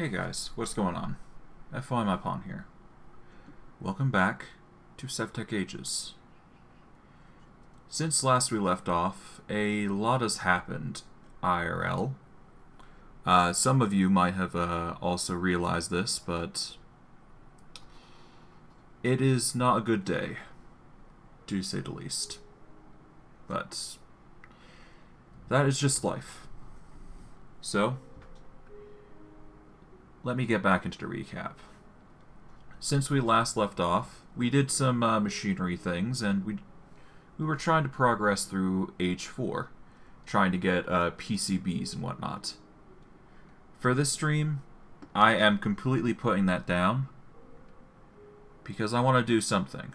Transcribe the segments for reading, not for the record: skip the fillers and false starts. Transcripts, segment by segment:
Hey guys, what's going on? FY my pawn here. Welcome back to Sevtech Ages. Since last we left off, a lot has happened IRL. Some of you might have also realized this, but it is not a good day, to say the least. But that is just life. So, let me get back into the recap. Since we last left off, we did some machinery things, and we were trying to progress through Age 4, trying to get PCBs and whatnot. For this stream, I am completely putting that down, because I want to do something.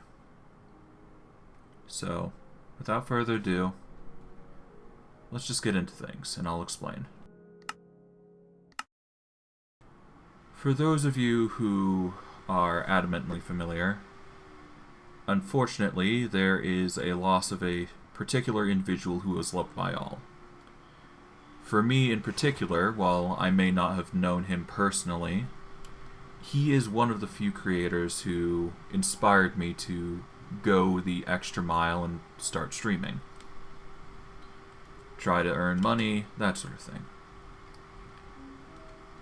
So, without further ado, let's just get into things, and I'll explain. For those of you who are adamantly familiar, unfortunately, there is a loss of a particular individual who was loved by all. For me in particular, while I may not have known him personally, he is one of the few creators who inspired me to go the extra mile and start streaming. Try to earn money, that sort of thing.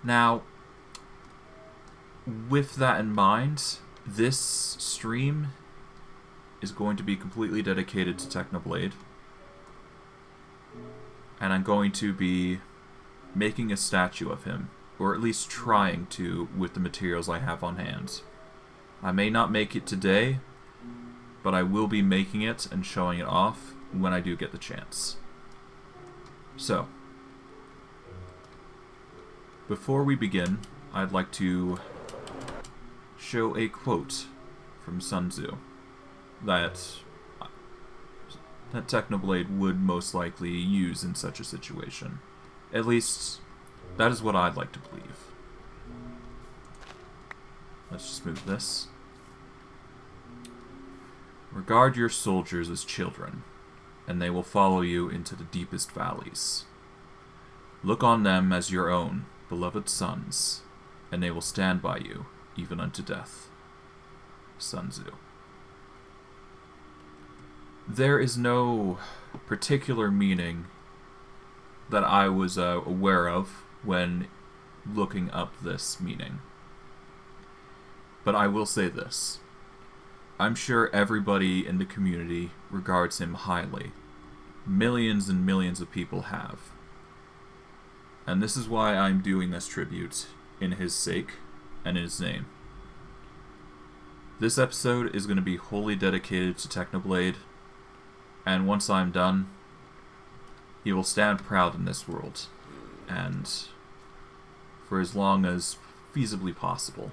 Now, with that in mind, this stream is going to be completely dedicated to Technoblade. And I'm going to be making a statue of him, or at least trying to with the materials I have on hand. I may not make it today, but I will be making it and showing it off when I do get the chance. So, before we begin, I'd like to show a quote from Sun Tzu that Technoblade would most likely use in such a situation. At least, that is what I'd like to believe. Let's just move this. Regard your soldiers as children, and they will follow you into the deepest valleys. Look on them as your own beloved sons, and they will stand by you even unto death. Sun Tzu. There is no particular meaning that I was aware of when looking up this meaning. But I will say this. I'm sure everybody in the community regards him highly. Millions and millions of people have. And this is why I'm doing this tribute in his sake and in his name. This episode is going to be wholly dedicated to Technoblade, and once I'm done, he will stand proud in this world, and for as long as feasibly possible.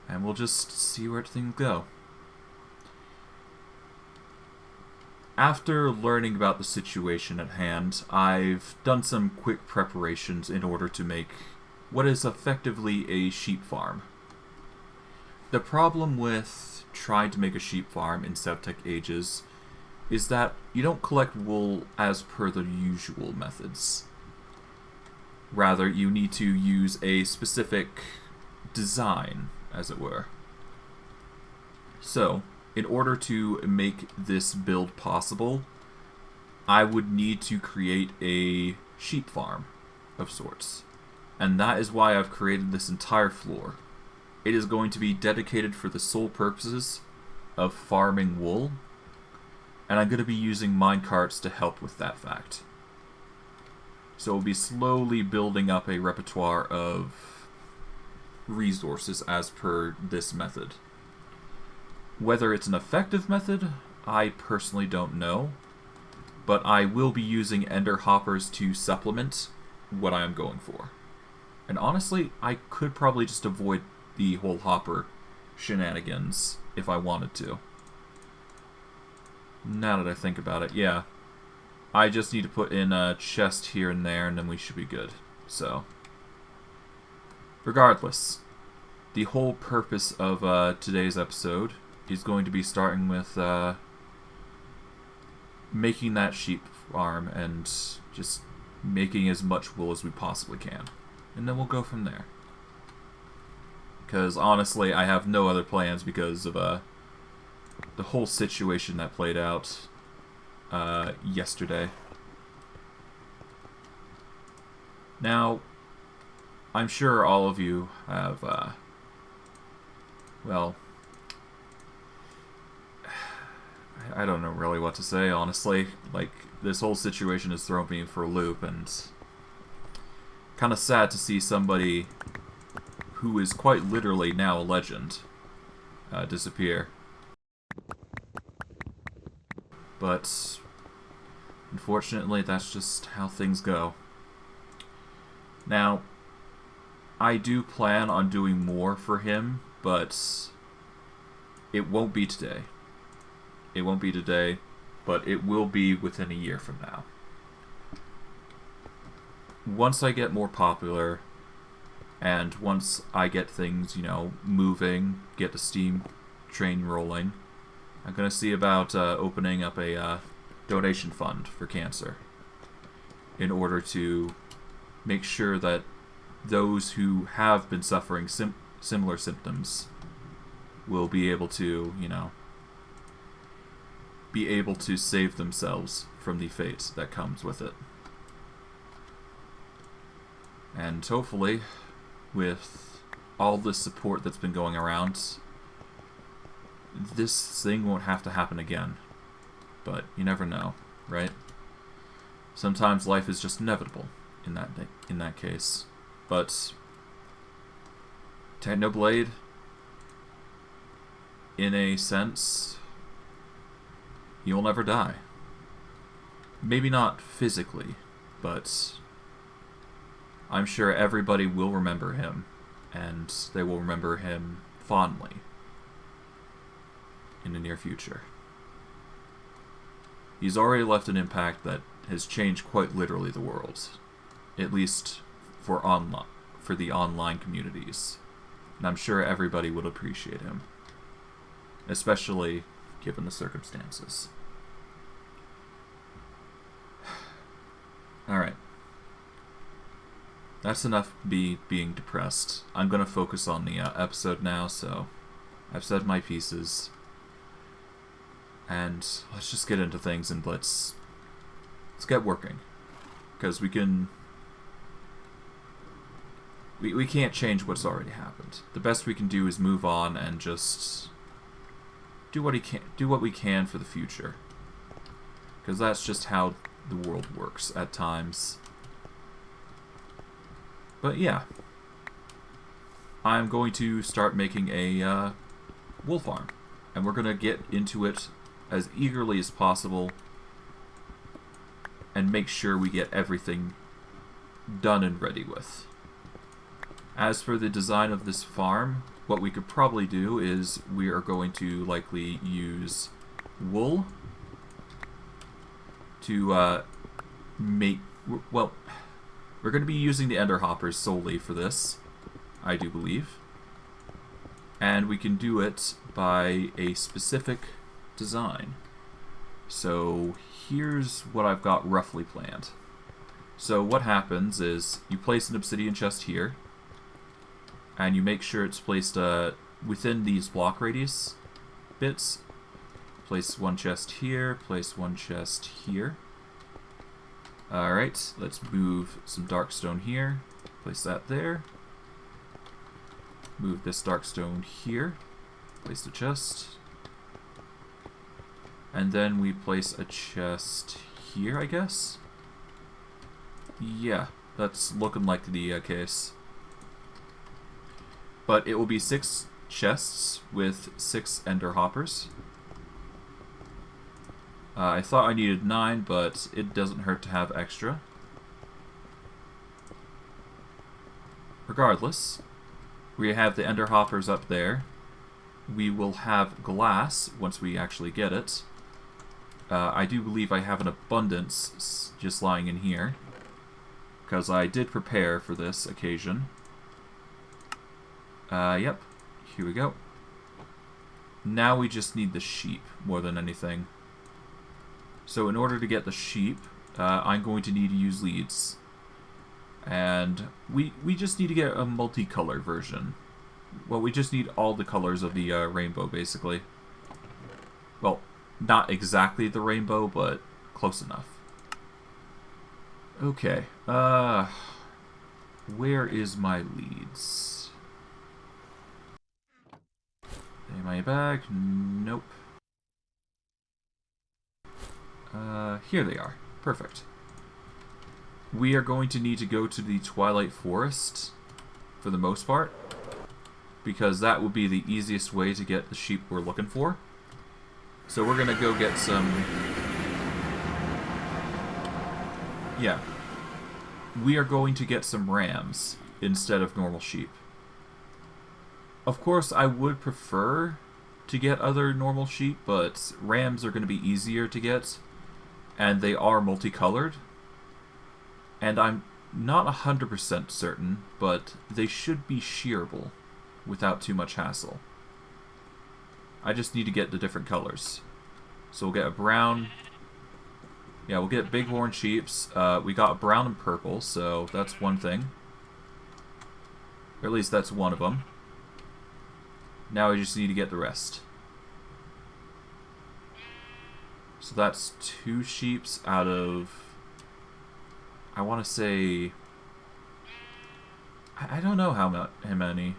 And we'll just see where things go. After learning about the situation at hand, I've done some quick preparations in order to make what is effectively a sheep farm. The problem with trying to make a sheep farm in Sevtech Ages is that you don't collect wool as per the usual methods. Rather, you need to use a specific design, as it were. So, in order to make this build possible, I would need to create a sheep farm of sorts. And that is why I've created this entire floor. It is going to be dedicated for the sole purposes of farming wool, and I'm going to be using minecarts to help with that fact. So we'll be slowly building up a repertoire of resources as per this method. Whether it's an effective method, I personally don't know, but I will be using ender hoppers to supplement what I am going for. And honestly, I could probably just avoid the whole hopper shenanigans if I wanted to. Now that I think about it, yeah. I just need to put in a chest here and there, and then we should be good. So, regardless, the whole purpose of today's episode is going to be starting with making that sheep farm and just making as much wool as we possibly can. And then we'll go from there. Because honestly, I have no other plans because of the whole situation that played out yesterday. Now, I'm sure all of you have, well, I don't know really what to say, honestly. Like, this whole situation has thrown me for a loop, and kind of sad to see somebody who is quite literally now a legend disappear. But unfortunately, that's just how things go. Now, I do plan on doing more for him, but it won't be today. It won't be today, but it will be within a year from now. Once I get more popular, and once I get things, you know, moving, get the Steam train rolling, I'm going to see about opening up a donation fund for cancer in order to make sure that those who have been suffering similar symptoms will be able to, you know, be able to save themselves from the fate that comes with it. And hopefully, with all the support that's been going around, this thing won't have to happen again. But you never know, right? Sometimes life is just inevitable in that case. But Technoblade, in a sense, you'll never die. Maybe not physically, but I'm sure everybody will remember him, and they will remember him fondly in the near future. He's already left an impact that has changed quite literally the world, at least for the online communities, and I'm sure everybody would appreciate him, especially given the circumstances. Alright. That's enough being depressed. I'm going to focus on the episode now, so I've said my pieces. And let's just get into things and let's get working. Because we can't change what's already happened. The best we can do is move on and just do what we can for the future. Because that's just how the world works at times. But yeah, I'm going to start making a wool farm, and we're going to get into it as eagerly as possible and make sure we get everything done and ready with. As for the design of this farm, what we could probably do is we are going to likely use wool to make, well, we're going to be using the ender hoppers solely for this, I do believe. And we can do it by a specific design. So here's what I've got roughly planned. So what happens is you place an obsidian chest here, and you make sure it's placed within these block radius bits. Place one chest here, place one chest here. Alright, let's move some dark stone here. Place that there. Move this dark stone here. Place the chest. And then we place a chest here, I guess? Yeah, that's looking like the case. But it will be 6 chests with 6 ender hoppers. I thought I needed 9, but it doesn't hurt to have extra. Regardless, we have the ender hoppers up there. We will have glass once we actually get it. I do believe I have an abundance just lying in here, because I did prepare for this occasion. Yep, here we go. Now we just need the sheep more than anything. So in order to get the sheep, I'm going to need to use leads. And And we just need to get a multicolor version. Well, we just need all the colors of the rainbow, basically. Well, not exactly the rainbow, but close enough. Okay, where is my leads? In my bag? Nope. Here they are. Perfect. We are going to need to go to the Twilight Forest, for the most part, because that would be the easiest way to get the sheep we're looking for. So we're gonna go get some... Yeah. We are going to get some rams instead of normal sheep. Of course, I would prefer to get other normal sheep, but rams are going to be easier to get, and they are multicolored. And I'm not 100% certain, but they should be shearable without too much hassle. I just need to get the different colors. So we'll get a brown... Yeah, we'll get bighorn sheeps. We got brown and purple, so that's one thing. Or at least that's one of them. Now we just need to get the rest. So that's 2 sheeps out of... I want to say... I don't know how many.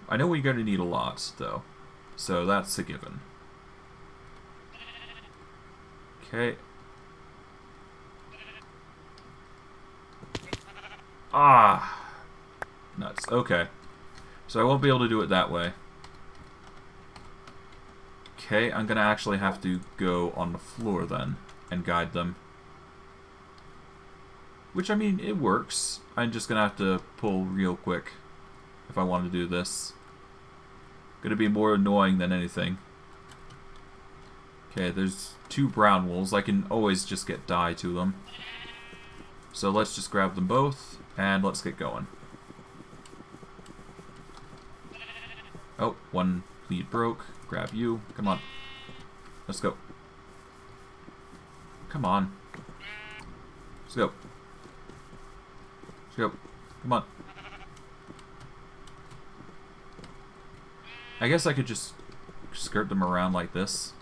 I know we're going to need a lot, though. So that's a given. Okay. Ah! Nuts. Okay. So I won't be able to do it that way. Okay, I'm going to actually have to go on the floor then and guide them. Which, I mean, it works. I'm just going to have to pull real quick if I want to do this. Going to be more annoying than anything. Okay, there's 2 brown wolves. I can always just get dye to them. So let's just grab them both, and let's get going. Oh, one lead broke. Grab you. Come on. Let's go. Come on. Let's go. Let's go. Come on. I guess I could just skirt them around like this.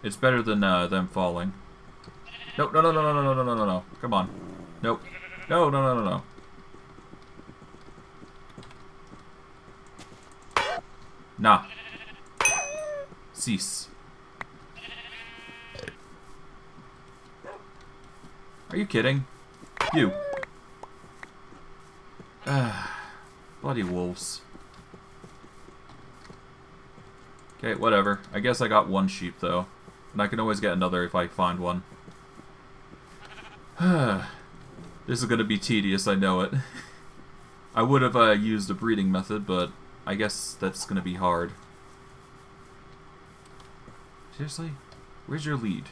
It's better than them falling. Nope, no, no, no, no, no, no, no, no, no. Come on. Nope. No, no, no, no, no. Nah. Cease. Are you kidding? You. Bloody wolves. Okay, whatever. I guess I got 1 sheep, though. And I can always get another if I find one. This is going to be tedious, I know it. I would have used a breeding method, but I guess that's going to be hard. Seriously? Where's your lead?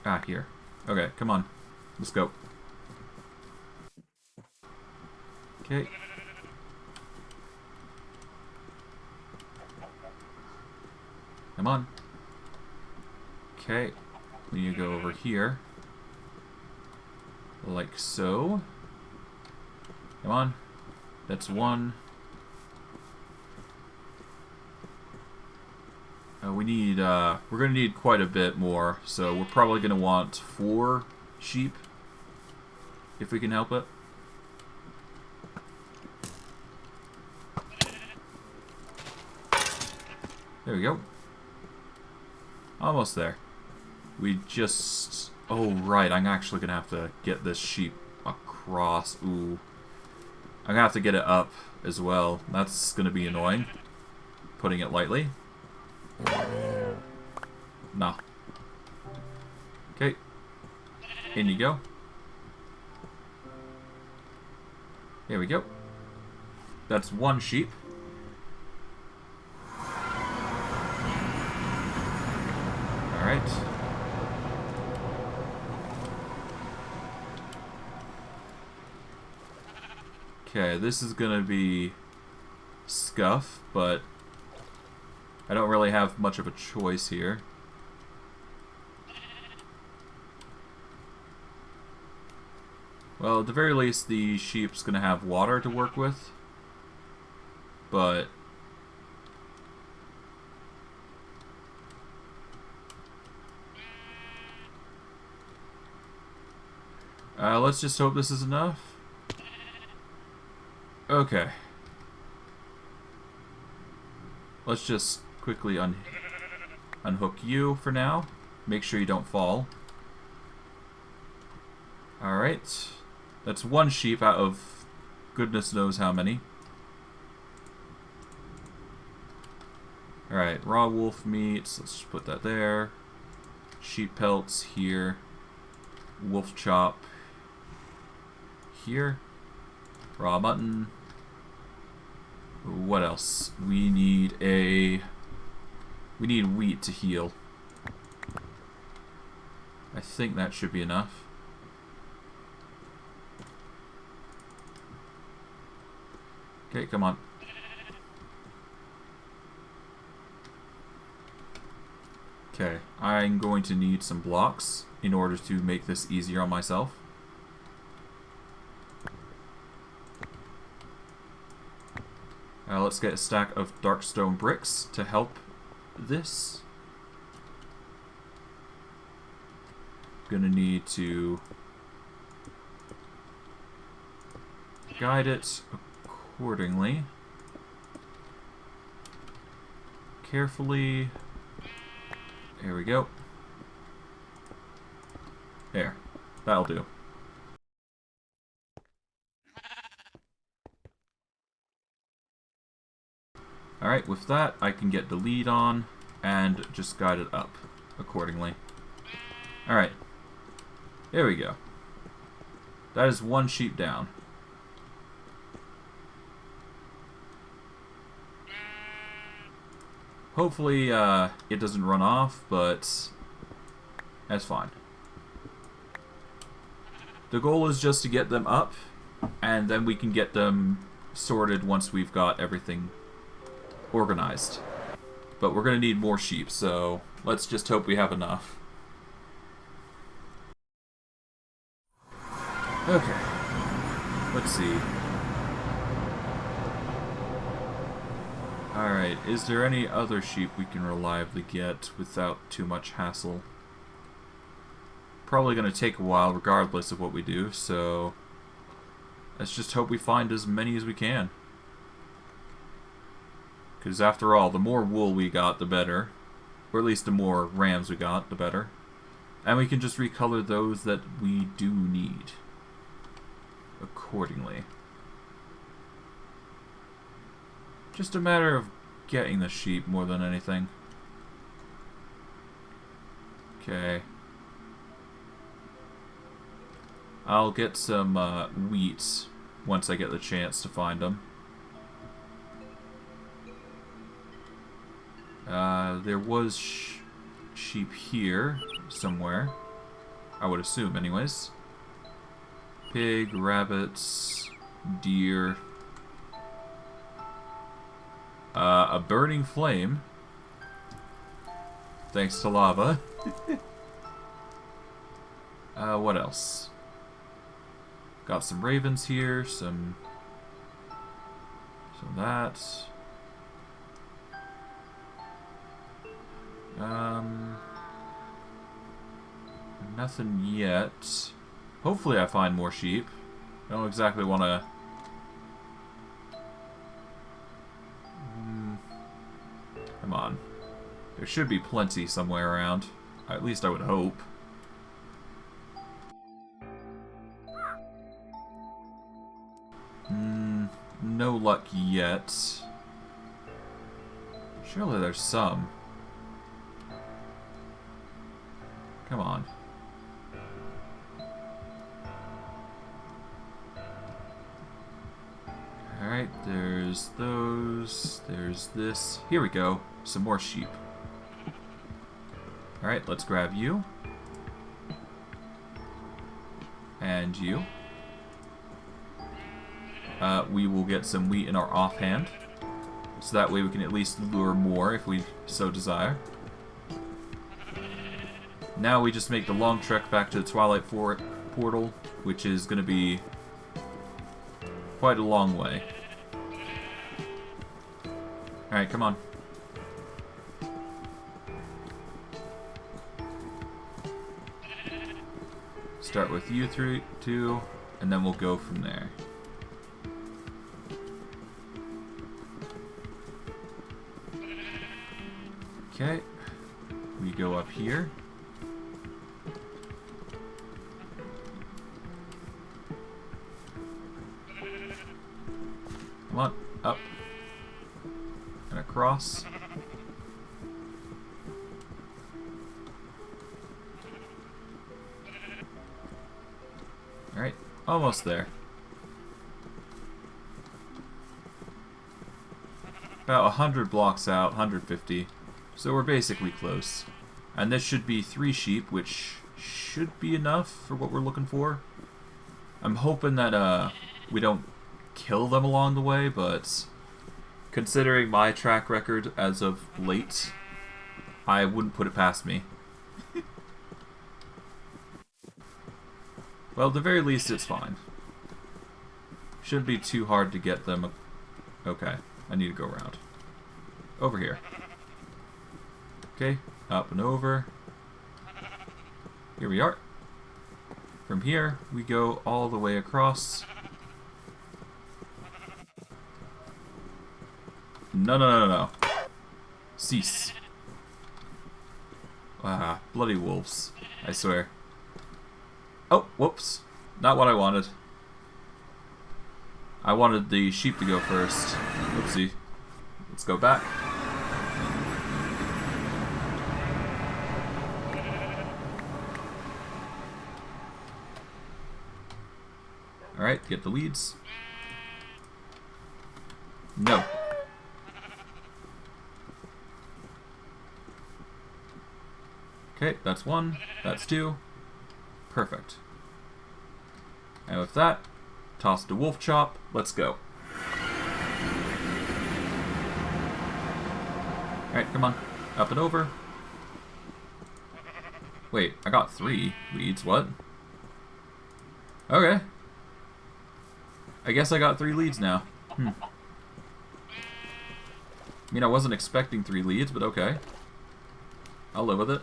Ah, here. Okay, come on. Let's go. Okay. Come on. Okay. We need to go over here. Like so. Come on. That's 1. We need, we're going to need quite a bit more, so we're probably going to want 4 sheep, if we can help it. There we go. Almost there. We just... Oh, right, I'm actually going to have to get this sheep across. Ooh. I'm going to have to get it up as well. That's going to be annoying, putting it lightly. Nah. Okay. In you go. Here we go. That's 1 sheep. Alright. Okay, this is gonna be scuff, but I don't really have much of a choice here. Well, at the very least, the sheep's gonna have water to work with. But... let's just hope this is enough. Okay. Let's just quickly unhook you for now. Make sure you don't fall. Alright. That's one sheep out of goodness knows how many. Alright, raw wolf meat. So let's just put that there. Sheep pelts here. Wolf chop here. Raw mutton. What else? We need wheat to heal. I think that should be enough. Okay, come on. Okay, I'm going to need some blocks in order to make this easier on myself. Let's get a stack of dark stone bricks to help this. Gonna need to guide it accordingly. Carefully. There we go. There. That'll do. Alright, with that, I can get the lead on and just guide it up accordingly. Alright. There we go. That is one sheep down. Hopefully, it doesn't run off, but that's fine. The goal is just to get them up, and then we can get them sorted once we've got everything organized. But we're going to need more sheep, so let's just hope we have enough. Okay. Let's see. Alright, is there any other sheep we can reliably get without too much hassle? Probably going to take a while regardless of what we do, so let's just hope we find as many as we can. Because after all, the more wool we got, the better. Or at least the more rams we got, the better. And we can just recolor those that we do need accordingly. Just a matter of getting the sheep more than anything. Okay. I'll get some wheat once I get the chance to find them. There was sheep here somewhere. I would assume, anyways. Pig, rabbits, deer. A burning flame. Thanks to lava. What else? Got some ravens here, some that. Nothing yet. Hopefully I find more sheep. I don't exactly want to... Come on. There should be plenty somewhere around. At least I would hope. No luck yet. Surely there's some. Come on. Alright, there's those. There's this. Here we go. Some more sheep. Alright, let's grab you. And you. We will get some wheat in our offhand. So that way we can at least lure more if we so desire. Now we just make the long trek back to the Twilight portal, which is going to be quite a long way. Alright, come on. Start with you two, and then we'll go from there. Okay, we go up here. Come on, up. And across. Alright, almost there. About 100 blocks out, 150. So we're basically close. And this should be 3 sheep, which should be enough for what we're looking for. I'm hoping that we don't kill them along the way, but considering my track record as of late, I wouldn't put it past me. Well, at the very least, it's fine. Shouldn't be too hard to get them. Okay, I need to go around. Over here. Okay, up and over. Here we are. From here, we go all the way across. No, no, no, no. Cease. Ah, bloody wolves. I swear. Oh, whoops. Not what I wanted. I wanted the sheep to go first. Oopsie. Let's go back. Alright, get the leads. No. Okay, that's 1. That's 2. Perfect. And with that, toss the wolf chop. Let's go. Alright, come on. Up and over. Wait, I got 3 leads. What? Okay. I guess I got 3 leads now. I mean, I wasn't expecting 3 leads, but okay. I'll live with it.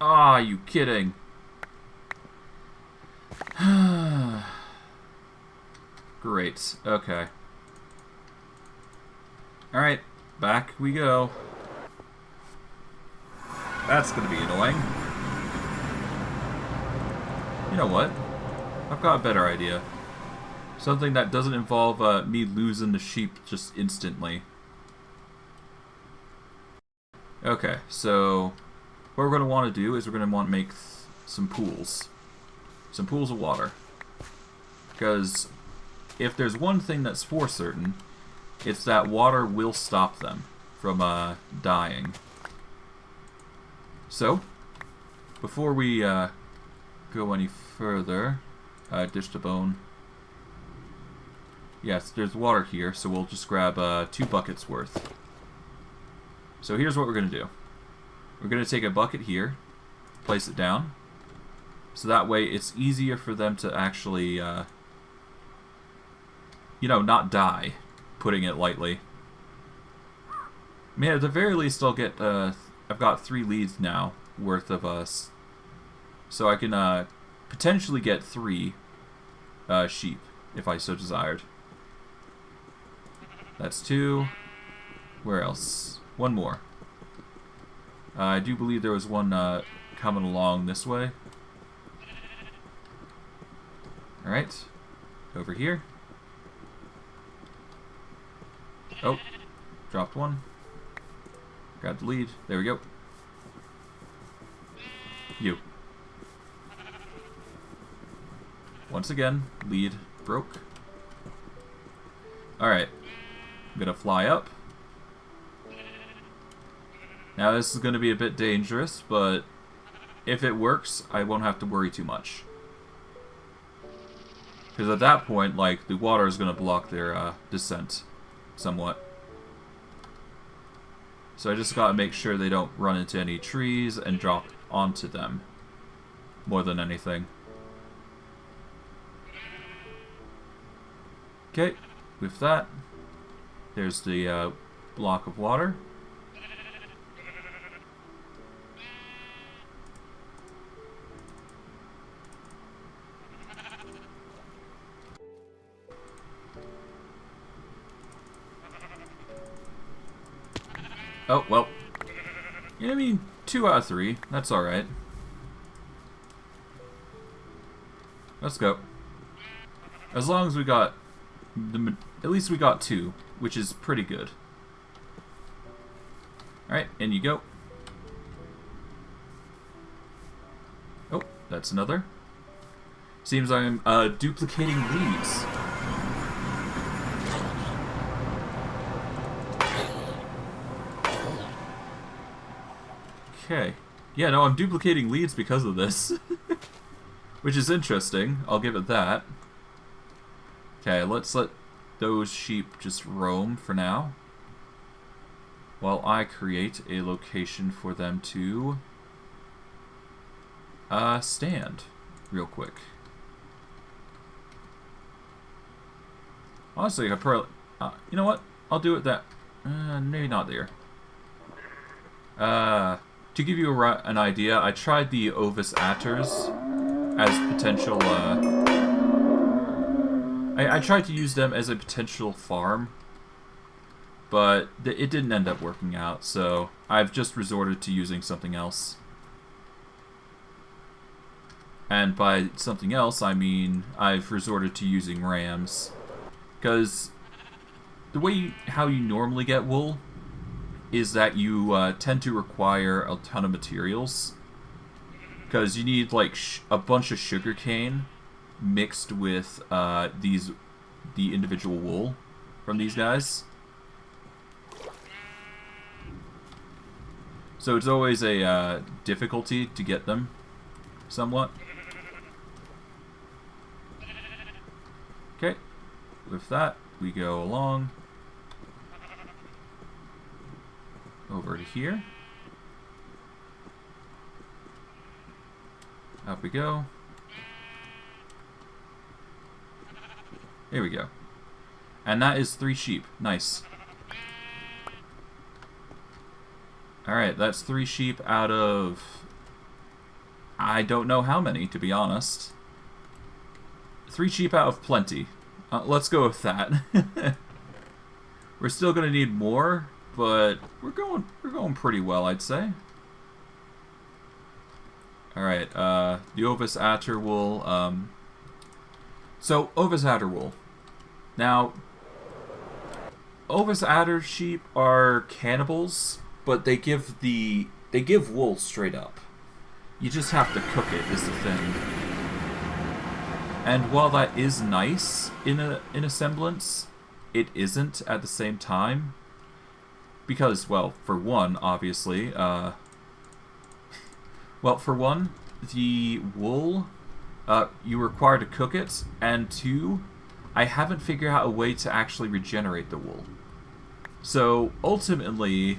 Ah, you kidding? Great. Okay. Alright, back we go. That's gonna be annoying. You know what? I've got a better idea. Something that doesn't involve me losing the sheep just instantly. Okay, so what we're going to want to do is we're going to want to make some pools. Some pools of water. Because if there's one thing that's for certain, it's that water will stop them from dying. So, before we go any further, dish the bone. Yes, there's water here, so we'll just grab 2 buckets worth. So here's what we're going to do. We're going to take a bucket here, place it down, so that way it's easier for them to actually, you know, not die, putting it lightly. I mean, at the very least I'll get, I've got 3 leads now worth of us, so I can potentially get 3 sheep, if I so desired. That's 2. Where else? 1 more. I do believe there was one coming along this way. Alright. Over here. Oh. Dropped 1. Grab the lead. There we go. You. Once again, lead broke. Alright. I'm gonna fly up. Now this is going to be a bit dangerous, but if it works, I won't have to worry too much. Because at that point, like, the water is going to block their descent somewhat. So I just got to make sure they don't run into any trees and drop onto them more than anything. Okay, with that, there's the block of water. Oh, well. Yeah, I mean, 2 out of 3. That's alright. Let's go. As long as we got... at least we got 2, which is pretty good. Alright, in you go. Oh, that's another. Seems I'm duplicating leads. Okay. Yeah, no, I'm duplicating leads because of this. Which is interesting. I'll give it that. Okay, let's let those sheep just roam for now. While I create a location for them to stand real quick. Honestly, I probably... you know what? I'll do it that... maybe not there. To give you an idea, I tried the Ovis Atters as potential, I tried to use them as a potential farm, but it didn't end up working out, so I've just resorted to using something else. And by something else, I mean I've resorted to using rams. Because the way how you normally get wool is that you tend to require a ton of materials. Because you need like a bunch of sugarcane mixed with the individual wool from these guys. So it's always a difficulty to get them, somewhat. Okay, with that we go along over to here. Up we go. Here we go. And that is 3 sheep. Nice. Alright, that's 3 sheep out of... I don't know how many, to be honest. 3 sheep out of plenty. Let's go with that. We're still gonna need more, but we're going pretty well, I'd say. Alright, the Ovis Atter wool. So, Ovis Atter wool. Now, Ovis Atter sheep are cannibals, but they give wool straight up. You just have to cook it, is the thing. And while that is nice in a semblance, it isn't at the same time. Because, well, for one, obviously, well, for one, the wool, you require to cook it, and 2, I haven't figured out a way to actually regenerate the wool. So, ultimately,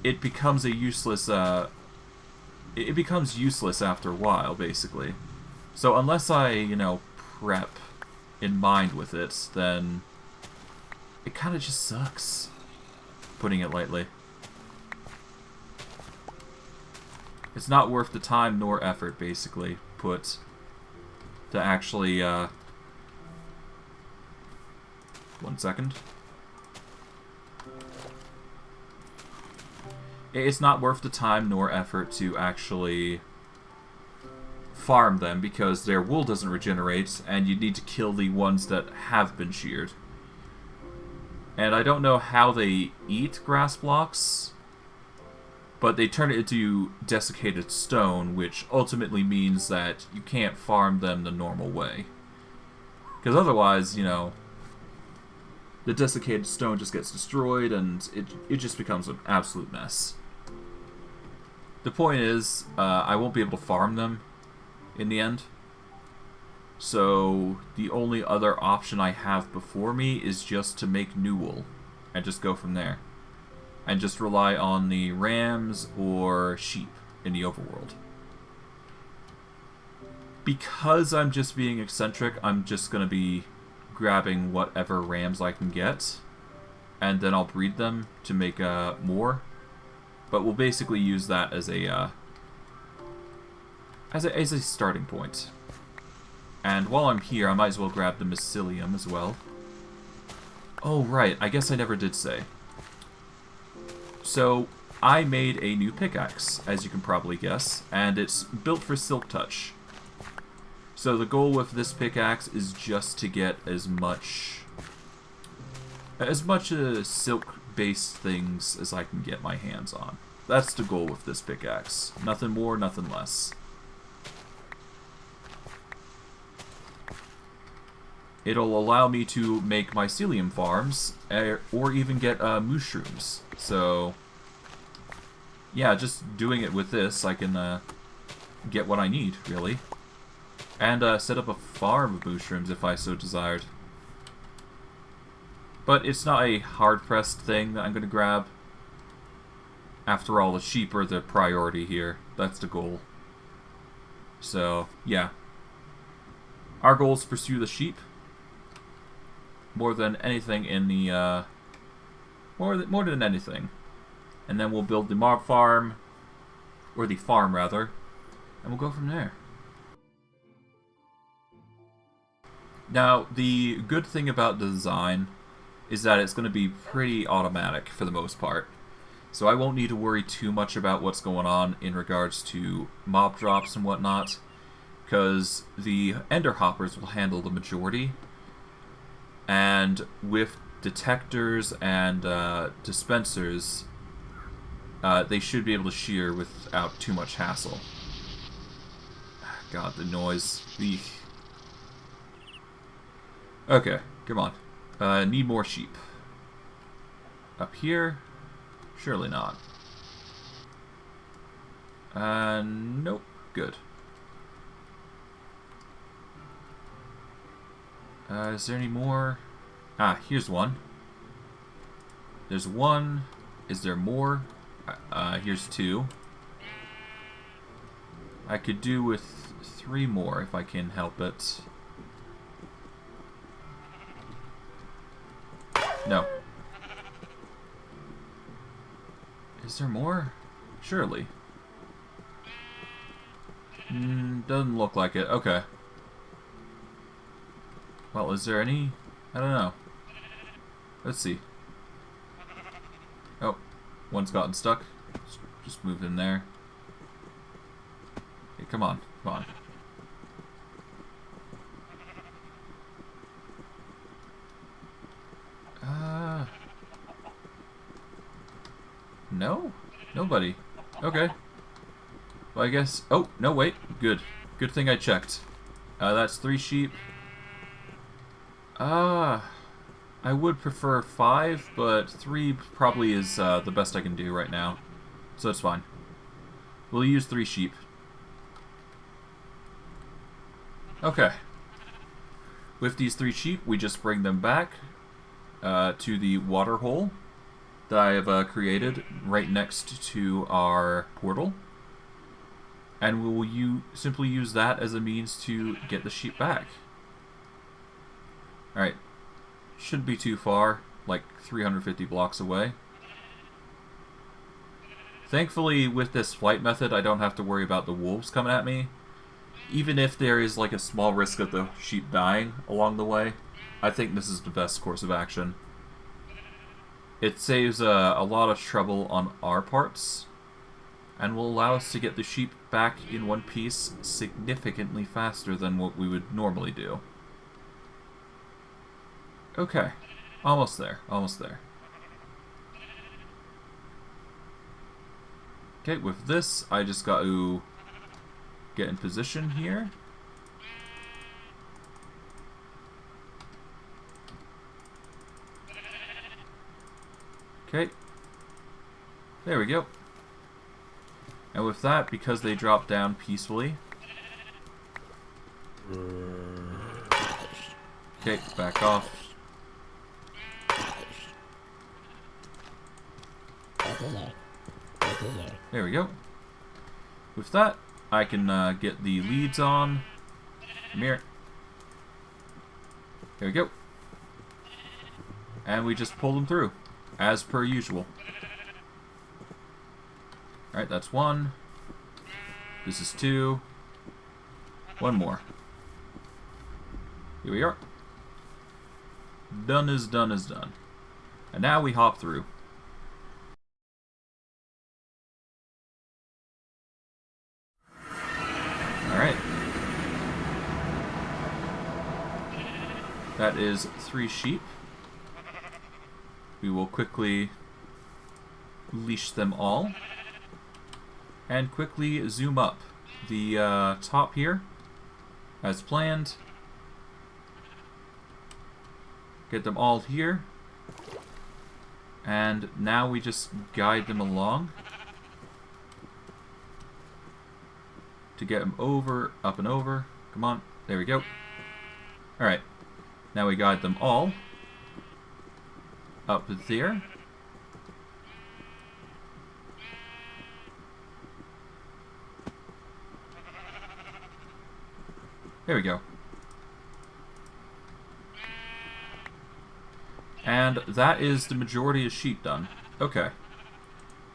it becomes a useless, it becomes useless after a while, basically. So, unless I, you know, prep in mind with it, then it kind of just sucks, putting it lightly. It's not worth the time nor effort, basically, put to actually, 1 second. It's not worth the time nor effort to actually farm them, because their wool doesn't regenerate, and you need to kill the ones that have been sheared. And I don't know how they eat grass blocks, but they turn it into desiccated stone, which ultimately means that you can't farm them the normal way. Because otherwise, you know, the desiccated stone just gets destroyed, and it just becomes an absolute mess. The point is, I won't be able to farm them in the end. So the only other option I have before me is just to make new wool and just go from there. And just rely on the rams or sheep in the overworld. Because I'm just being eccentric, I'm just going to be grabbing whatever rams I can get. And then I'll breed them to make more. But we'll basically use that as a starting point. And while I'm here, I might as well grab the mycelium as well. Oh, right. I guess I never did say. So, I made a new pickaxe, as you can probably guess, and it's built for silk touch. So the goal with this pickaxe is just to get as much silk-based things as I can get my hands on. That's the goal with this pickaxe. Nothing more, nothing less. It'll allow me to make mycelium farms, or even get mushrooms. So, yeah, just doing it with this, I can get what I need, really. And set up a farm of mushrooms if I so desired. But it's not a hard-pressed thing that I'm going to grab. After all, the sheep are the priority here. That's the goal. So, yeah. Our goal is to pursue the sheep. More than anything in the, more than anything. And then we'll build the mob farm, or the farm rather, and we'll go from there. Now, the good thing about the design is that it's going to be pretty automatic for the most part. So I won't need to worry too much about what's going on in regards to mob drops and whatnot, because the ender hoppers will handle the majority. And with detectors and dispensers, they should be able to shear without too much hassle. God, the noise. Eek. Okay, come on. Need more sheep. Up here? Surely not. Nope. Good. Is there any more? Ah, here's one. There's one. Is there more? Here's two. I could do with 3 more if I can help it. No. Is there more? Surely. Doesn't look like it. Okay. Well, is there any? I don't know. Let's see. Oh, one's gotten stuck. Just move in there. Okay, come on. Come on. No? Nobody. Okay. Well, I guess... Oh, no, wait. Good. Good thing I checked. That's 3 sheep. I would prefer 5, but 3 probably is the best I can do right now. So it's fine. We'll use 3 sheep. Okay. With these 3 sheep, we just bring them back to the water hole that I have created right next to our portal. And we will simply use that as a means to get the sheep back. Alright. Shouldn't be too far, like 350 blocks away. Thankfully, with this flight method, I don't have to worry about the wolves coming at me. Even if there is like a small risk of the sheep dying along the way, I think this is the best course of action. It saves a lot of trouble on our parts, and will allow us to get the sheep back in one piece significantly faster than what we would normally do. Okay, almost there, almost there. Okay, with this, I just got to get in position here. Okay. There we go. And with that, because they drop down peacefully... Okay, back off. There we go. With that, I can get the leads on. Come here. There we go. And we just pull them through, as per usual. Alright, that's one. This is two. One more. Here we are. Done is done is done. And now we hop through. Alright. That is 3 sheep. We will quickly leash them all. And quickly zoom up the top here, as planned. Get them all here. And now we just guide them along to get them over, up and over. Come on, there we go. Alright, now we guide them all up there. There we go. And that is the majority of sheep done. Okay.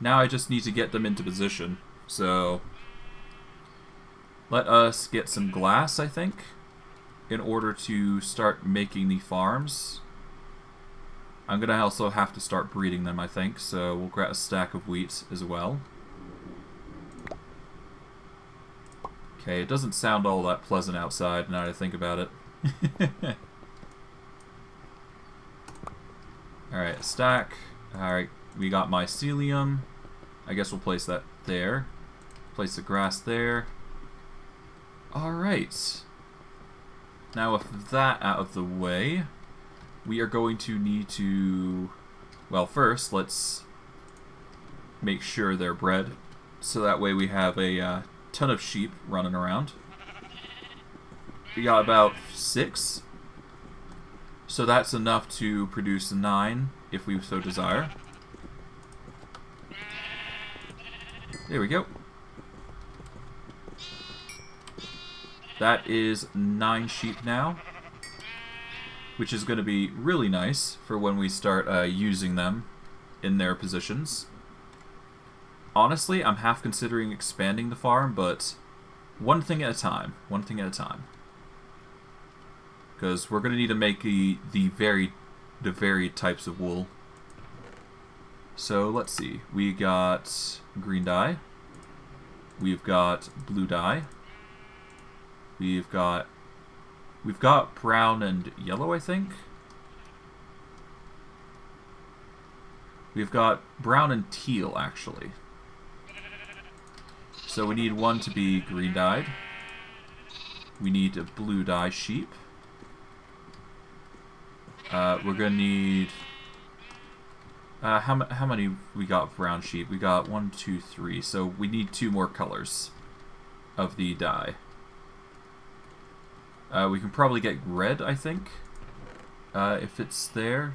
Now I just need to get them into position. So let us get some glass, I think, in order to start making the farms. I'm going to also have to start breeding them, I think, so we'll grab a stack of wheat as well. Okay, it doesn't sound all that pleasant outside now that I think about it. Alright, a stack. Alright, we got mycelium. I guess we'll place that there. Place the grass there. Alright. Now with that out of the way, we are going to need to... Well, first, let's make sure they're bred. So that way we have a ton of sheep running around. We got about 6. So that's enough to produce 9, if we so desire. There we go. That is 9 sheep now, which is going to be really nice for when we start using them in their positions. Honestly, I'm half considering expanding the farm, but one thing at a time. One thing at a time. Because we're going to need to make the varied types of wool. So let's see. We got green dye. We've got blue dye. We've got brown and yellow, I think. We've got brown and teal, actually. So we need one to be green dyed. We need a blue dye sheep. We're gonna need... how many we got brown sheep? We got 1, 2, 3. So we need 2 more colors of the dye. We can probably get red, I think, if it's there.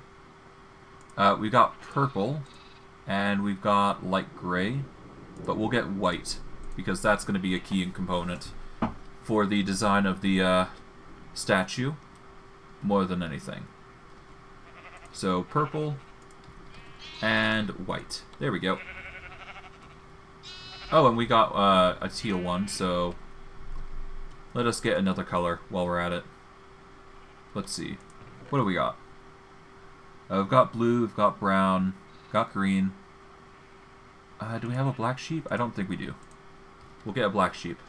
We've got purple, and we've got light gray, but we'll get white, because that's going to be a key component for the design of the statue, more than anything. So purple and white. There we go. Oh, and we got a teal one, so let us get another color while we're at it. Let's see. What do we got? We've got blue, we've got brown, got green. Do we have a black sheep? I don't think we do. We'll get a black sheep.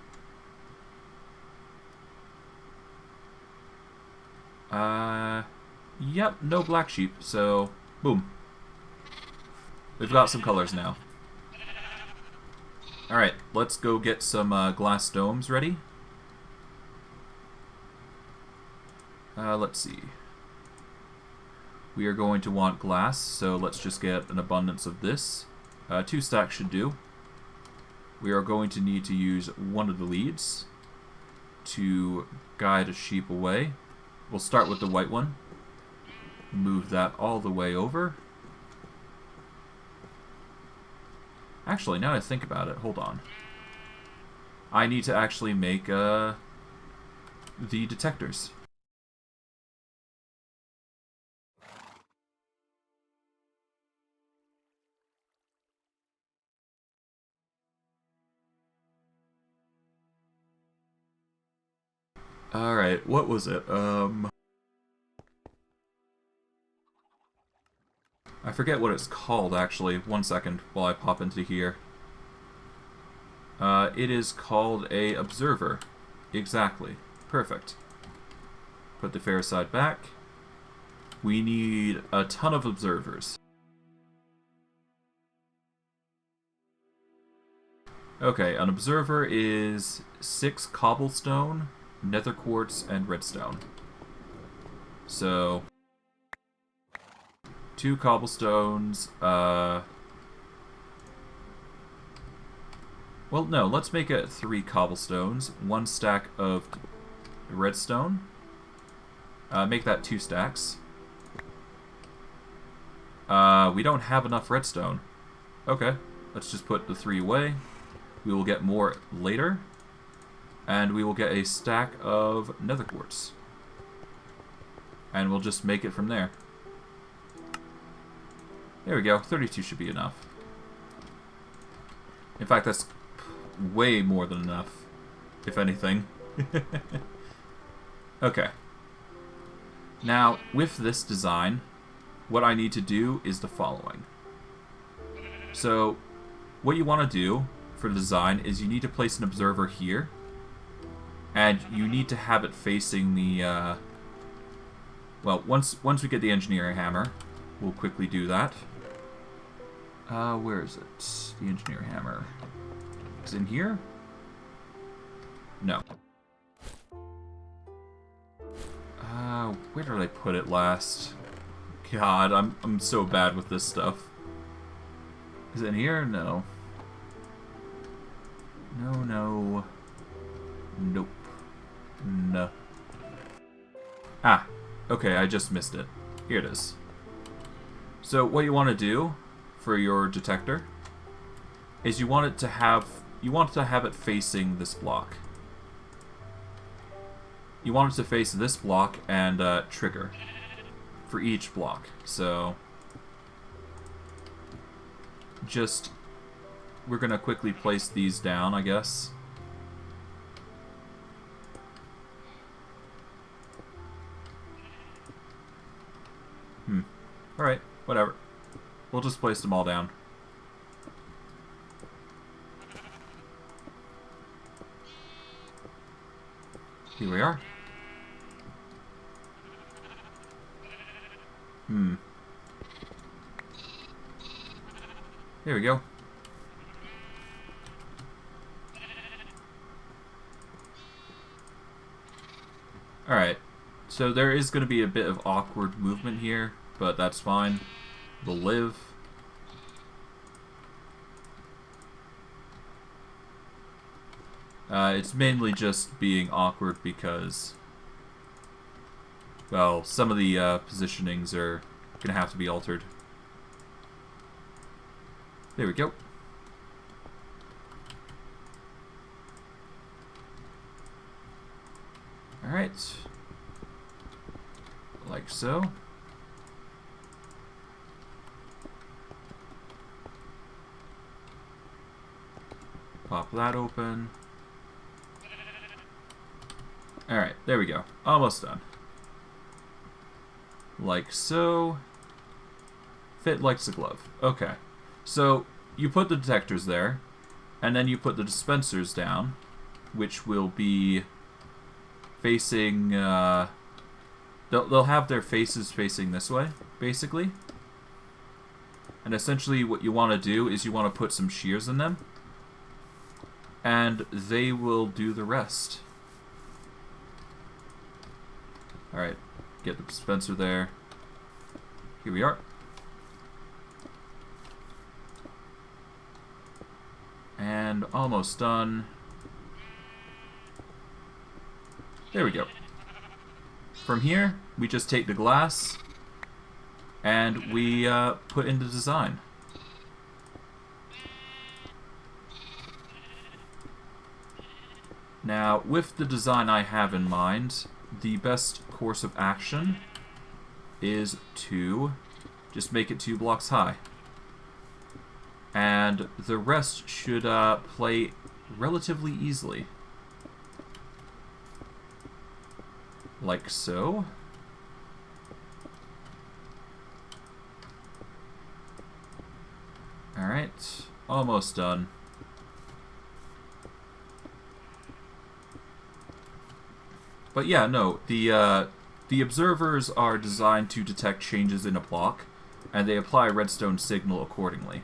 Yep, no black sheep, so boom. We've got some colors now. Alright, let's go get some glass domes ready. Let's see. We are going to want glass, so let's just get an abundance of this. 2 stacks should do. we are going to need to use one of the leads to guide a sheep away. We'll start with the white one. Move that all the way over. Actually, now that I think about it, hold on. I need to actually make the detectors. Alright, what was it? I forget what it's called, actually. 1 second while I pop into here. It is called a observer. Exactly. Perfect. Put the fair side back. We need a ton of observers. Okay, an observer is 6 cobblestone, nether quartz, and redstone. So 2 cobblestones, well, no, let's make it 3 cobblestones, 1 stack of redstone. Make that 2 stacks. We don't have enough redstone. Okay, let's just put the 3 away. We will get more later. And we will get a stack of nether quartz. And we'll just make it from there. There we go, 32 should be enough. In fact, that's way more than enough, if anything. Okay. Now, with this design, what I need to do is the following. So, what you want to do for the design is you need to place an observer here, and you need to have it facing the, well, once we get the engineering hammer, we'll quickly do that. Where is it? The engineer hammer. Is it in here? No. Where did I put it last? God, I'm so bad with this stuff. Is it in here? No. No. Nope. No. Ah. Okay, I just missed it. Here it is. So what you want to do for your detector is you want it to have it facing this block. You want it to face this block and trigger for each block. So just we're gonna quickly place these down, I guess. Alright, whatever. We'll just place them all down. Here we are. There we go. Alright, so there is going to be a bit of awkward movement here, but that's fine. We'll live. It's mainly just being awkward because, well, some of the positionings are going to have to be altered. There we go. Alright. Like so. Pop that open. Alright, there we go. Almost done. Like so. Fit like a glove. Okay. So, you put the detectors there, and then you put the dispensers down, which will be facing, they'll have their faces facing this way, basically. And essentially what you want to do is you want to put some shears in them, and they will do the rest. Alright, get the dispenser there. Here we are. And And almost done. There we go. From here, we just take the glass and we put in the design. Now, with the design I have in mind, the best course of action is to just make it 2 blocks high. And the rest should play relatively easily. Like so. Alright, almost done. But yeah, no, the observers are designed to detect changes in a block, and they apply a redstone signal accordingly.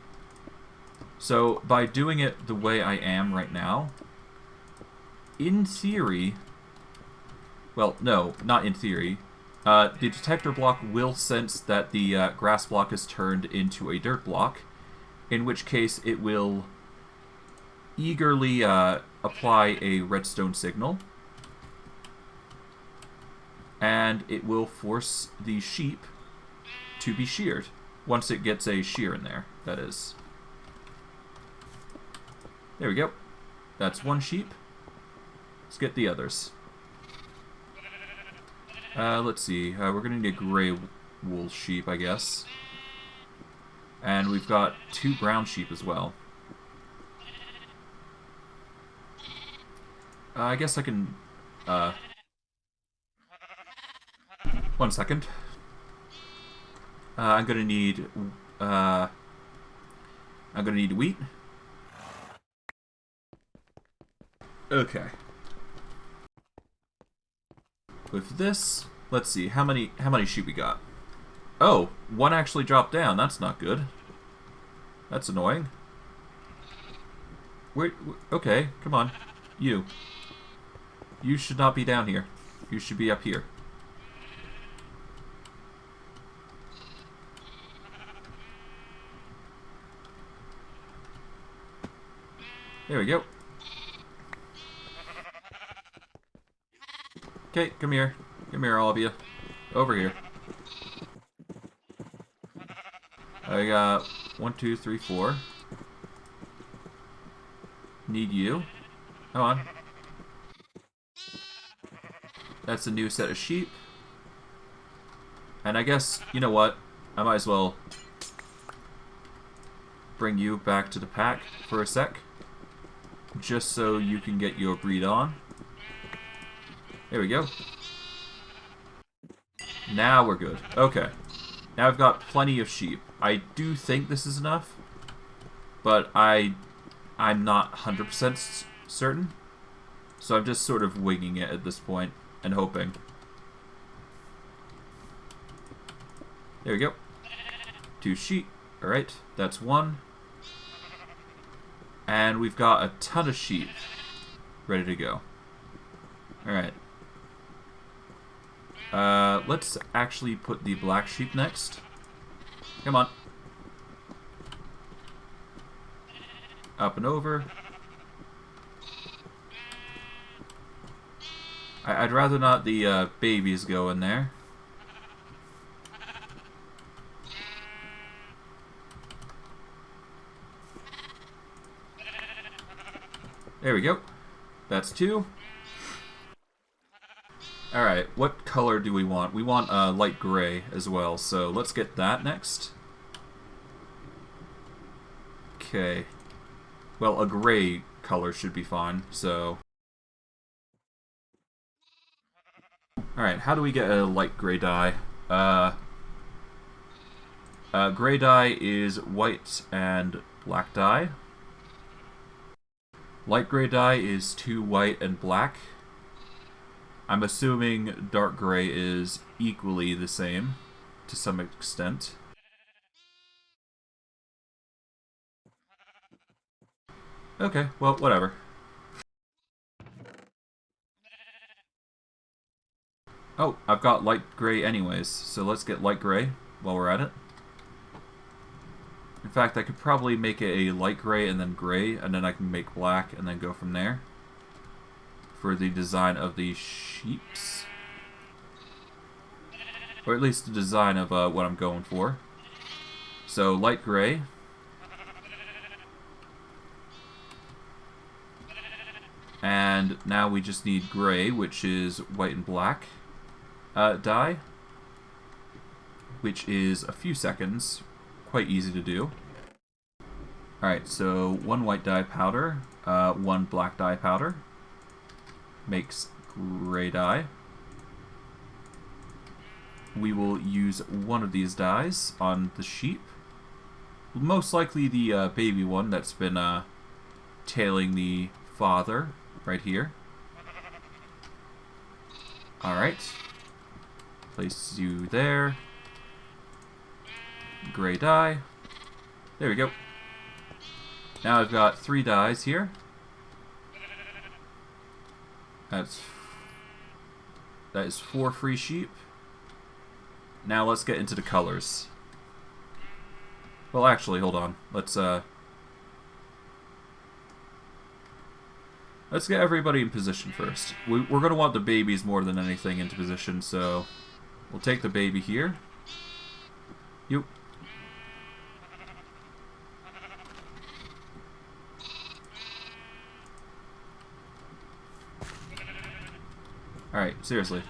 So, by doing it the way I am right now, in theory... Well, no, not in theory. The detector block will sense that the grass block is turned into a dirt block, in which case it will eagerly apply a redstone signal, and it will force the sheep to be sheared, once it gets a shear in there, that is. There we go. That's one sheep. Let's get the others. Let's see. We're going to need a gray wool sheep, I guess. And we've got 2 brown sheep as well. I guess I can... 1 second. I'm going to need... I'm going to need wheat. Okay. With this, let's see, how many sheep we got? Oh, 1 actually dropped down. That's not good. That's annoying. Okay, come on. You should not be down here. You should be up here. There we go. Okay, come here. Come here, all of you. Over here. I got 1, 2, 3, 4. Need you. Come on. That's a new set of sheep. And I guess, you know what? I might as well bring you back to the pack for a sec. Just so you can get your breed on. There we go. Now we're good. Okay. Now I've got plenty of sheep. I do think this is enough, but I'm not 100% certain. So I'm just sort of winging it at this point and hoping. There we go. 2 sheep. Alright, that's 1. And we've got a ton of sheep ready to go. Alright. Let's actually put the black sheep next. Come on. Up and over. I'd rather not the babies go in there. There we go. That's 2. Alright, what color do we want? We want light gray as well, so let's get that next. Okay. Well, a gray color should be fine, so... Alright, how do we get a light gray dye? Gray dye is white and black dye. Light gray dye is 2 white and black. I'm assuming dark gray is equally the same, to some extent. Okay, well, whatever. Oh, I've got light gray anyways, so let's get light gray while we're at it. In fact, I could probably make it a light gray and then gray, and then I can make black and then go from there for the design of the sheeps. Or at least the design of what I'm going for. So, light gray. And now we just need gray, which is white and black dye. Which is a few seconds. Quite easy to do. Alright, so 1 white dye powder, 1 black dye powder. Makes gray dye. We will use one of these dyes on the sheep. Most likely the baby one that's been tailing the father right here. Alright. Place you there. Gray dye. There we go. Now I've got 3 dyes here. That is 4 free sheep. Now let's get into the colors. Well, actually, hold on. Let's get everybody in position first. We're going to want the babies more than anything into position, so we'll take the baby here. Yep. Alright, seriously.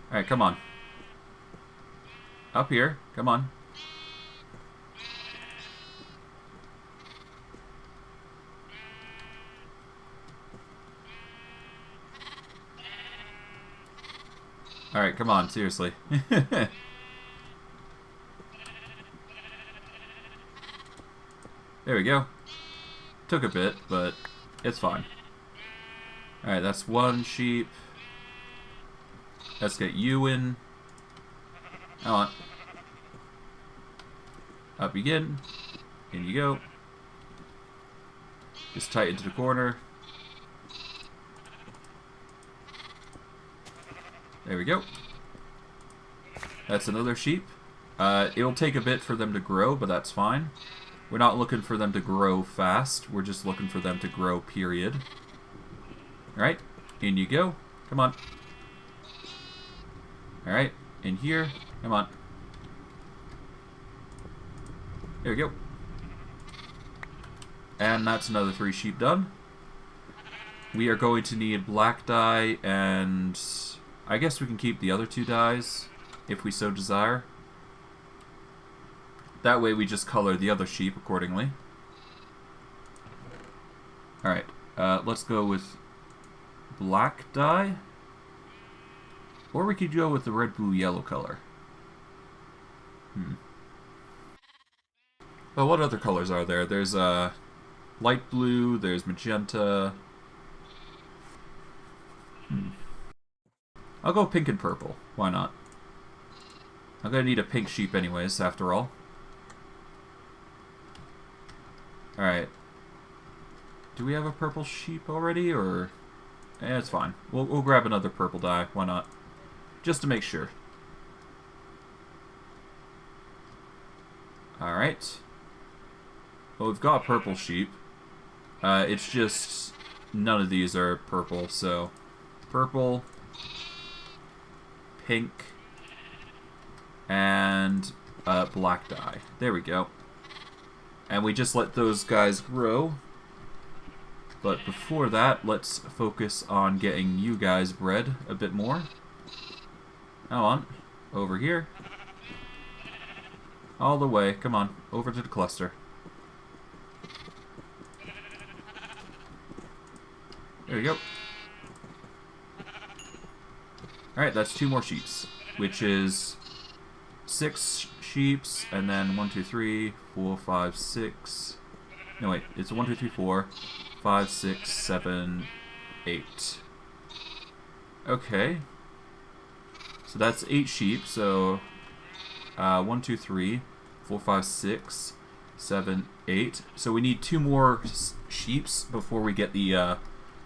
Alright, come on. Up here, come on. Alright, come on, seriously. There we go. Took a bit, but it's fine. Alright, that's 1 sheep. Let's get you in. Come on. Up you get. In you go. Just tight into the corner. There we go. That's another sheep. It'll take a bit for them to grow, but that's fine. We're not looking for them to grow fast. We're just looking for them to grow, period. Alright, in you go. Come on. Alright, in here. Come on. There we go. And that's another 3 sheep done. We are going to need black dye, and I guess we can keep the other 2 dyes if we so desire. That way we just color the other sheep accordingly. Alright, let's go with black dye. Or we could go with the red, blue, yellow color. Well, what other colors are there? There's light blue, there's magenta. I'll go pink and purple. Why not? I'm gonna need a pink sheep anyways, after all. Alright. Do we have a purple sheep already, or... it's fine. We'll grab another purple dye. Why not? Just to make sure. Alright. Well, we've got purple sheep. It's just... none of these are purple, so... purple... pink... and black dye. There we go. And we just let those guys grow. But before that, let's focus on getting you guys bred a bit more. Come on. Over here. All the way. Come on. Over to the cluster. There we go. Alright, that's 2 more sheeps. Which is 6 sheeps, and then 1, 2, 3, 4, 5, 6. No, wait. It's 1, 2, 3, 4, 5, 6, 7, 8. Okay. So that's 8 sheep, so 1, 2, 3, 4, 5, 6, 7, 8. So we need 2 more sheeps before we get the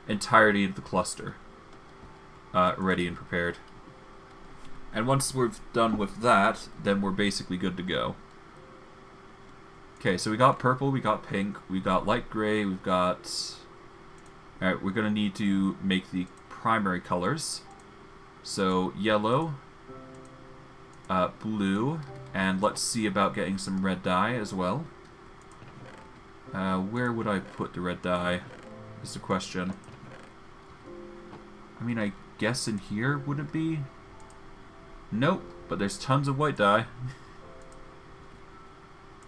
entirety of the cluster ready and prepared. And once we're done with that, then we're basically good to go. Okay, so we got purple, we got pink, we got light gray, we've got... Alright, we're going to need to make the primary colors. So, yellow, blue, and let's see about getting some red dye as well. Where would I put the red dye? Is the question. I mean, I guess in here, would it be? Nope, but there's tons of white dye.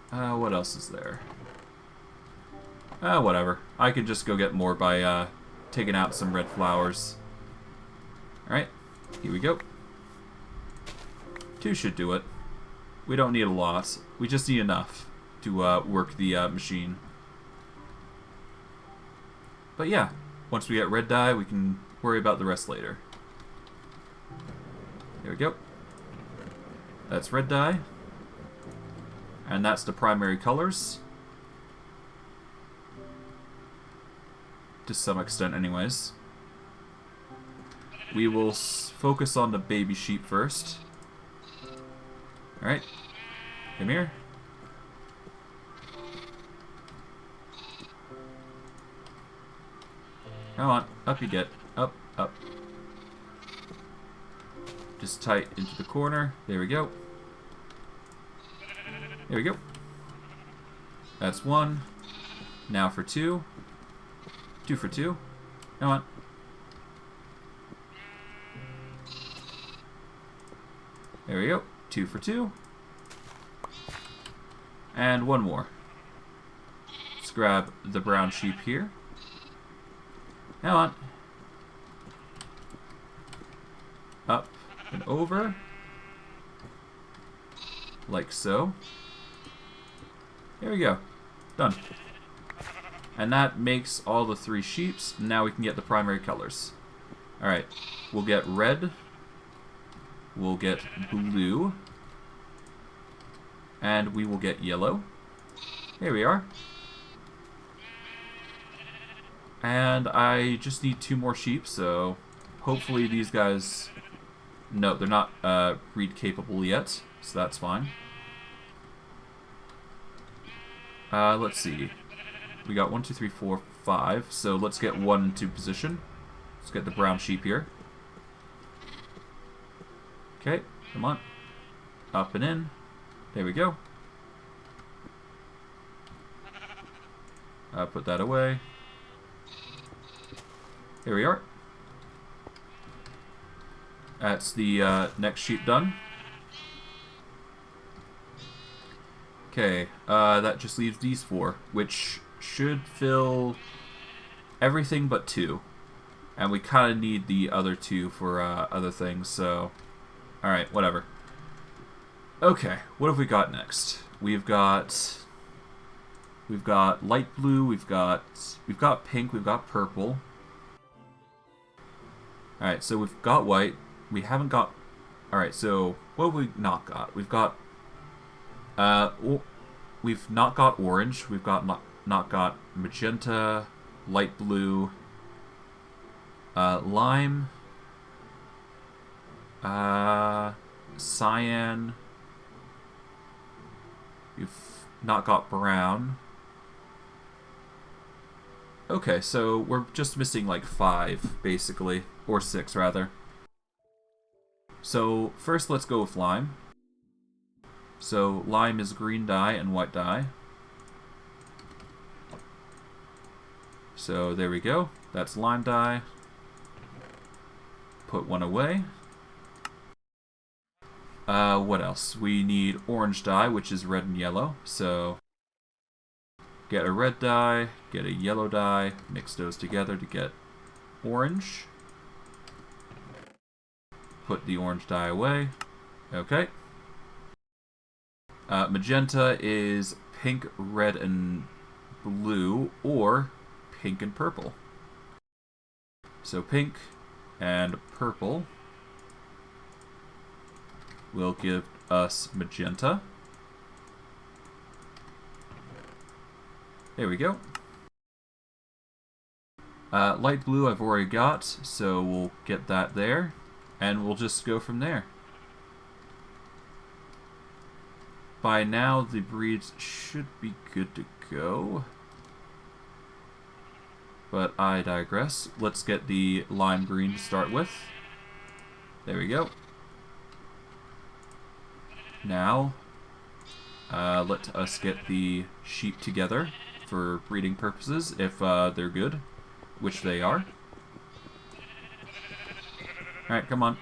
What else is there? Whatever. I could just go get more by taking out some red flowers. Alright, here we go. 2 should do it. We don't need a lot. We just need enough to work the machine. But yeah, once we get red dye, we can worry about the rest later. Here we go. That's red dye. And that's the primary colors. To some extent anyways. We will focus on the baby sheep first. Alright. Come here. Come on. Up you get. Up, up. Just tight into the corner. There we go. There we go. That's 1. Now for 2. 2 for 2. Come on. There we go. 2 for 2. And 1 more. Let's grab the brown sheep here. Come on. Up and over. Like so. There we go. Done. And that makes all the 3 sheeps. Now we can get the primary colors. Alright. We'll get red. We'll get blue. And we will get yellow. Here we are. And I just need 2 more sheep, so hopefully these guys... No, they're not read capable yet, so that's fine. Let's see. We got 1, 2, 3, 4, 5. So let's get 1 into position. Let's get the brown sheep here. Okay, come on. Up and in. There we go. Put that away. Here we are. That's the next sheep done. Okay, that just leaves these 4, which should fill everything but 2. And we kind of need the other 2 for other things, so... Alright, whatever. Okay, what have we got next? We've got light blue, we've got pink, we've got purple. Alright, so we've got white. We haven't got... Alright, so what have we not got? We've got... we've not got orange. We've got not got magenta, light blue, lime, cyan. We've not got brown. Okay, so we're just missing like 5, basically. Or 6, rather. So, first let's go with lime. So, lime is green dye and white dye. So, there we go. That's lime dye. Put 1 away. What else? We need orange dye, which is red and yellow. So, get a red dye, get a yellow dye, mix those together to get orange. Put the orange dye away. Okay. Magenta is pink, red, and blue, or pink and purple. So pink and purple will give us magenta. There we go. Light blue I've already got, so we'll get that there, and we'll just go from there. by now the breeds should be good to go. But I digress. Let's get the lime green to start with. There we go. Now, let us get the sheep together for breeding purposes, if they're good, which they are. Alright, come on.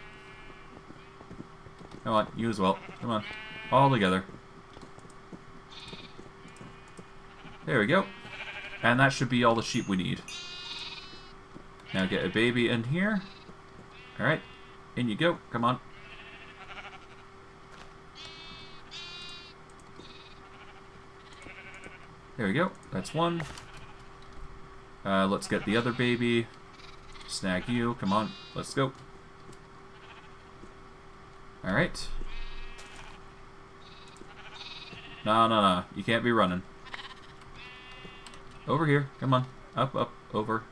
Come on, you as well. Come on. All together. There we go. And that should be all the sheep we need. Now get a baby in here. Alright. In you go. Come on. There we go. That's one. Let's get the other baby. Snag you. Come on. Let's go. Alright. No. You can't be running. Over here. Come on. Up, over.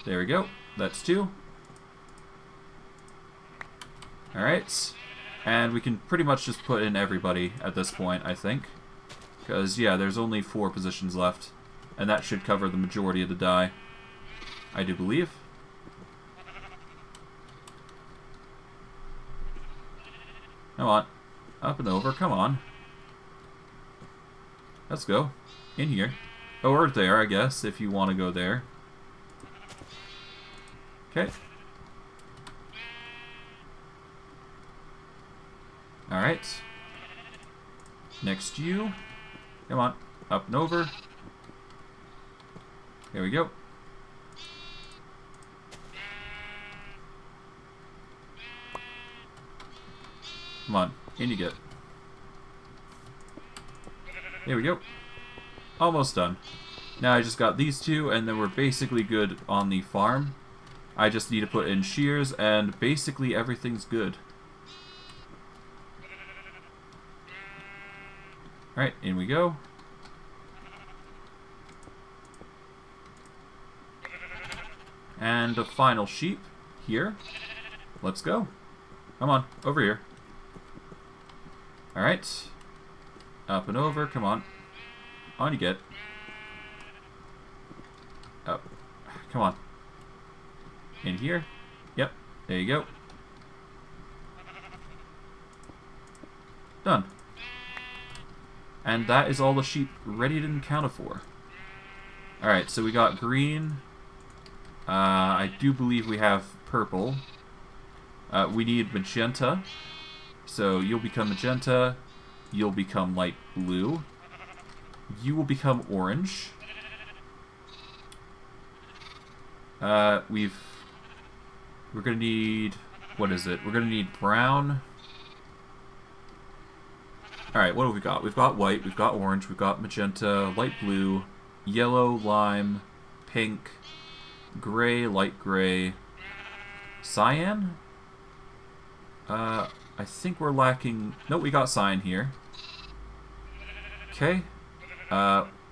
There we go. That's two. Alright. And we can pretty much just put in everybody at this point, I think. Because, yeah, there's only 4 positions left. And that should cover the majority of the die. I do believe. Come on. Up and over. Come on. Let's go. In here. Or there, I guess, if you want to go there. Okay. Alright. Next you. Come on. Up and over. There we go. Come on. In you get. There we go. Almost done. Now I just got these two, and then we're basically good on the farm. I just need to put in shears, and basically everything's good. Alright, in we go. And the final sheep here. Let's go. Come on, over here. Alright. Up and over, come on. On you get. Up. Come on. In here. Yep, there you go. Done. And that is all the sheep ready and accounted for. Alright, so we got green. I do believe we have purple. We need magenta. So you'll become magenta. You'll become light blue. You will become orange. We're gonna need... what is it? We're gonna need brown. Alright, what have we got? We've got white, we've got orange, we've got magenta, light blue, yellow, lime, pink, gray, light gray, cyan? I think we're lacking... no, we got cyan here. Okay.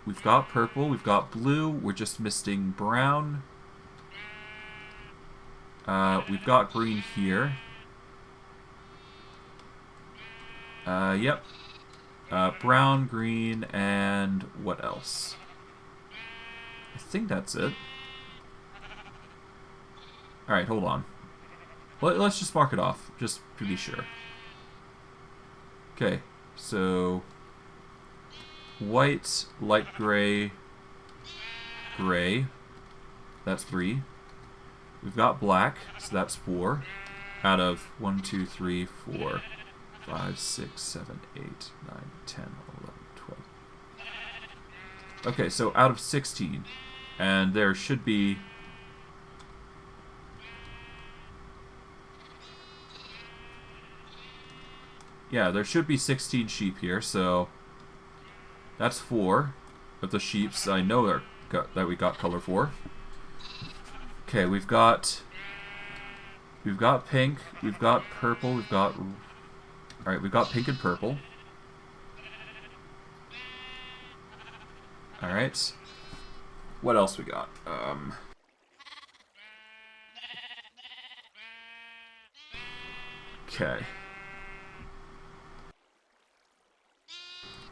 We've got purple, we've got blue, we're just missing brown. We've got green here. Yep. Brown, green, and what else? I think that's it. Alright, hold on. Let's just mark it off, just to be sure. Okay, so... white, light gray, gray. That's 3. We've got black, so that's 4. Out of 1, 2, 3, 4, 5, 6, 7, 8, 9, 10, 11, 12. Okay, so out of 16. And there should be... yeah, there should be 16 sheep here, so... that's 4 of the sheeps I know that we got color for. Okay, we've got pink, we've got purple, we've got... alright, we've got pink and purple. Alright. What else we got? Okay.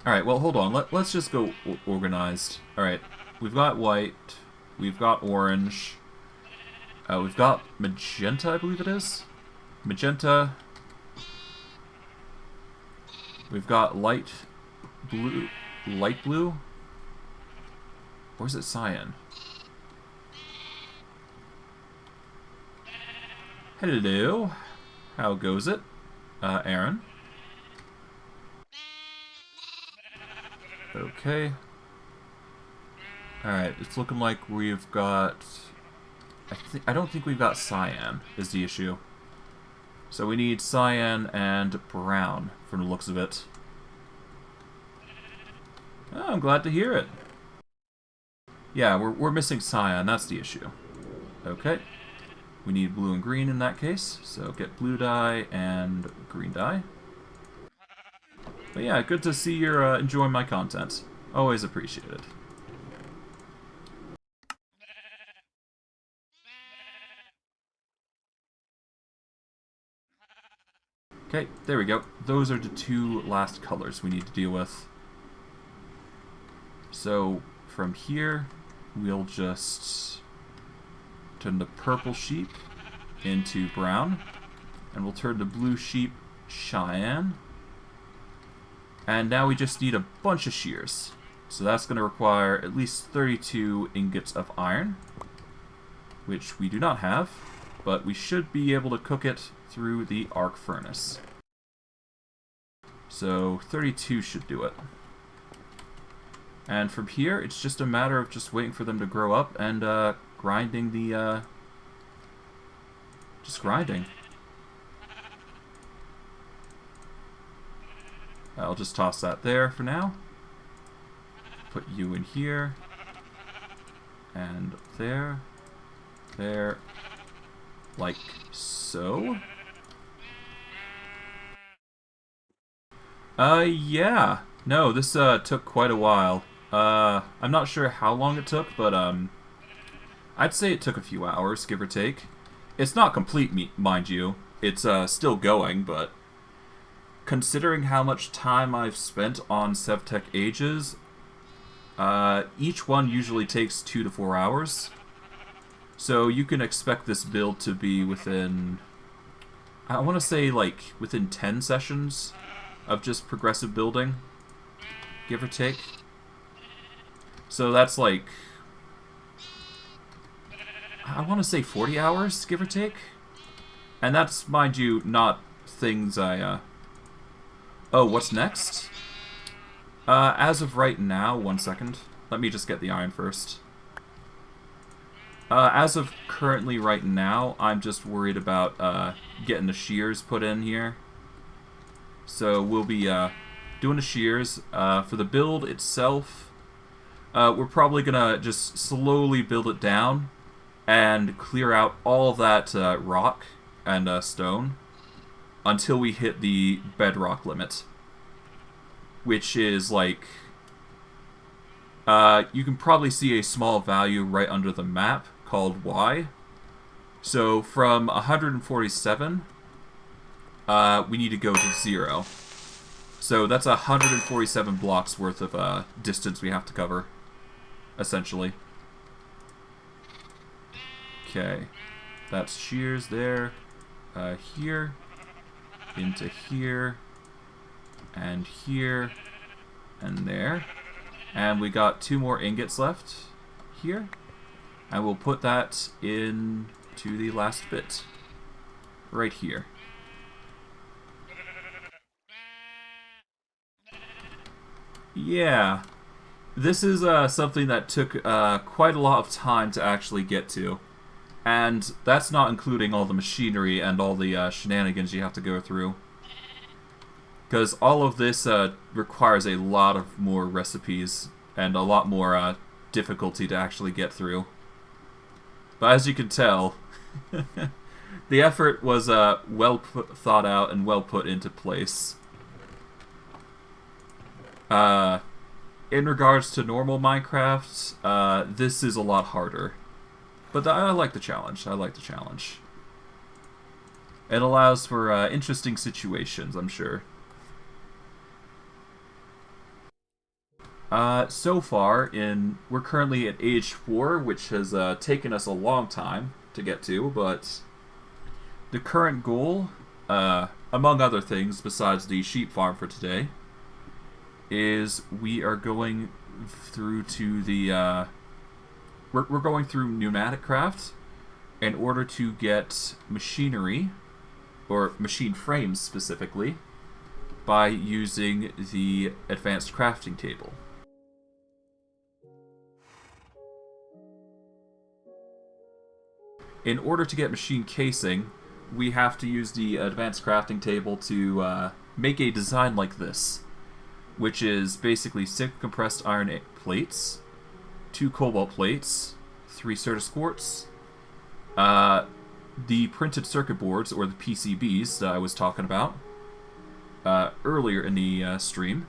Alright, well, hold on. Let's just go organized. Alright, we've got white. We've got orange. We've got magenta, I believe it is. Magenta. We've got light blue. Light blue? Or is it cyan? Hello. How goes it? Aaron. Okay. Alright, it's looking like we've got... I don't think we've got cyan, is the issue. So we need cyan and brown, from the looks of it. Oh, I'm glad to hear it. Yeah, we're missing cyan, that's the issue. Okay. We need blue and green in that case, so get blue dye and green dye. But yeah, good to see you're enjoying my content. Always appreciated. Okay, there we go. Those are the two last colors we need to deal with. So, from here, we'll just turn the purple sheep into brown, and we'll turn the blue sheep cyan. And now we just need a bunch of shears. So that's going to require at least 32 ingots of iron, which we do not have, but we should be able to cook it through the arc furnace. So 32 should do it. And from here, it's just a matter of just waiting for them to grow up and grinding the... just grinding. I'll just toss that there for now. Put you in here. And there. There. Like so. Yeah. No, this took quite a while. I'm not sure how long it took, but I'd say it took a few hours, give or take. It's not complete, mind you. It's still going, but considering how much time I've spent on Sevtech Ages, each one usually takes 2 to 4 hours. So you can expect this build to be within, I want to say like within 10 sessions of just progressive building, give or take. So that's like, I want to say 40 hours, give or take. And that's, mind you, not things I, Oh, what's next? As of right now, 1 second. Let me just get the iron first. As of currently right now, I'm just worried about getting the shears put in here. So we'll be doing the shears. For the build itself, we're probably gonna just slowly build it down and clear out all that rock and stone until we hit the bedrock limit, which is like, you can probably see a small value right under the map called Y. So from 147, we need to go to 0. So that's 147 blocks worth of distance we have to cover, essentially. Okay, that's shears there, here, into here, and here, and there. And we got 2 more ingots left here. And we'll put that into the last bit. Right here. Yeah. This is something that took quite a lot of time to actually get to. And that's not including all the machinery and all the shenanigans you have to go through. Because all of this requires a lot of more recipes and a lot more difficulty to actually get through. But as you can tell, the effort was well thought out and well put into place. In regards to normal Minecraft, this is a lot harder. But I like the challenge. I like the challenge. It allows for interesting situations, I'm sure. So far, we're currently at age 4, which has taken us a long time to get to, but the current goal, among other things besides the sheep farm for today, is we are going through to the, we're going through Pneumatic Craft in order to get machinery, or machine frames specifically, by using the advanced crafting table. In order to get machine casing, we have to use the advanced crafting table to make a design like this, which is basically 6 compressed iron plates, 2 cobalt plates, 3 Certus quartz, the printed circuit boards, or the PCBs that I was talking about earlier in the stream,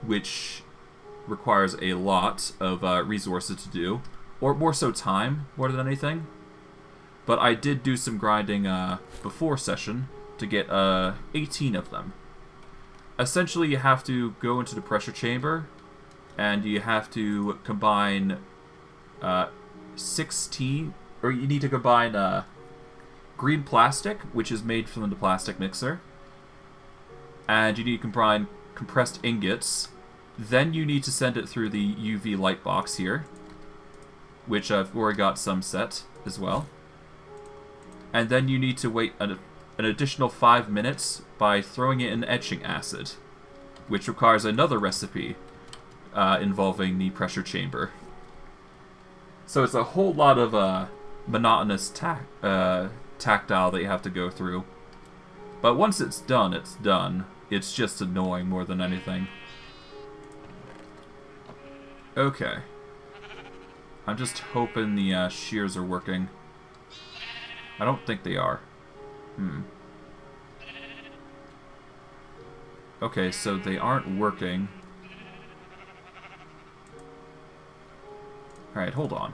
which requires a lot of resources to do, or more so time, more than anything. But I did do some grinding before session to get 18 of them. Essentially, you have to go into the pressure chamber, and you have to combine 16, or you need to combine green plastic, which is made from the plastic mixer, and you need to combine compressed ingots. Then you need to send it through the UV light box here, which I've already got some set as well. And then you need to wait an additional 5 minutes by throwing it in etching acid, which requires another recipe involving the pressure chamber. So it's a whole lot of monotonous tactile that you have to go through. But once it's done, it's done. It's just annoying more than anything. Okay. I'm just hoping the shears are working. I don't think they are. Okay, so they aren't working. Alright, hold on.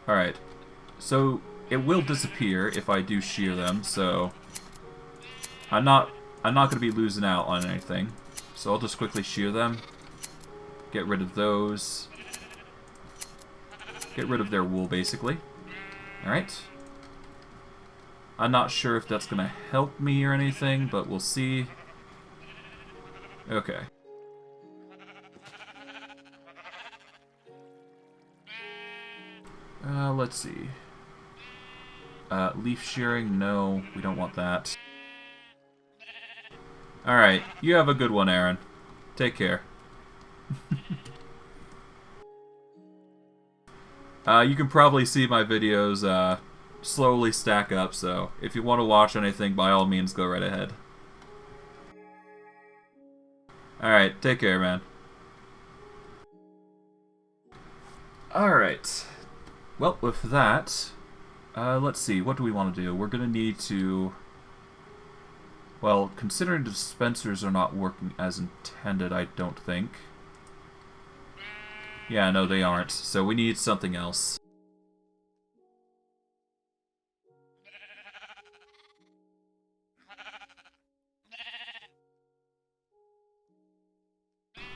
Alright, so it will disappear if I do shear them, so I'm not going to be losing out on anything. So I'll just quickly shear them. Get rid of those. Get rid of their wool, basically. Alright. I'm not sure if that's going to help me or anything, but we'll see. Okay. Let's see. Leaf shearing, no, we don't want that. Alright, you have a good one, Aaron. Take care. You can probably see my videos slowly stack up, so if you want to watch anything, by all means, go right ahead. Alright, take care, man. Alright. Well, with that, let's see, what do we want to do? We're going to need to... Well, considering the dispensers are not working as intended, I don't think. Yeah, no, they aren't. So we need something else.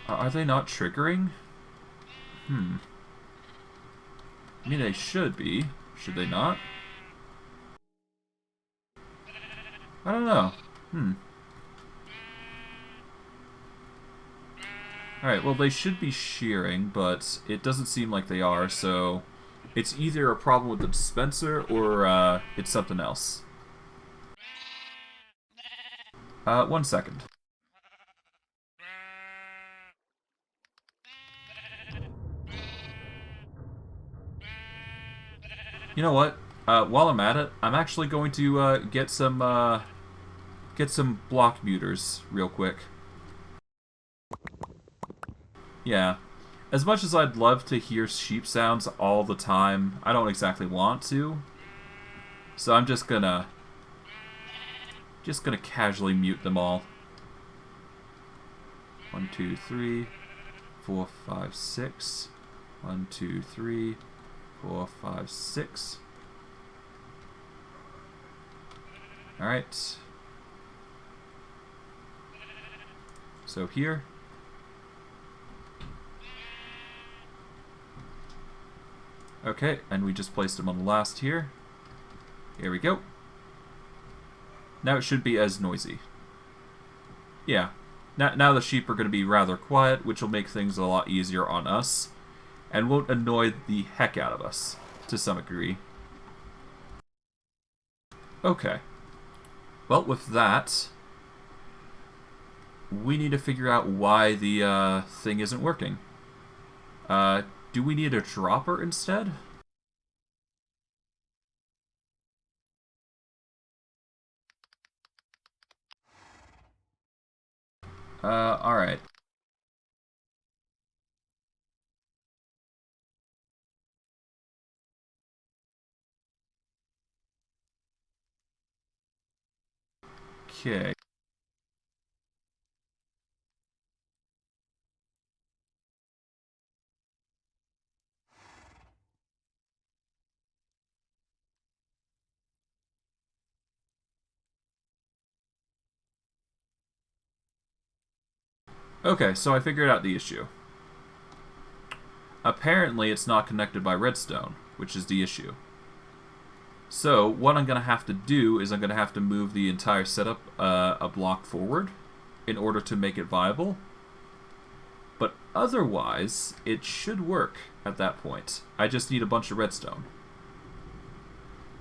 Are they not triggering? I mean, they should be. Should they not? I don't know. Alright, well, they should be shearing, but it doesn't seem like they are, so it's either a problem with the dispenser or it's something else. 1 second. You know what? While I'm at it, I'm actually going to get some block muters real quick. Yeah. As much as I'd love to hear sheep sounds all the time, I don't exactly want to. So I'm just gonna casually mute them all. 1, 2, 3, 4, 5, 6. 1, 2, 3, 4, 5, 6. Alright. So here. Okay, and we just placed them on the last here. Here we go. Now it should be as noisy. Yeah. Now the sheep are going to be rather quiet, which will make things a lot easier on us, and won't annoy the heck out of us, to some degree. Okay. Well, with that, we need to figure out why the thing isn't working. Do we need a dropper instead? Alright. Okay. Okay, so I figured out the issue. Apparently it's not connected by redstone, which is the issue. So what I'm going to have to do is I'm going to have to move the entire setup a block forward in order to make it viable. But otherwise, it should work at that point. I just need a bunch of redstone,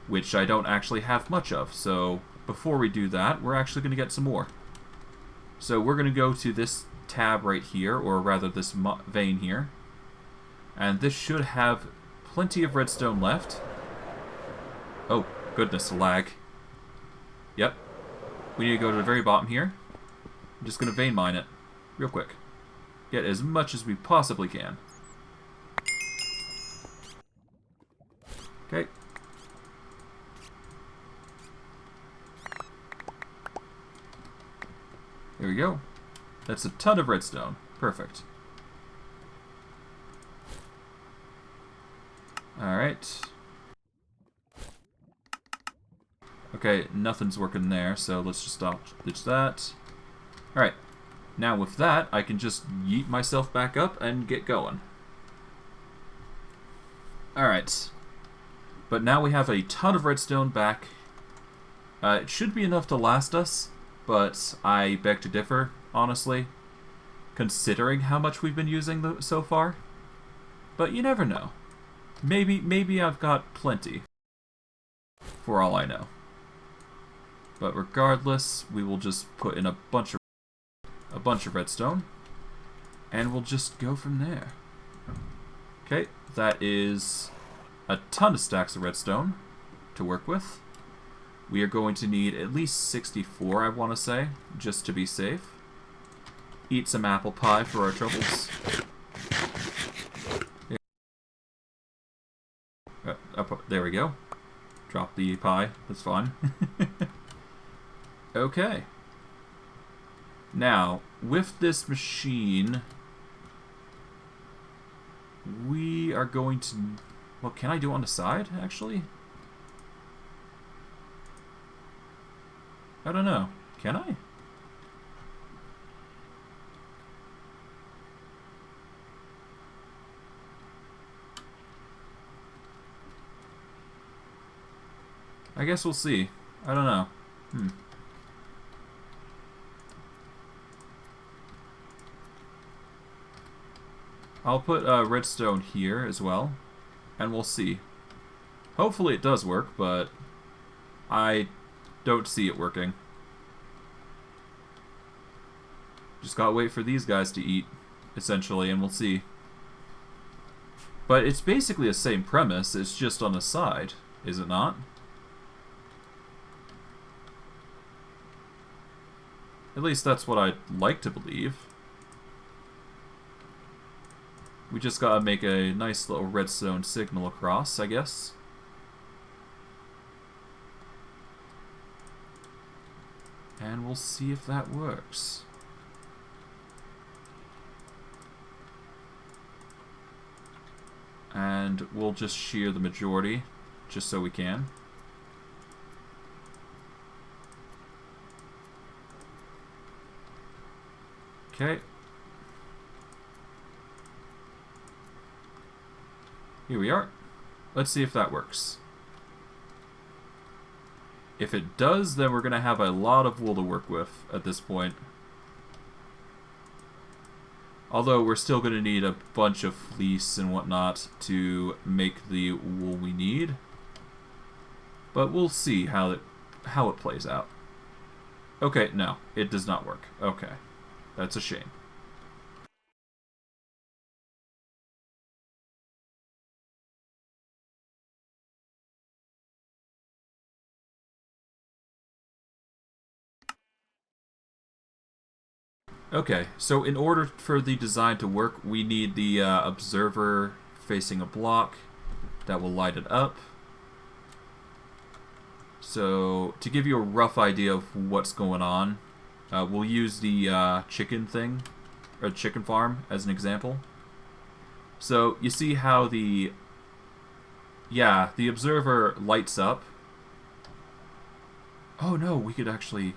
which I don't actually have much of. So before we do that, we're actually going to get some more. So we're going to go to this tab right here, or rather this vein here. And this should have plenty of redstone left. Oh, goodness, lag. Yep. We need to go to the very bottom here. I'm just going to vein mine it real quick. Get as much as we possibly can. Okay. There we go. That's a ton of redstone. Perfect. Alright. Okay, nothing's working there, so let's just stop ditch that. Alright. Now with that, I can just yeet myself back up and get going. Alright. But now we have a ton of redstone back. It should be enough to last us, but I beg to differ, honestly, considering how much we've been using so far. But you never know. Maybe I've got plenty, for all I know. But regardless, we will just put in a bunch of redstone, and we'll just go from there. Okay, that is a ton of stacks of redstone to work with. We are going to need at least 64, I want to say, just to be safe. Eat some apple pie for our troubles. There we go. Drop the pie. That's fine. Okay. Now, with this machine, we are going to... Well, can I do it on the side, actually? I don't know. Can I? I guess we'll see. I don't know. I'll put redstone here as well, and we'll see. Hopefully it does work, but I don't see it working. Just gotta wait for these guys to eat, essentially, and we'll see. But it's basically the same premise, it's just on the side, is it not? At least that's what I'd like to believe. We just gotta make a nice little redstone signal across, I guess. And we'll see if that works. And we'll just shear the majority, just so we can. Okay. Here we are. Let's see if that works. If it does, then we're going to have a lot of wool to work with at this point. Although we're still going to need a bunch of fleece and whatnot to make the wool we need. But we'll see how it plays out. Okay, no, it does not work. Okay, that's a shame. Okay, so in order for the design to work, we need the observer facing a block that will light it up. So, to give you a rough idea of what's going on, we'll use the chicken thing, or chicken farm, as an example. So, you see how the observer lights up. Oh no, we could actually...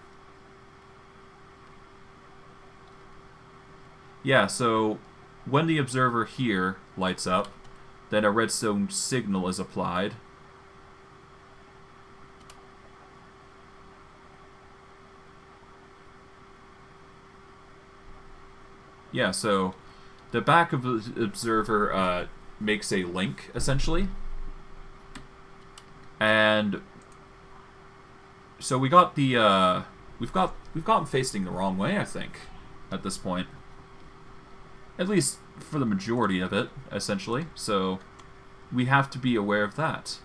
Yeah, so when the observer here lights up, then a redstone signal is applied. Yeah, so the back of the observer makes a link, essentially. And so we got the we've gotten facing the wrong way, I think, at this point. At least for the majority of it, essentially. So we have to be aware of that.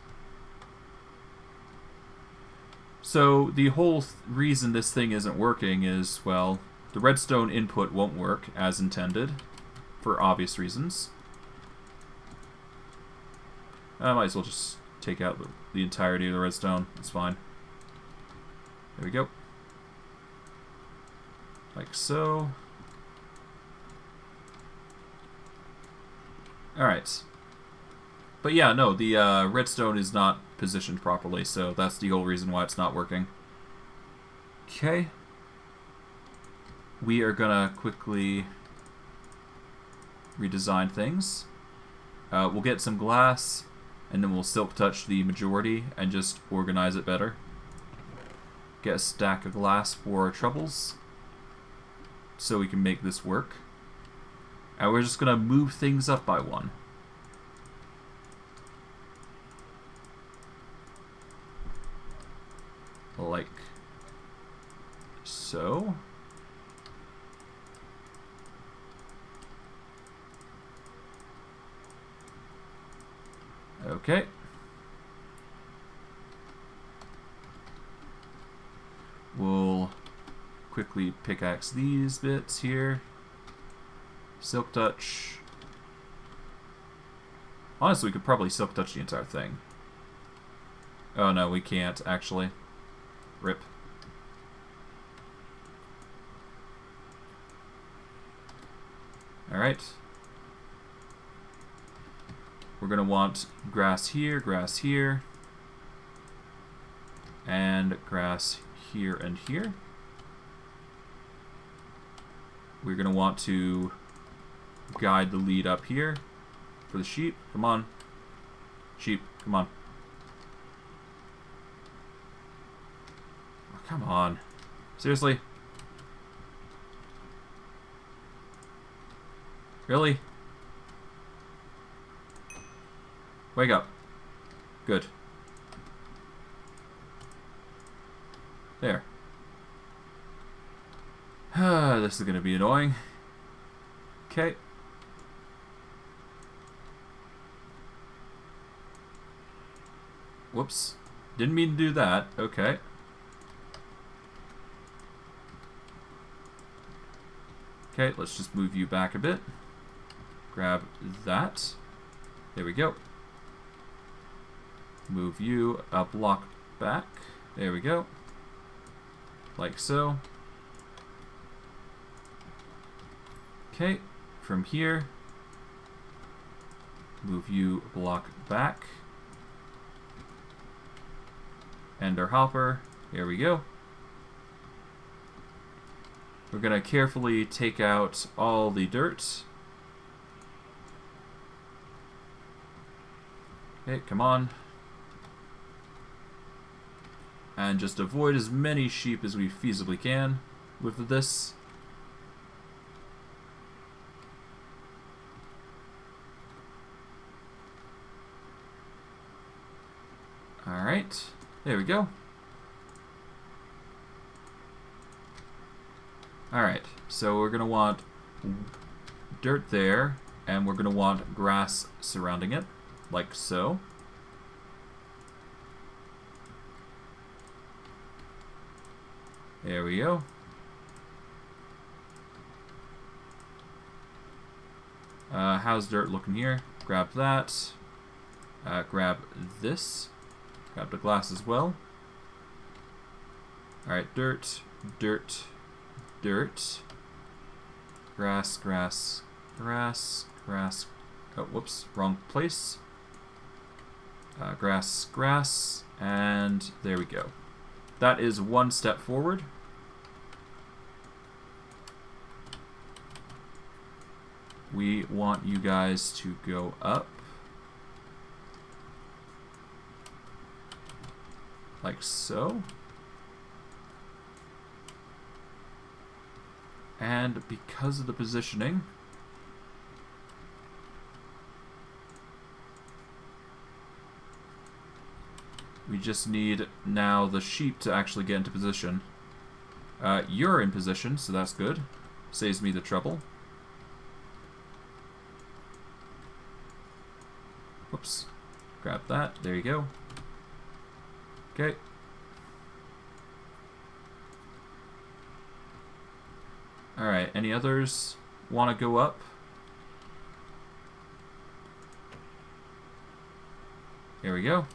So the whole reason this thing isn't working is, well, the redstone input won't work as intended, for obvious reasons. I might as well just take out the entirety of the redstone. It's fine. There we go. Like so. Alright. But yeah, no, the redstone is not positioned properly, so that's the whole reason why it's not working. Okay. We are gonna quickly redesign things. We'll get some glass, and then we'll silk touch the majority and just organize it better. Get a stack of glass for our troubles, so we can make this work. And we're just gonna move things up by one. Like so. Okay. We'll quickly pickaxe these bits here. Silk touch. Honestly, we could probably silk touch the entire thing. Oh no, we can't, actually. Rip. Alright. We're going to want grass here, and grass here and here. We're going to want to guide the lead up here for the sheep. Come on. Sheep, come on. Oh, come on. Seriously? Really? Wake up. Good. There. This is going to be annoying. Okay. Whoops. Didn't mean to do that. Okay. Okay, let's just move you back a bit. Grab that. There we go. Move you a block back. There we go. Like so. Okay, from here, move you a block back. And our hopper. There we go. We're going to carefully take out all the dirt. Okay, come on. And just avoid as many sheep as we feasibly can with this. Alright, there we go. Alright, so we're going to want dirt there, and we're going to want grass surrounding it, like so. There we go. How's dirt looking here? Grab that. Grab this. Grab the glass as well. Alright, dirt, dirt, dirt. Grass, grass, grass, grass. Oh, whoops, wrong place. Grass, grass, and there we go. That is one step forward. We want you guys to go up. Like so. And because of the positioning, we just need now the sheep to actually get into position. You're in position, so that's good. Saves me the trouble. Whoops. Grab that. There you go. Okay. Alright, any others want to go up? Here we go.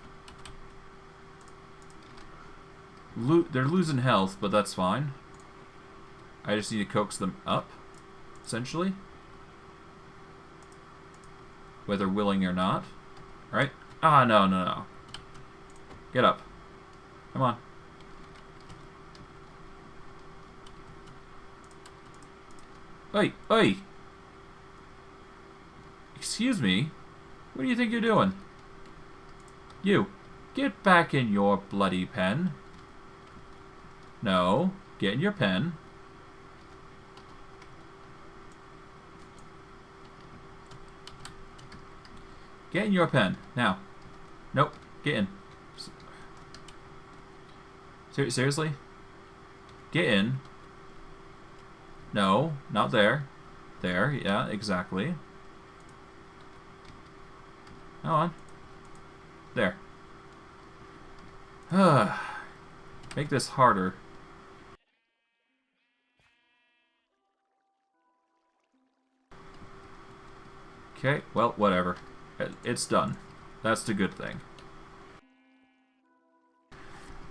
They're losing health, but that's fine. I just need to coax them up, essentially. Whether willing or not. Right? Ah, no, no, no. Get up. Come on. Oi, oi! Excuse me? What do you think you're doing? You, get back in your bloody pen. No, get in your pen. Get in your pen. Now. Nope. Get in. Seriously? Get in. No, not there. There, yeah, exactly. Come on. There. Make this harder. Okay, well, whatever. It's done. That's the good thing.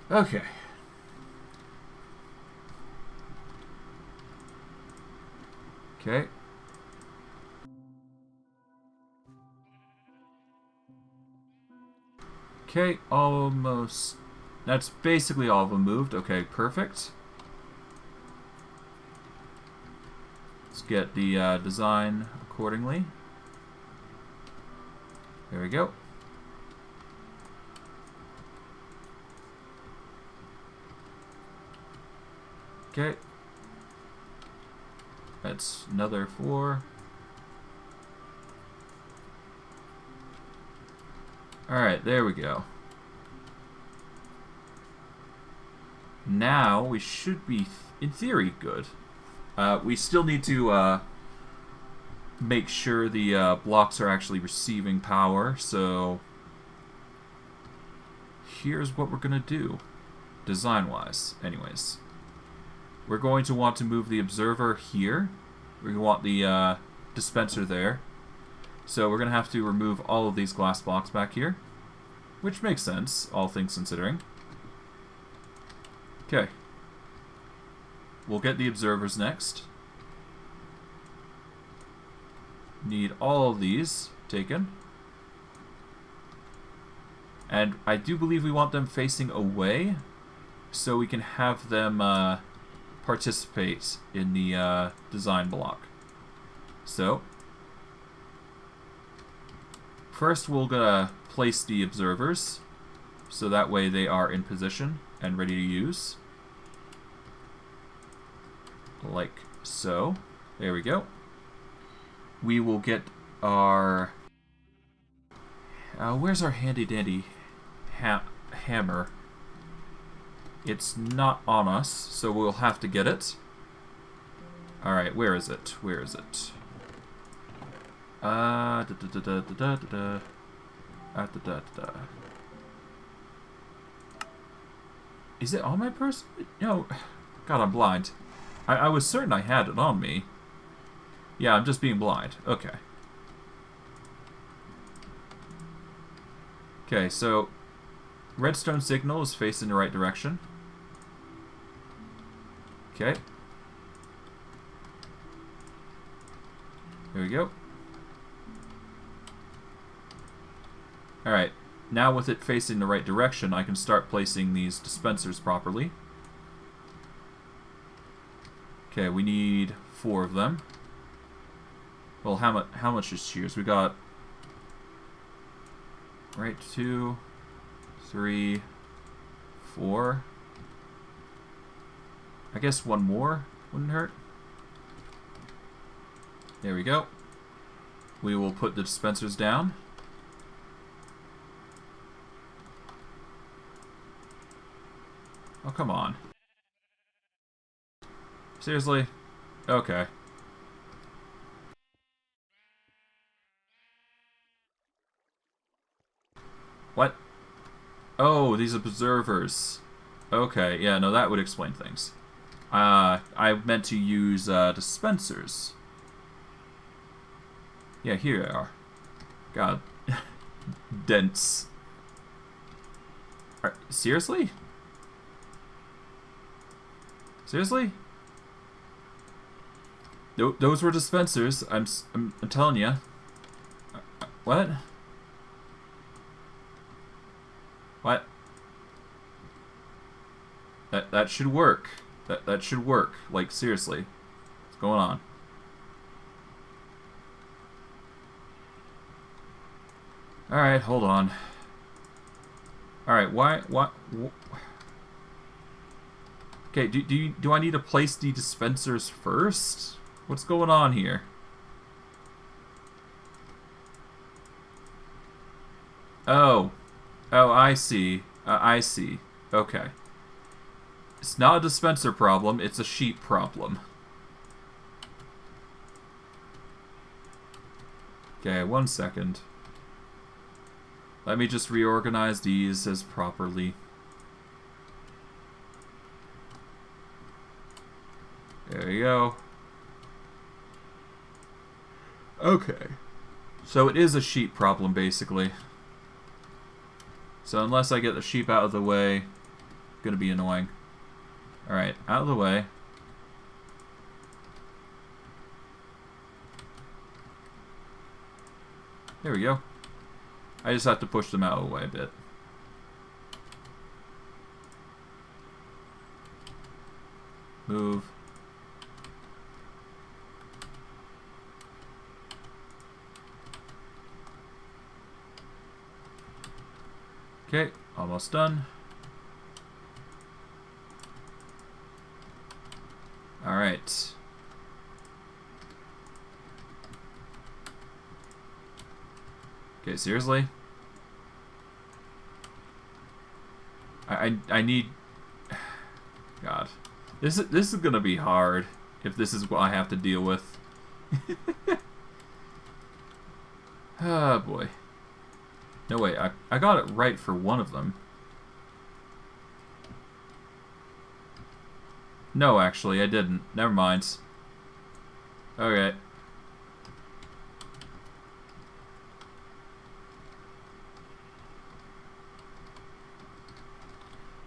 Okay. Okay. Okay, almost. That's basically all of them moved. Okay, perfect. Let's get the design accordingly. There we go. Okay. That's another 4. Alright, there we go. Now we should be, in theory, good. We still need to make sure the blocks are actually receiving power, so here's what we're going to do, design-wise, anyways. We're going to want to move the observer here. We want the dispenser there. So we're going to have to remove all of these glass blocks back here, which makes sense, all things considering. Okay. We'll get the observers next. Need all of these taken. And I do believe we want them facing away, so we can have them participate in the design block. So, first we're gonna place the observers, so that way they are in position and ready to use. Like so. There we go. We will get our... where's our handy-dandy hammer? It's not on us, so we'll have to get it. Alright, where is it? Where is it? Is it on my person? No. God, I'm blind. I was certain I had it on me. Yeah, I'm just being blind. Okay. Okay, so redstone signal is facing the right direction. Okay. There we go. Alright, now with it facing the right direction, I can start placing these dispensers properly. Okay, we need 4 of them. Well, how much is shears? We got... Right, 2, 3, 4. I guess 1 more wouldn't hurt. There we go. We will put the dispensers down. Oh, come on. Seriously? Okay. What? Oh, these observers. Okay, yeah, no, that would explain things. I meant to use dispensers. Yeah, here they are. God. Dense. Seriously? Seriously? Those were dispensers. I'm telling you. What? What? That should work. That should work. Like, seriously. What's going on? Alright, hold on. Alright, why okay, do I need to place the dispensers first? What's going on here? Oh. Oh, I see. I see. Okay. It's not a dispenser problem, it's a sheep problem. Okay, 1 second. Let me just reorganize these as properly. There you go. Okay. So it is a sheep problem, basically. So unless I get the sheep out of the way, gonna be annoying. Alright, out of the way. There we go. I just have to push them out of the way a bit. Move. Okay, almost done. Alright. Okay, seriously? I need... God. This is gonna be hard if this is what I have to deal with. Oh boy. No, wait, I got it right for one of them. No, actually, I didn't. Never mind. Okay.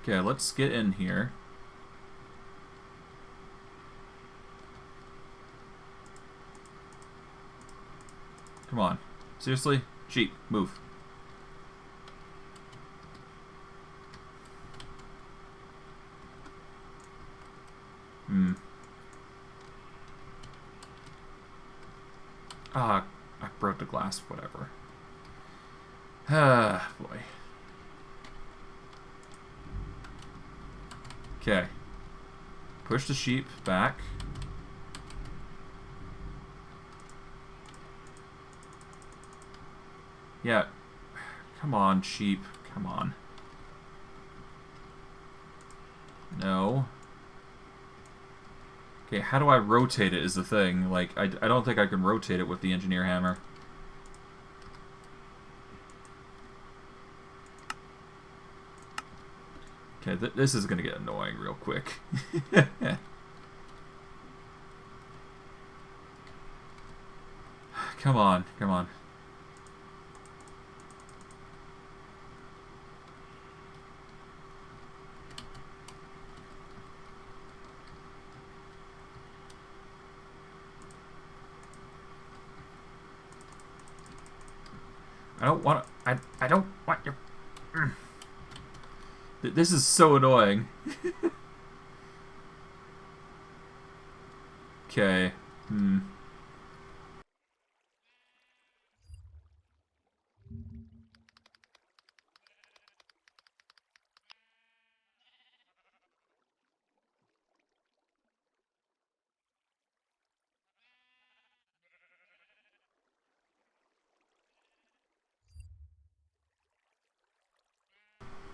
Okay, let's get in here. Come on. Seriously? Sheep, move. Ah, I broke the glass, whatever. Ah, boy. Okay. Push the sheep back. Yeah. Come on, sheep. Come on. No. Okay, how do I rotate it is the thing. Like, I don't think I can rotate it with the engineer hammer. Okay, this is going to get annoying real quick. Come on, come on. I don't want to... I don't want your... This is so annoying. Okay.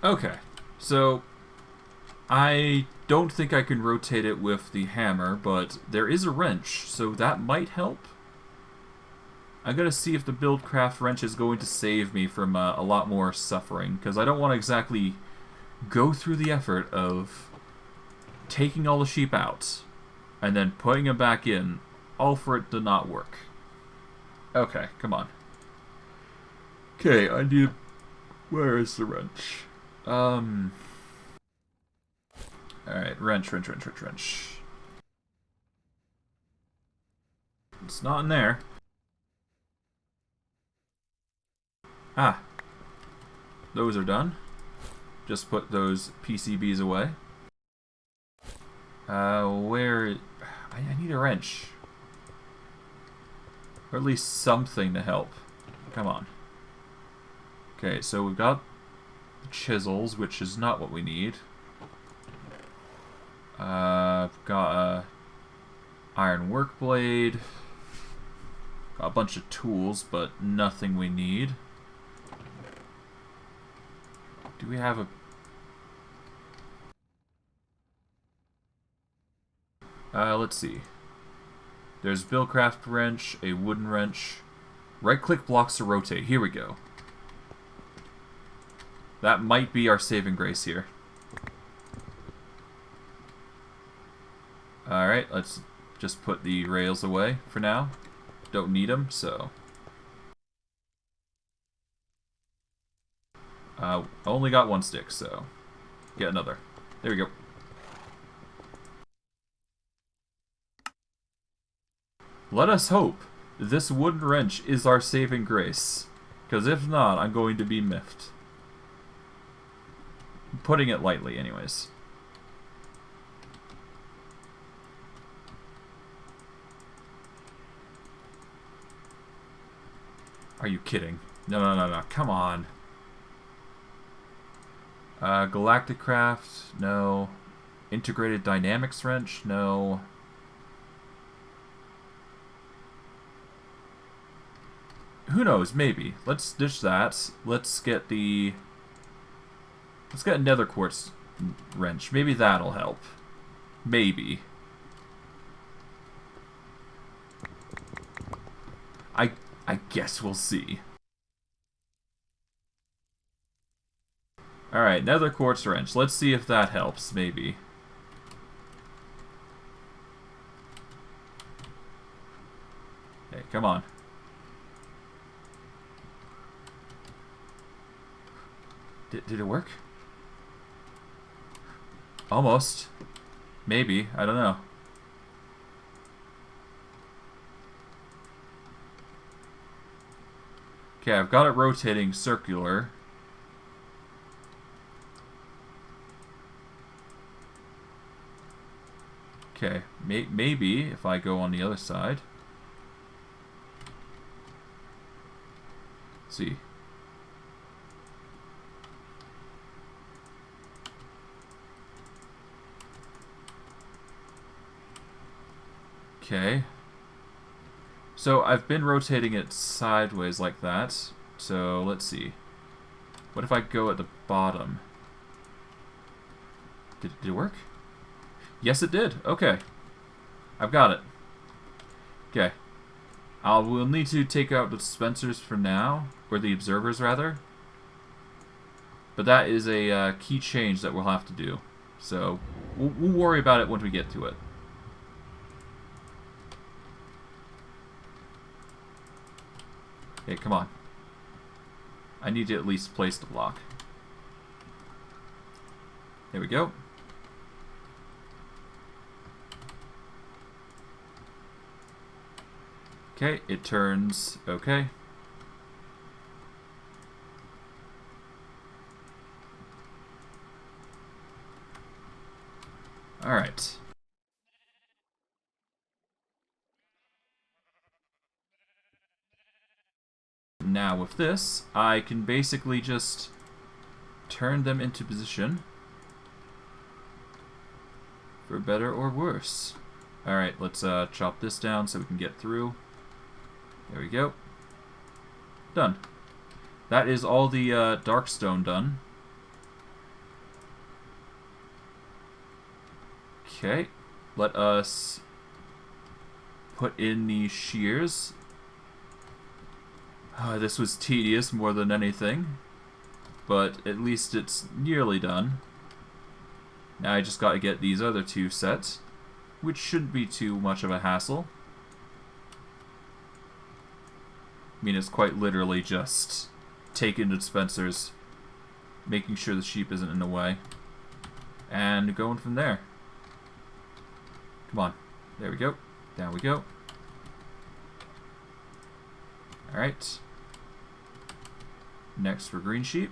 Okay. So, I don't think I can rotate it with the hammer, but there is a wrench, so that might help. I'm going to see if the Buildcraft wrench is going to save me from a lot more suffering, because I don't want to exactly go through the effort of taking all the sheep out and then putting them back in, all for it to not work. Okay, come on. Okay, I need... Where is the wrench? Alright, wrench. It's not in there. Ah. Those are done. Just put those PCBs away. Where... I need a wrench. Or at least something to help. Come on. Okay, so we've got chisels, which is not what we need. I've got a iron work blade. Got a bunch of tools, but nothing we need. Do we have a... let's see. There's Buildcraft wrench, a wooden wrench. Right-click blocks to rotate. Here we go. That might be our saving grace here. Alright, let's just put the rails away for now. Don't need them, so... only got one stick, so... Get another. There we go. Let us hope this wooden wrench is our saving grace. Because if not, I'm going to be miffed. I'm putting it lightly, anyways. Are you kidding? No. Come on. Galactic Craft? No. Integrated Dynamics Wrench? No. Who knows? Maybe. Let's ditch that. Let's get the... Let's get a nether quartz wrench. Maybe that'll help. Maybe. I guess we'll see. Alright, nether quartz wrench. Let's see if that helps, maybe. Okay, come on. Did it work? Almost. Maybe. I don't know. Okay, I've got it rotating circular. Okay, maybe if I go on the other side. Let's see. Okay. So I've been rotating it sideways like that. So let's see. What if I go at the bottom? Did it work? Yes, it did. Okay. I've got it. Okay. We'll need to take out the dispensers for now. Or the observers, rather. But that is a key change that we'll have to do. So, we'll worry about it when we get to it. Okay, come on. I need to at least place the block. There we go. Okay, it turns okay. Alright. Now with this, I can basically just turn them into position. For better or worse. Alright, let's chop this down so we can get through. There we go. Done. That is all the dark stone done. Okay, let us put in the shears. This was tedious more than anything, but at least it's nearly done. Now I just got to get these other two set, which shouldn't be too much of a hassle. I mean, it's quite literally just taking the dispensers, making sure the sheep isn't in the way, and going from there. Come on. There we go. Down we go. Alright. Next for green sheep.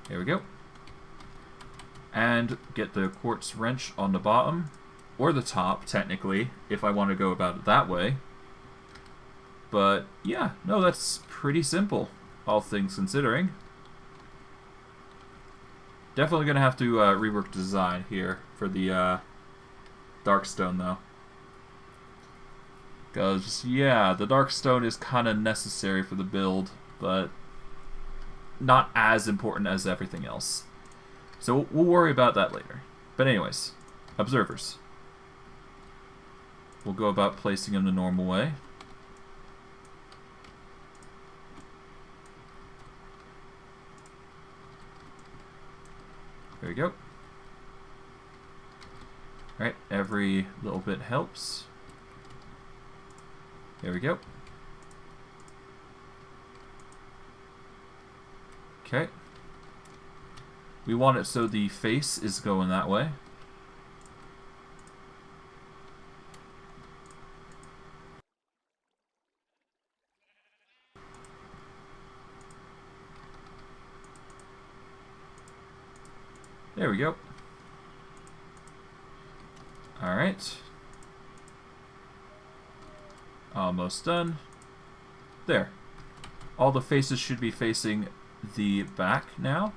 There we go. And get the quartz wrench on the bottom, or the top, technically, if I want to go about it that way. But, yeah, no, that's pretty simple, all things considering. Definitely going to have to rework design here for the dark stone, though. Because, yeah, the dark stone is kind of necessary for the build, but not as important as everything else. So we'll worry about that later. But anyways, observers. We'll go about placing them the normal way. There we go. Alright, every little bit helps. There we go. Okay. We want it so the face is going that way. There we go. Alright. Almost done. There. All the faces should be facing the back now.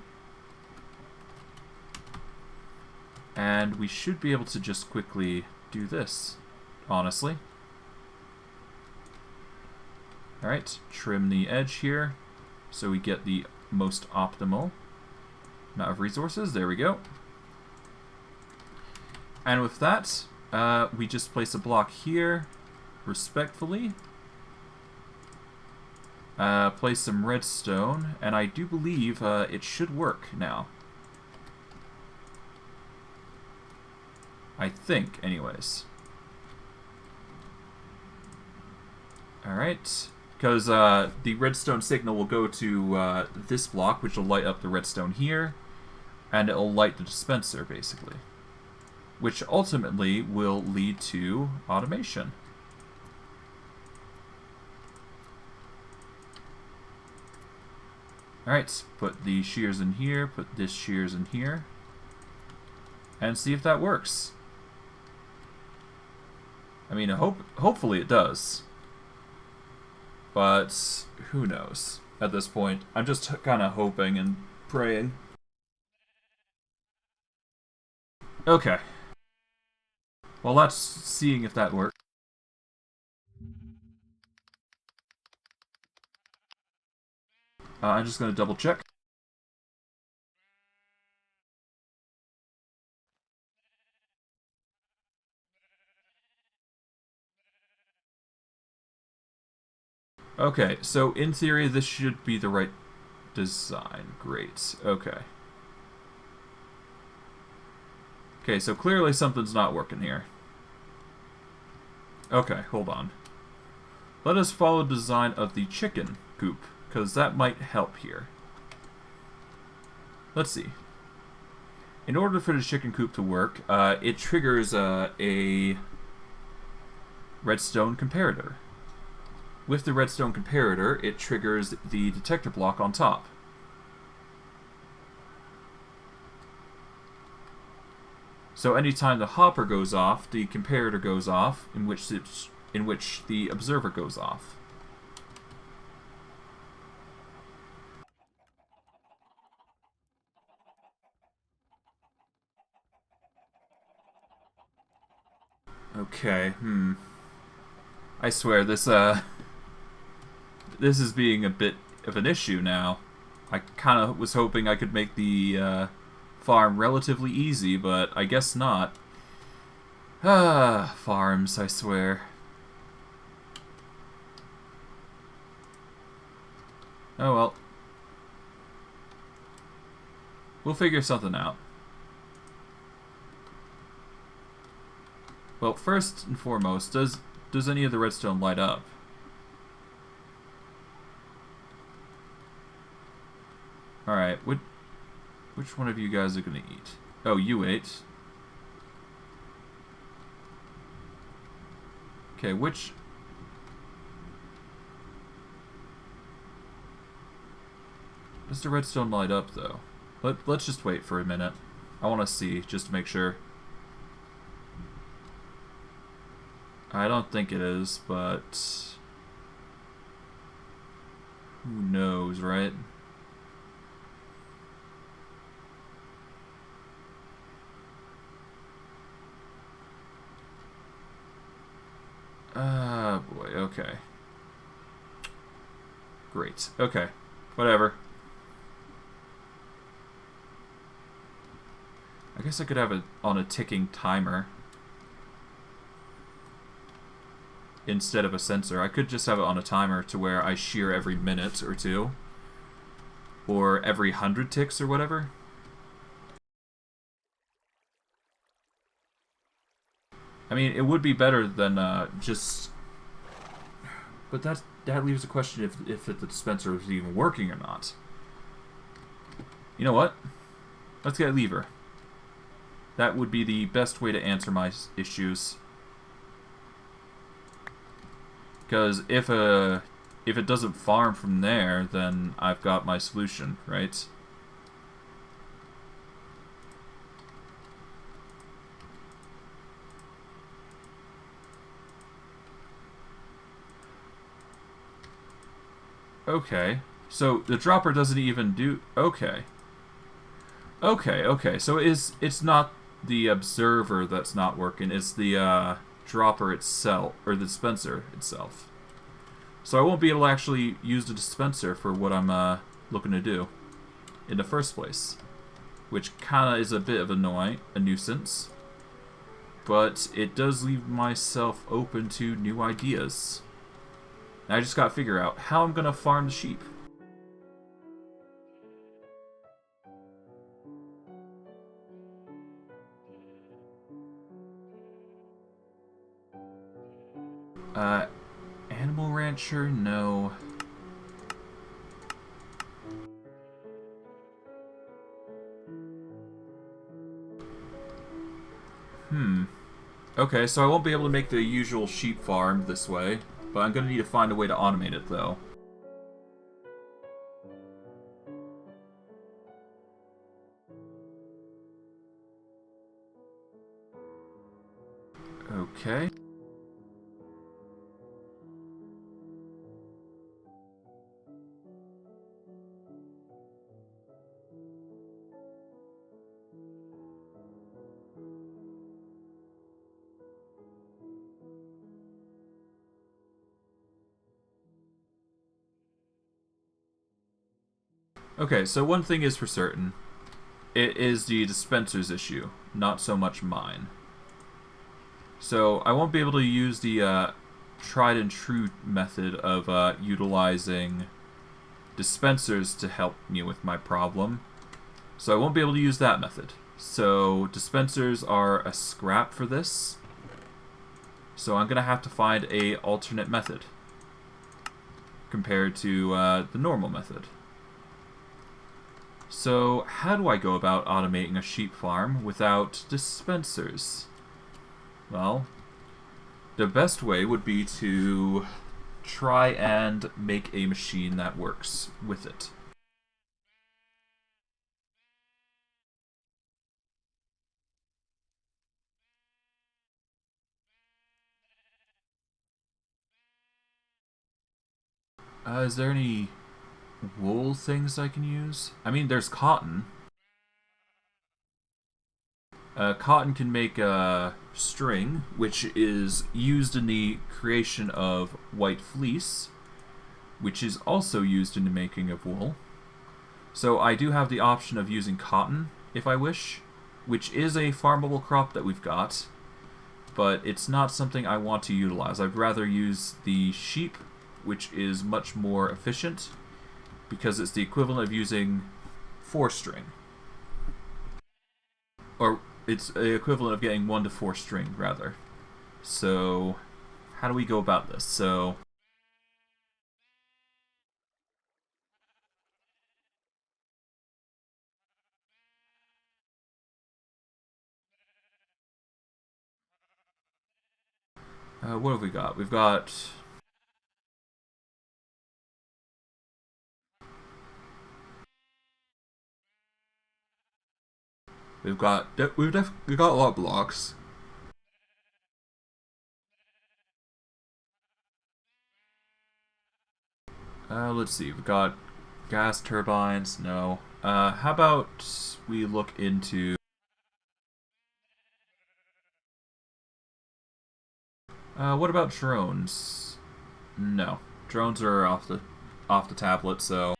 And we should be able to just quickly do this, honestly. Alright, trim the edge here so we get the most optimal amount of resources. There we go. And with that, we just place a block here, respectfully. Place some redstone, and I do believe it should work now. I think, anyways. Alright. Because the redstone signal will go to this block, which will light up the redstone here, and it will light the dispenser, basically. Which ultimately will lead to automation. Alright, put the shears in here, put this shears in here, and see if that works. I mean, hopefully it does. But who knows at this point. I'm just kind of hoping and praying. Okay. Well, that's seeing if that works. I'm just going to double check. Okay, so in theory, this should be the right design. Great. Okay. Okay, so clearly something's not working here. Okay, hold on. Let us follow the design of the chicken coop, because that might help here. Let's see. In order for the chicken coop to work, it triggers a redstone comparator. With the redstone comparator, it triggers the detector block on top. So anytime the hopper goes off, the comparator goes off, in which the observer goes off. Okay, I swear this is being a bit of an issue now. I kind of was hoping I could make the farm relatively easy, but I guess not. Farms, I swear. Oh well. We'll figure something out. Well, first and foremost, does any of the redstone light up? Alright, which one of you guys are gonna eat? Oh, you ate. Okay, which... Does the redstone light up, though? Let's just wait for a minute. I want to see, just to make sure. I don't think it is, but... Who knows, right? Ah, boy, okay. Great, okay. Whatever. I guess I could have it on a ticking timer. Instead of a sensor. I could just have it on a timer to where I shear every minute or two. Or every 100 ticks or whatever. I mean, it would be better than just... But that leaves a question if the dispenser is even working or not. You know what? Let's get a lever. That would be the best way to answer my issues. Because if it doesn't farm from there, then I've got my solution, right? Okay. So the dropper doesn't even do... Okay. Okay. So it's not the observer that's not working. It's the dropper itself, or the dispenser itself. So I won't be able to actually use the dispenser for what I'm looking to do in the first place. Which kind of is a bit of a nuisance. But it does leave myself open to new ideas. I just gotta figure out how I'm gonna farm the sheep. Animal rancher? No. Okay, so I won't be able to make the usual sheep farm this way, but I'm gonna need to find a way to automate it, though. Okay. Okay, so one thing is for certain. It is the dispenser's issue, not so much mine. So I won't be able to use the tried and true method of utilizing dispensers to help me with my problem. So I won't be able to use that method. So dispensers are a scrap for this. So I'm going to have to find a alternate method compared to the normal method. So how do I go about automating a sheep farm without dispensers? Well, the best way would be to try and make a machine that works with it. Is there any wool things I can use? I mean, there's cotton. Cotton can make a string, which is used in the creation of white fleece, which is also used in the making of wool. So I do have the option of using cotton, if I wish, which is a farmable crop that we've got, but it's not something I want to utilize. I'd rather use the sheep, which is much more efficient, because it's the equivalent of using 4-string. Or it's the equivalent of getting 1 to 4 string, rather. So, how do we go about this? So, what have we got? We've got... We've got a lot of blocks. Let's see. We've got gas turbines. No. How about we look into... what about drones? No. Drones are off the tablet, so...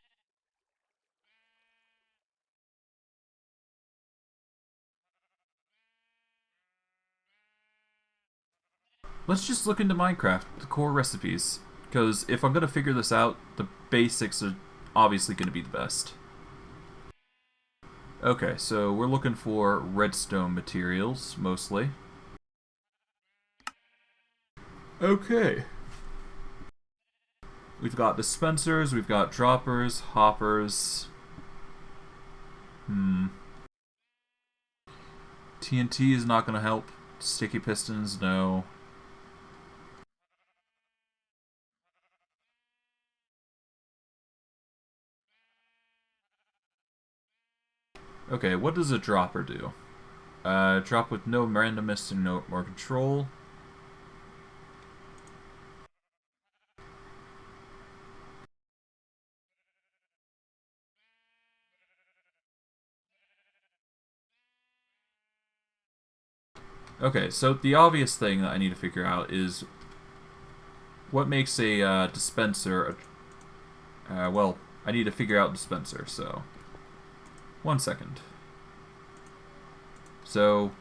Let's just look into Minecraft, the core recipes. Because if I'm going to figure this out, the basics are obviously going to be the best. Okay, so we're looking for redstone materials, mostly. Okay. We've got dispensers, we've got droppers, hoppers. TNT is not going to help. Sticky pistons, no. Okay, what does a dropper do? Drop with no randomness and no more control. Okay, so the obvious thing that I need to figure out is what makes a dispenser... well, I need to figure out dispenser, so... 1 second. So,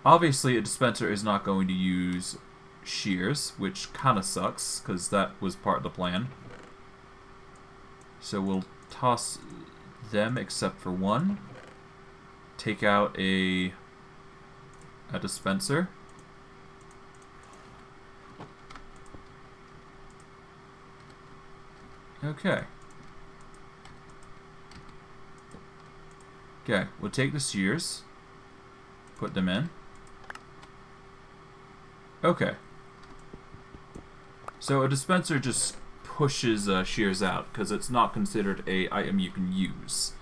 obviously a dispenser is not going to use shears, which kind of sucks, because that was part of the plan. So we'll toss them except for one. Take out a dispenser. Okay. Okay, we'll take the shears. Put them in. Okay. So a dispenser just pushes shears out, because it's not considered a item you can use.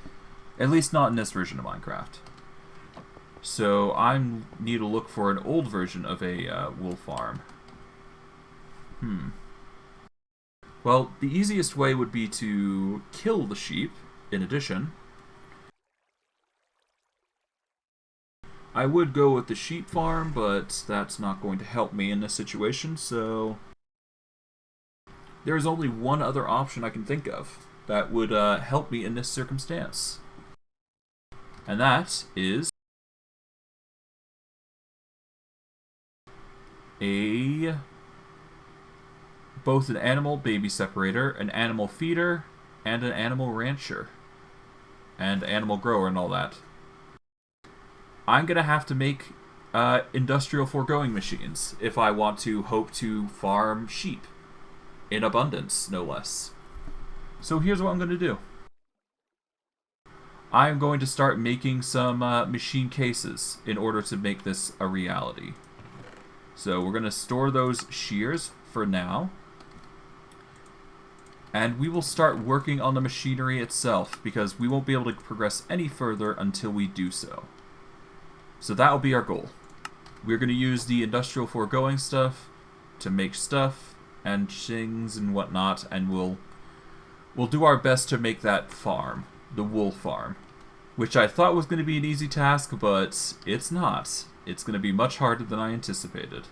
At least not in this version of Minecraft. So I need to look for an old version of a wool farm. Well, the easiest way would be to kill the sheep, in addition. I would go with the sheep farm, but that's not going to help me in this situation, so... There is only one other option I can think of, that would help me in this circumstance. And that is both an animal baby separator, an animal feeder, and an animal rancher, and animal grower and all that. I'm gonna have to make industrial foregoing machines if I want to hope to farm sheep in abundance, no less. So here's what I'm gonna do. I'm going to start making some machine cases in order to make this a reality. So we're gonna store those shears for now. And we will start working on the machinery itself, because we won't be able to progress any further until we do so. So that will be our goal. We're going to use the industrial foregoing stuff to make stuff and things and whatnot, and we'll do our best to make that farm, the wool farm, which I thought was going to be an easy task, but it's not. It's going to be much harder than I anticipated.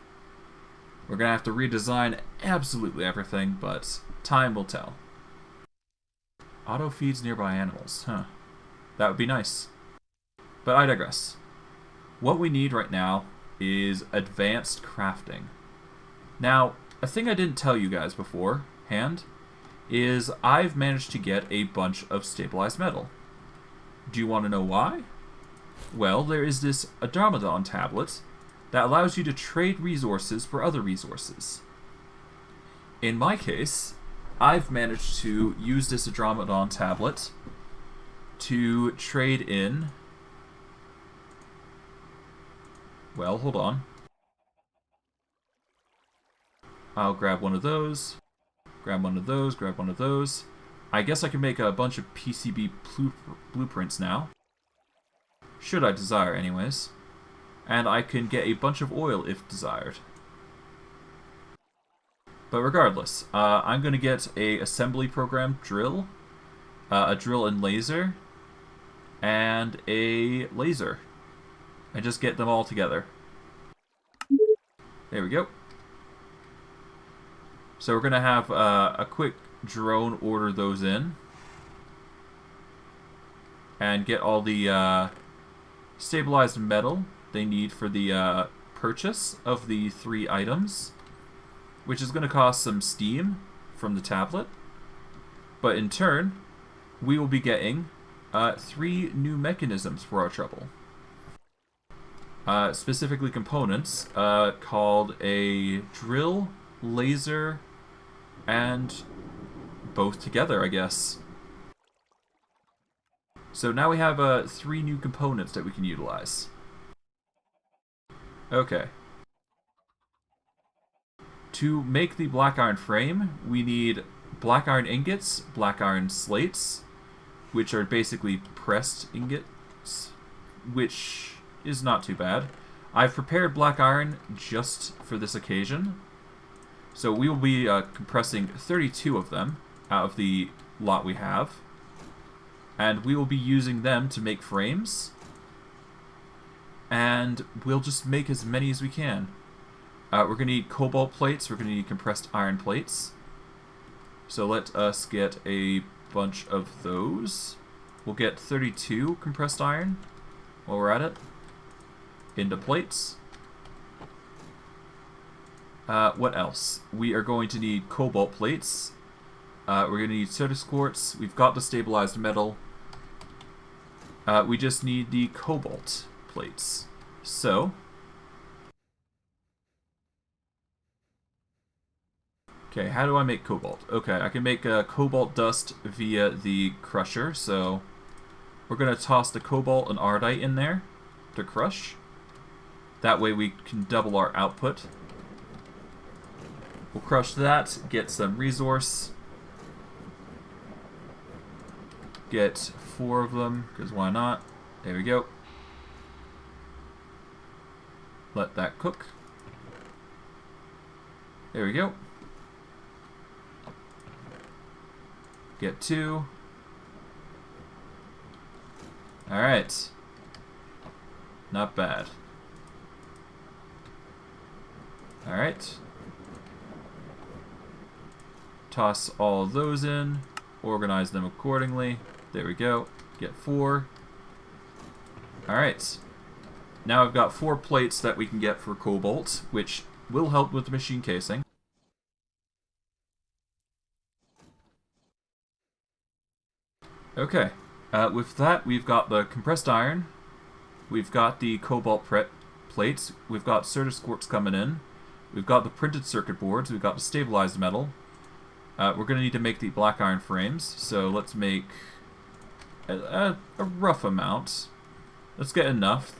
We're going to have to redesign absolutely everything, but time will tell. Auto feeds nearby animals, huh? That would be nice. But I digress. What we need right now is advanced crafting. Now, a thing I didn't tell you guys beforehand is I've managed to get a bunch of stabilized metal. Do you want to know why? Well, there is this Adromadon tablet that allows you to trade resources for other resources. In my case, I've managed to use this Adromadon tablet to trade in... Well, hold on. I'll grab one of those, grab one of those, grab one of those. I guess I can make a bunch of PCB blueprints now. Should I desire, anyways. And I can get a bunch of oil if desired. But regardless, I'm going to get a assembly program drill, a drill and laser, and a laser. And just get them all together. There we go. So we're going to have a quick drone order those in. And get all the stabilized metal they need for the purchase of the 3 items, which is going to cost some steam from the tablet. But in turn, we will be getting 3 new mechanisms for our trouble. Specifically components called a drill, laser, and both together, I guess. So now we have 3 new components that we can utilize. Okay. To make the black iron frame, we need black iron ingots, black iron slates, which are basically pressed ingots, which is not too bad. I've prepared black iron just for this occasion, so we will be compressing 32 of them out of the lot we have, and we will be using them to make frames, and we'll just make as many as we can. We're going to need cobalt plates, we're going to need compressed iron plates, so let us get a bunch of those. We'll get 32 compressed iron while we're at it, into plates. What else? We are going to need cobalt plates. We're going to need soda quartz. We've got the stabilized metal. We just need the cobalt plates. So, okay, how do I make cobalt? Okay, I can make cobalt dust via the crusher, so we're going to toss the cobalt and ardite in there to crush. That way we can double our output. We'll crush that, get some resource. Get 4 of them, because why not? There we go. Let that cook. There we go. Get 2. Alright. Not bad. Alright. Toss all those in. organize them accordingly. There we go. Get 4. Alright. Now I've got 4 plates that we can get for cobalt, which will help with the machine casing. Okay. With that, we've got the compressed iron. We've got the cobalt plates. We've got Certus quartz coming in. We've got the printed circuit boards. We've got the stabilized metal. We're going to need to make the black iron frames. So let's make a rough amount. Let's get enough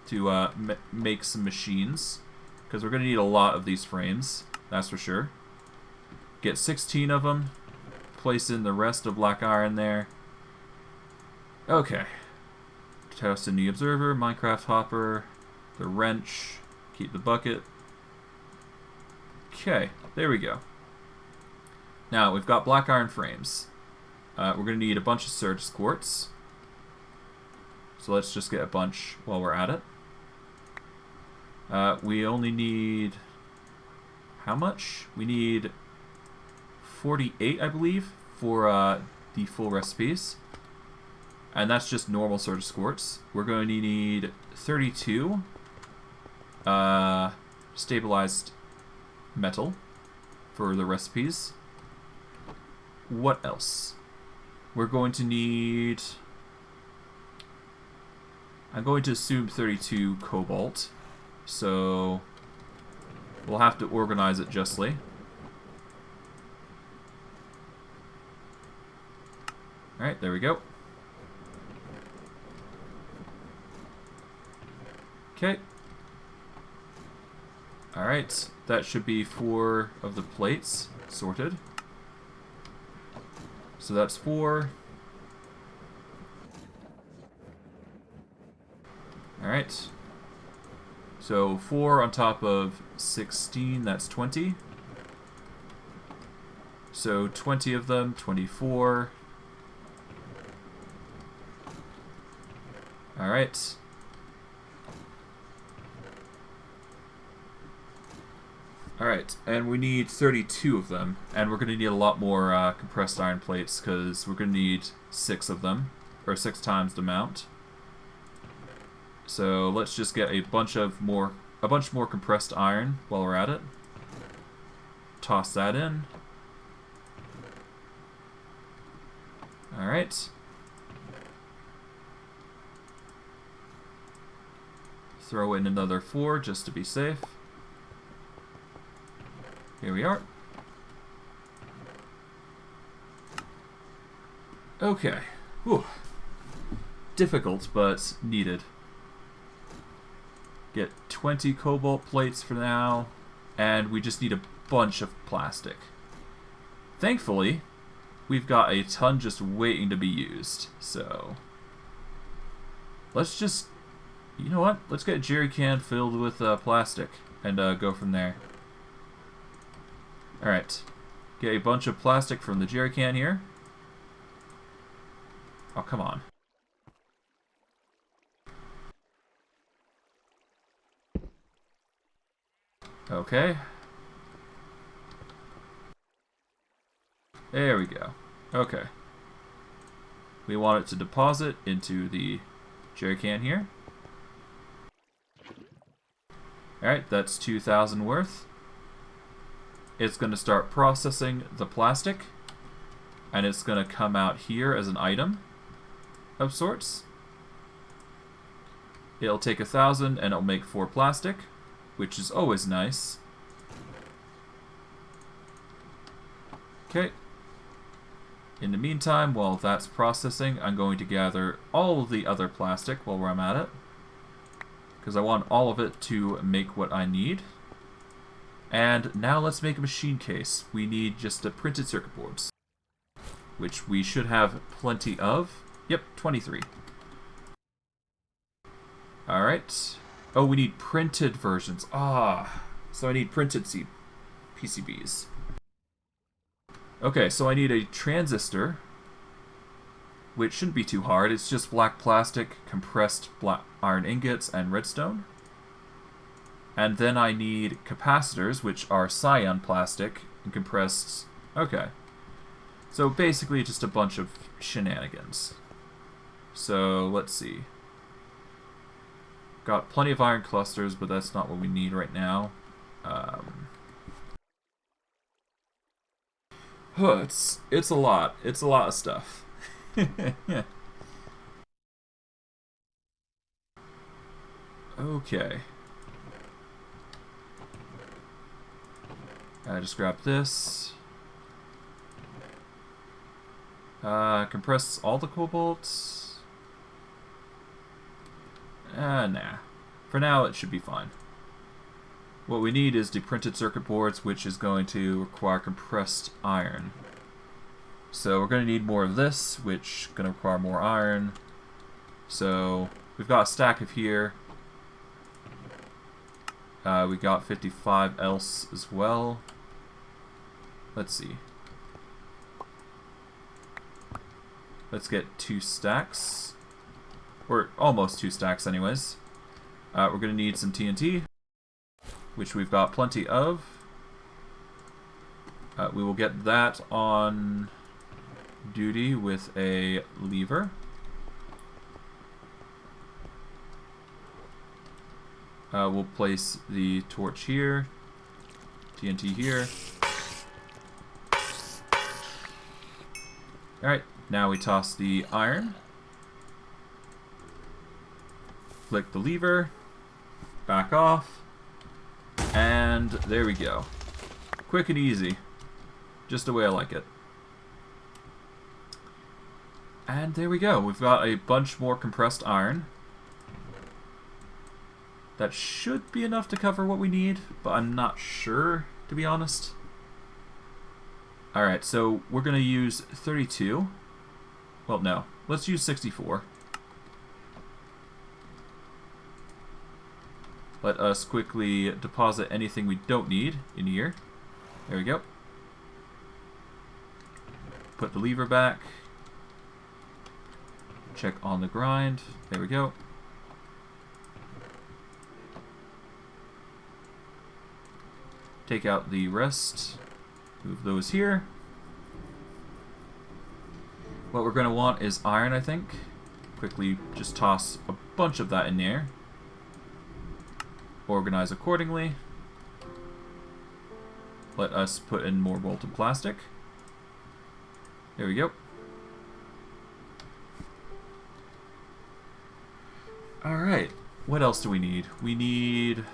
to make some machines, because we're going to need a lot of these frames, that's for sure. Get 16 of them. Place in the rest of black iron there. Okay. Toss in the observer, Minecraft hopper, the wrench, keep the bucket. Okay, there we go. Now, we've got black iron frames. We're going to need a bunch of Certus quartz. So let's just get a bunch while we're at it. We only need... how much? We need 48, I believe, for the full recipes. And that's just normal Certus quartz. We're going to need 32 stabilized metal for the recipes. What else? We're going to need... I'm going to assume 32 cobalt. So we'll have to organize it justly. Alright, there we go. Okay. Alright, that should be 4 of the plates sorted. So that's 4. Alright. So 4 on top of 16, that's 20. So 20 of them, 24. Alright. Alright, and we need 32 of them. And we're going to need a lot more compressed iron plates, because we're going to need 6 of them. Or 6 times the amount. So let's just get a bunch more compressed iron while we're at it. Toss that in. Alright. Throw in another 4 just to be safe. Here we are. Okay. Whew. Difficult, but needed. Get 20 cobalt plates for now, and we just need a bunch of plastic. Thankfully, we've got a ton just waiting to be used, so let's just, you know what, let's get a jerry can filled with plastic and go from there. Alright, get a bunch of plastic from the jerry can here. Oh, come on. Okay. There we go. Okay. We want it to deposit into the jerry can here. Alright, that's 2,000 worth. It's going to start processing the plastic, and it's going to come out here as an item of sorts. It'll take 1,000 and it'll make 4 plastic, which is always nice. Okay. In the meantime, while that's processing, I'm going to gather all of the other plastic while I'm at it, because I want all of it to make what I need. And now let's make a machine case. We need just the printed circuit boards, which we should have plenty of. Yep, 23. Alright. Oh, we need printed versions. So I need printed PCBs. Okay, so I need a transistor, which shouldn't be too hard. It's just black plastic, compressed black iron ingots, and redstone. And then I need capacitors, which are cyan plastic and compressed... Okay. So basically just a bunch of shenanigans. So let's see. Got plenty of iron clusters, but that's not what we need right now. It's a lot. It's a lot of stuff. Okay. I just grab this. Compress all the cobalt. Nah. For now, it should be fine. What we need is the printed circuit boards, which is going to require compressed iron. So we're going to need more of this, which is going to require more iron. So we've got a stack of here. We got 55 else as well. Let's see. Let's get 2 stacks. Or almost 2 stacks anyways. We're going to need some TNT, which we've got plenty of. We will get that on duty with a lever. We'll place the torch here, TNT here. Alright, now we toss the iron. Click the lever, back off, and there we go. Quick and easy. Just the way I like it. And there we go. We've got a bunch more compressed iron. That should be enough to cover what we need, but I'm not sure, to be honest. Alright, so we're going to use 32. Well, no. Let's use 64. Let us quickly deposit anything we don't need in here. There we go. Put the lever back. Check on the grind. There we go. Take out the rest. Move those here. What we're going to want is iron, I think. Quickly just toss a bunch of that in there. Organize accordingly. Let us put in more molten plastic. There we go. Alright, what else do we need? We need...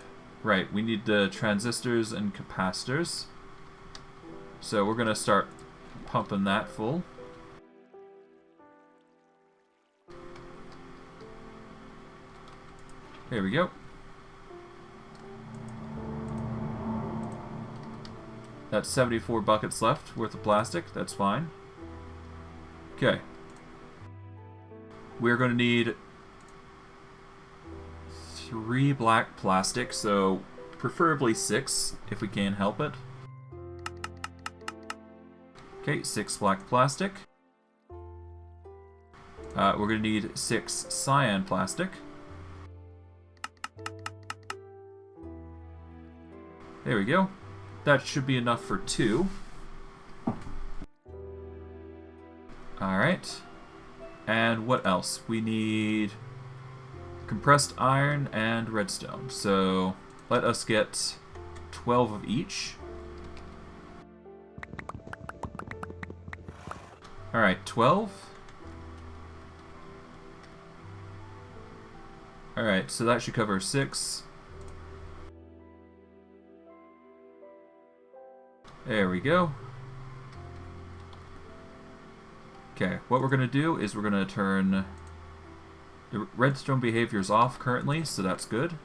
Right, we need the transistors and capacitors. So we're going to start pumping that full. There we go. That's 74 buckets left worth of plastic. That's fine. Okay. We're going to need 3 black plastic, so preferably 6 if we can help it. Okay, 6 black plastic. We're going to need 6 cyan plastic. There we go. That should be enough for 2. Alright. And what else? We need compressed iron and redstone. So let us get 12 of each. Alright, 12. Alright, so that should cover 6. There we go. Okay, what we're going to do is we're going to turn the redstone behaviors off currently, so that's good.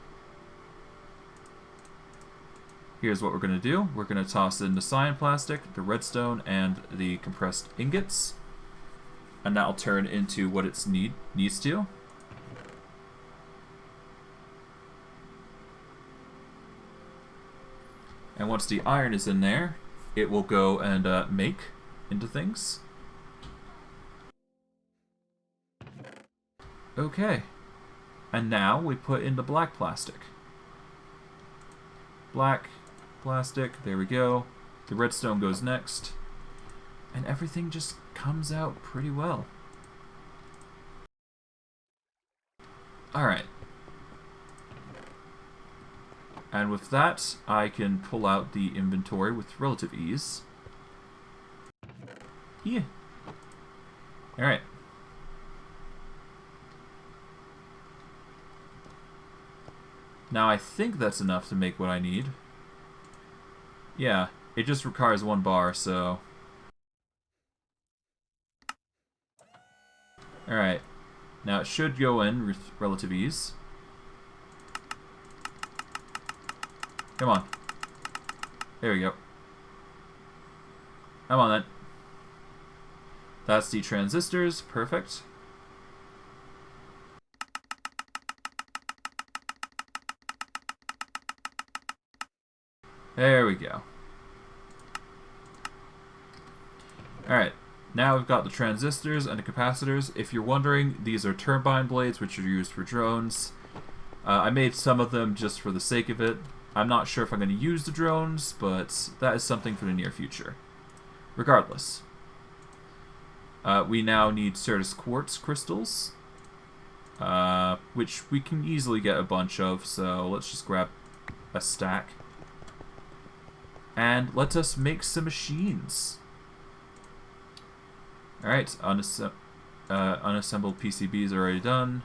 Here's what we're going to do. We're going to toss in the cyan plastic, the redstone, and the compressed ingots. And that'll turn into what it needs to. And once the iron is in there, it will go and make into things. Okay. And now we put in the black plastic. Black plastic, there we go. The redstone goes next. And everything just comes out pretty well. Alright. And with that, I can pull out the inventory with relative ease. Yeah. Alright. Now I think that's enough to make what I need. Yeah, it just requires 1 bar, so... Alright. Now it should go in with relative ease. Come on. There we go. Come on then. That's the transistors. Perfect. There we go. Alright. Now we've got the transistors and the capacitors. If you're wondering, these are turbine blades, which are used for drones. I made some of them just for the sake of it. I'm not sure if I'm going to use the drones, but that is something for the near future. Regardless. We now need Certus quartz crystals, which we can easily get a bunch of, so let's just grab a stack. And let us make some machines. Alright, unassembled PCBs are already done.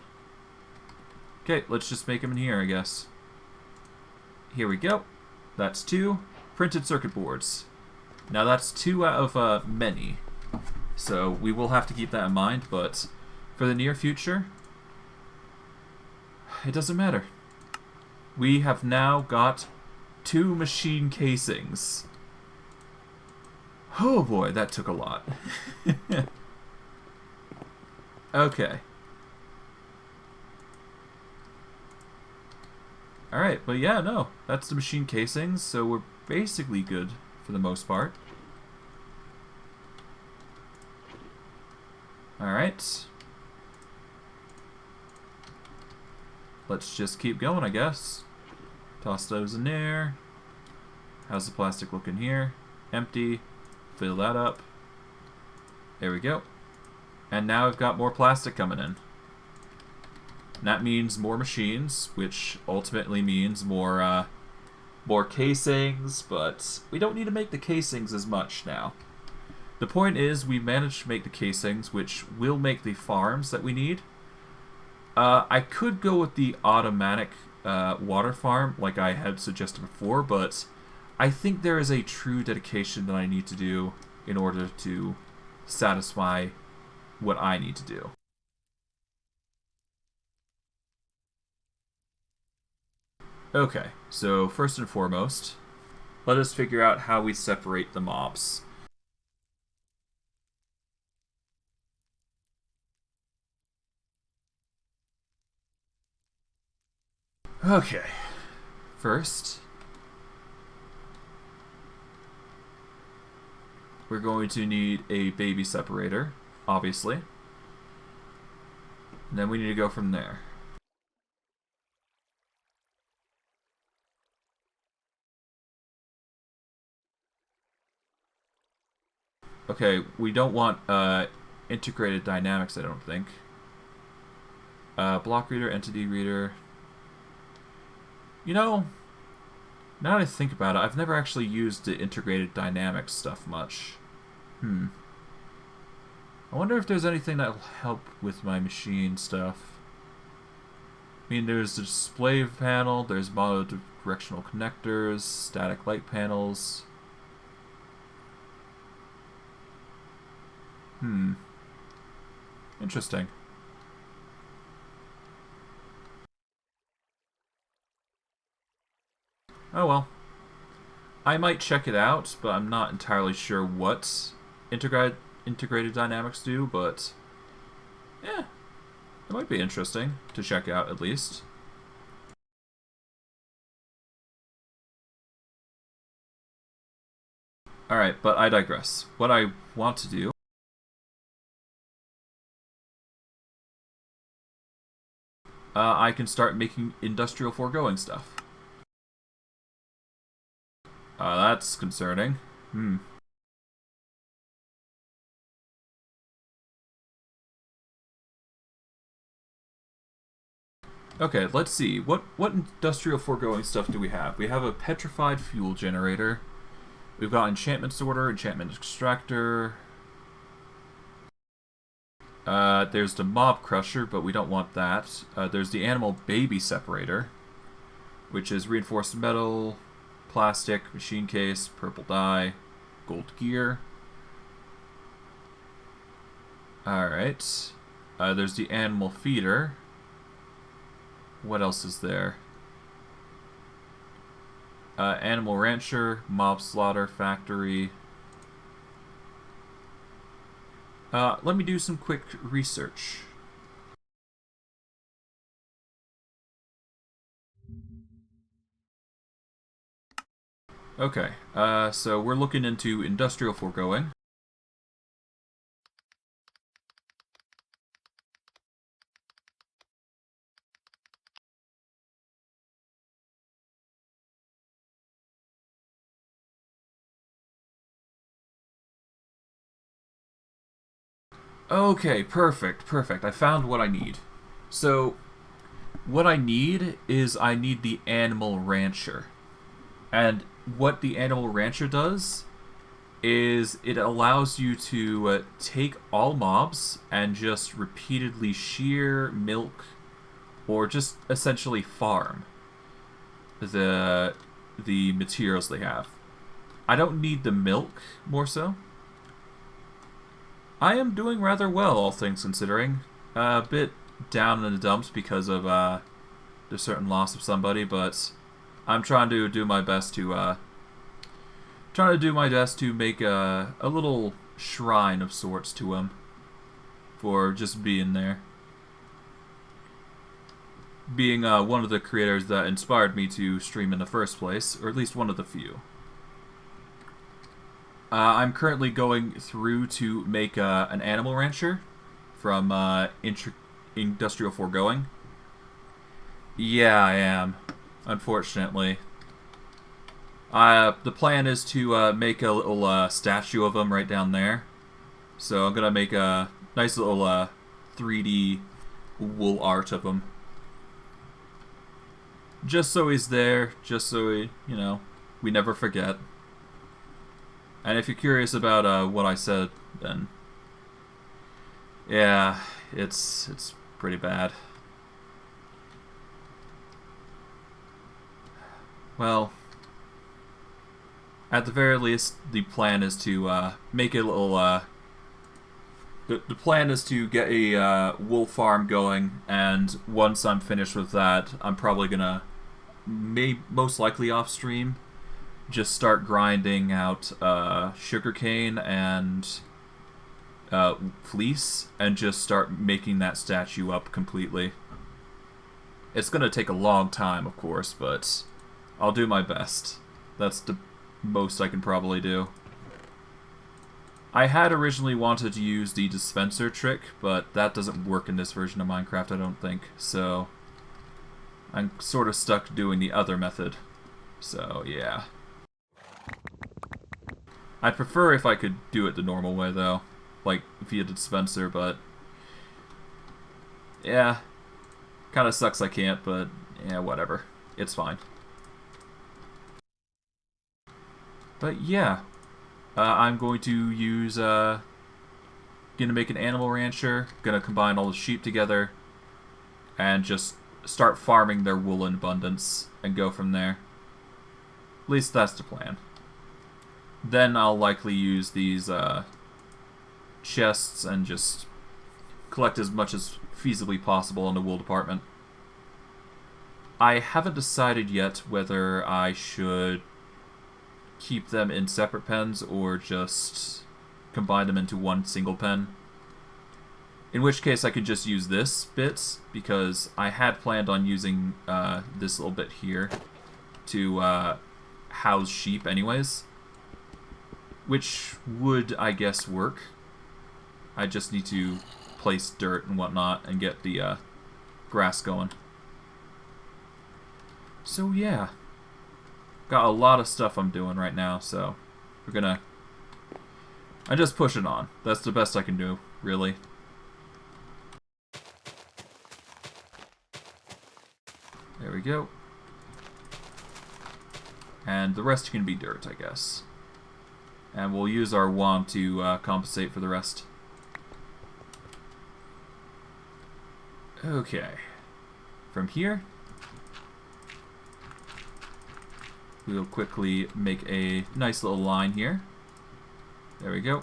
Okay, let's just make them in here, I guess. Here we go. That's 2. Printed circuit boards. Now that's 2 out of many. So we will have to keep that in mind, but for the near future, it doesn't matter. We have now got 2 machine casings. Oh boy, that took a lot. Okay. Alright, but yeah, no. That's the machine casings, so we're basically good for the most part. Alright. Let's just keep going, I guess. Toss those in there. How's the plastic looking here? Empty. Fill that up. There we go. And now we've got more plastic coming in. And that means more machines, which ultimately means more casings, but we don't need to make the casings as much now. The point is, we managed to make the casings, which will make the farms that we need. I could go with the automatic water farm, like I had suggested before, but I think there is a true dedication that I need to do in order to satisfy what I need to do. Okay, so first and foremost, let us figure out how we separate the mobs. Okay, first, we're going to need a baby separator, obviously. And then we need to go from there. Okay, we don't want integrated dynamics, I don't think. Block reader, entity reader. You know, now that I think about it, I've never actually used the integrated dynamics stuff much. I wonder if there's anything that'll help with my machine stuff. I mean, there's the display panel, there's mono-directional connectors, static light panels. Interesting. Oh well. I might check it out, but I'm not entirely sure what integrated dynamics do, but yeah, it might be interesting to check out at least. Alright, but I digress. What I want to do I can start making industrial foregoing stuff. That's concerning. Okay, let's see. What industrial foregoing stuff do we have? We have a petrified fuel generator. We've got enchantment sorter, enchantment extractor. There's the mob crusher, but we don't want that. There's the animal baby separator, which is reinforced metal, plastic, machine case, purple dye, gold gear. Alright. There's the animal feeder. What else is there? Animal rancher, mob slaughter factory. Let me do some quick research. Okay, so we're looking into industrial foregoing. Okay, perfect, perfect. I found what I need. So, what I need is I need the animal rancher. And what the animal rancher does is it allows you to take all mobs and just repeatedly shear, milk, or just essentially farm the materials they have. I don't need the milk, more so. I am doing rather well, all things considering. A bit down in the dumps because of the certain loss of somebody, but I'm trying to do my best to make a little shrine of sorts to him for just being there. Being one of the creators that inspired me to stream in the first place, or at least one of the few. I'm currently going through to make an animal rancher from industrial foregoing. Yeah, I am. Unfortunately. The plan is to make a little statue of him right down there. So I'm going to make a nice little 3D wool art of him. Just so he's there, just so we never forget. And if you're curious about what I said, then yeah, it's pretty bad. Well, at the very least, the plan is to make a little. The plan is to get a wool farm going, and once I'm finished with that, I'm probably gonna, most likely off stream, just start grinding out sugarcane and fleece, and just start making that statue up completely. It's gonna take a long time, of course, but I'll do my best. That's the most I can probably do. I had originally wanted to use the dispenser trick, but that doesn't work in this version of Minecraft, I don't think, so I'm sort of stuck doing the other method. So, yeah. I'd prefer if I could do it the normal way, though, like via the dispenser, but yeah, kind of sucks I can't, but yeah, whatever. It's fine. But yeah, I'm going to use, gonna make an animal rancher, gonna combine all the sheep together, and just start farming their wool in abundance, and go from there. At least that's the plan. Then I'll likely use these chests and just collect as much as feasibly possible in the wool department. I haven't decided yet whether I should keep them in separate pens or just combine them into one single pen. In which case I could just use this bit, because I had planned on using this little bit here to house sheep anyways. Which would, I guess, work. I just need to place dirt and whatnot and get the grass going. So yeah. Got a lot of stuff I'm doing right now, so I'm just pushing on. That's the best I can do, really. we go. And the rest can be dirt, I guess. And we'll use our wand to compensate for the rest. Okay. From here, we'll quickly make a nice little line here. There we go.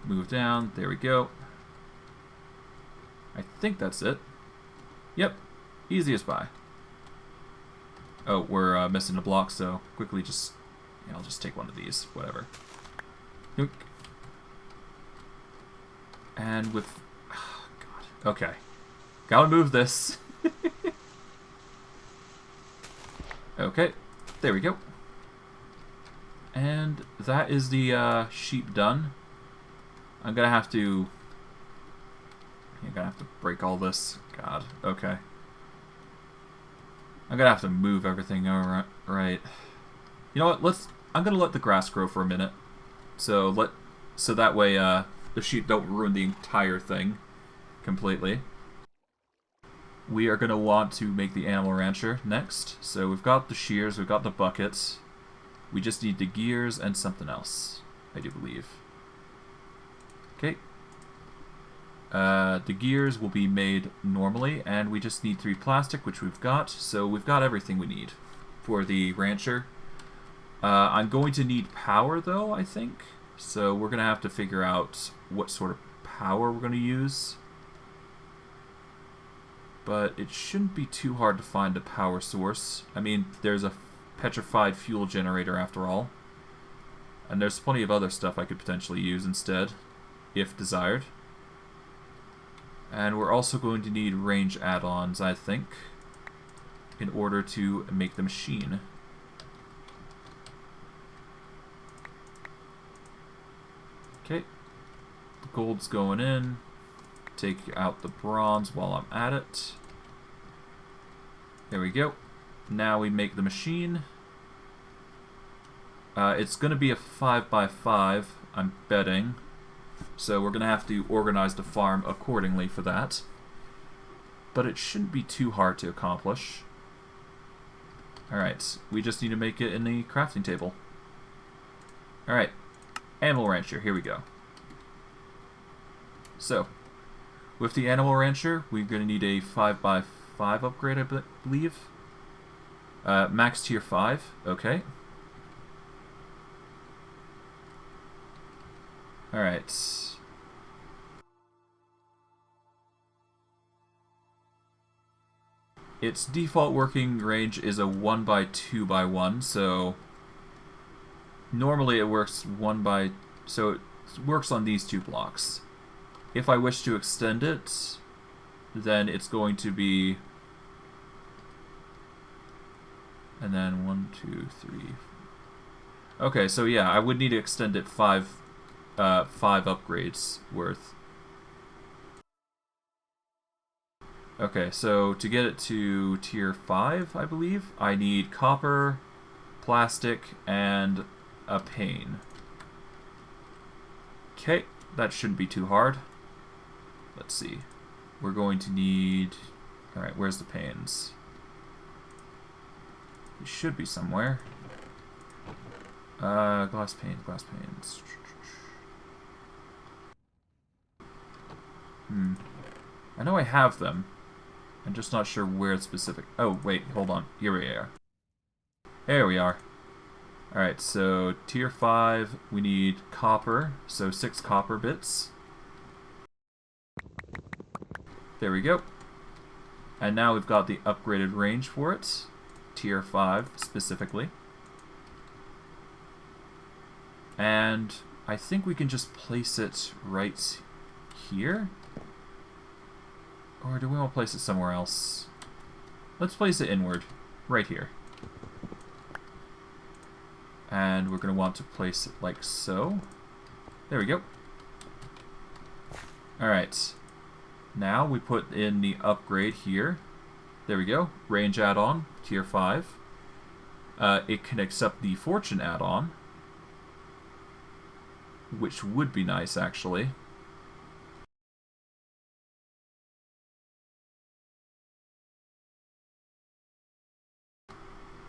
Move down. There we go. I think that's it. Yep. Easy as pie. Oh, we're missing a block, so quickly just... Yeah, I'll just take one of these. Whatever. Nook. And with... Oh, God. Okay. Gotta move this. Okay. There we go. And that is the sheep done. I'm gonna have to break all this. God. Okay. I'm gonna have to move everything over. Right. You know what? I'm gonna let the grass grow for a minute. So that way the sheep don't ruin the entire thing completely. We are gonna want to make the animal rancher next. So we've got the shears, we've got the buckets. We just need the gears and something else, I do believe. Okay. The gears will be made normally, and we just need 3 plastic, which we've got. So we've got everything we need for the rancher. I'm going to need power, though, I think. So we're going to have to figure out what sort of power we're going to use. But it shouldn't be too hard to find a power source. I mean, there's a petrified fuel generator after all. And there's plenty of other stuff I could potentially use instead, if desired. And we're also going to need range add-ons, I think, in order to make the machine. Okay. The gold's going in. Take out the bronze while I'm at it. There we go. Now we make the machine. It's going to be a 5x5, I'm betting. So we're going to have to organize the farm accordingly for that. But it shouldn't be too hard to accomplish. Alright, we just need to make it in the crafting table. Alright, animal rancher, here we go. So, with the animal rancher, we're going to need a 5x5 upgrade, I believe. Max tier 5, okay. Alright. Its default working range is a 1x2x1, so normally it works so it works on these 2 blocks. If I wish to extend it, then it's going to be, and then 1, 2, 3. Okay, so yeah, I would need to extend it 5 upgrades worth. Okay, so to get it to tier 5, I believe, I need copper, plastic, and a pane. Okay, that shouldn't be too hard. Let's see. We're going to need... Alright, where's the panes? It should be somewhere. Glass panes, glass panes. I know I have them. I'm just not sure where it's specific. Oh, wait, hold on. Here we are. There we are. Alright, so tier 5, we need copper. So 6 copper bits. There we go. And now we've got the upgraded range for it. Tier 5 specifically. And I think we can just place it right here. Or do we want to place it somewhere else? Let's place it inward. Right here. And we're going to want to place it like so. There we go. Alright. Now we put in the upgrade here. There we go. Range add-on, tier 5. It can accept the fortune add-on, which would be nice, actually.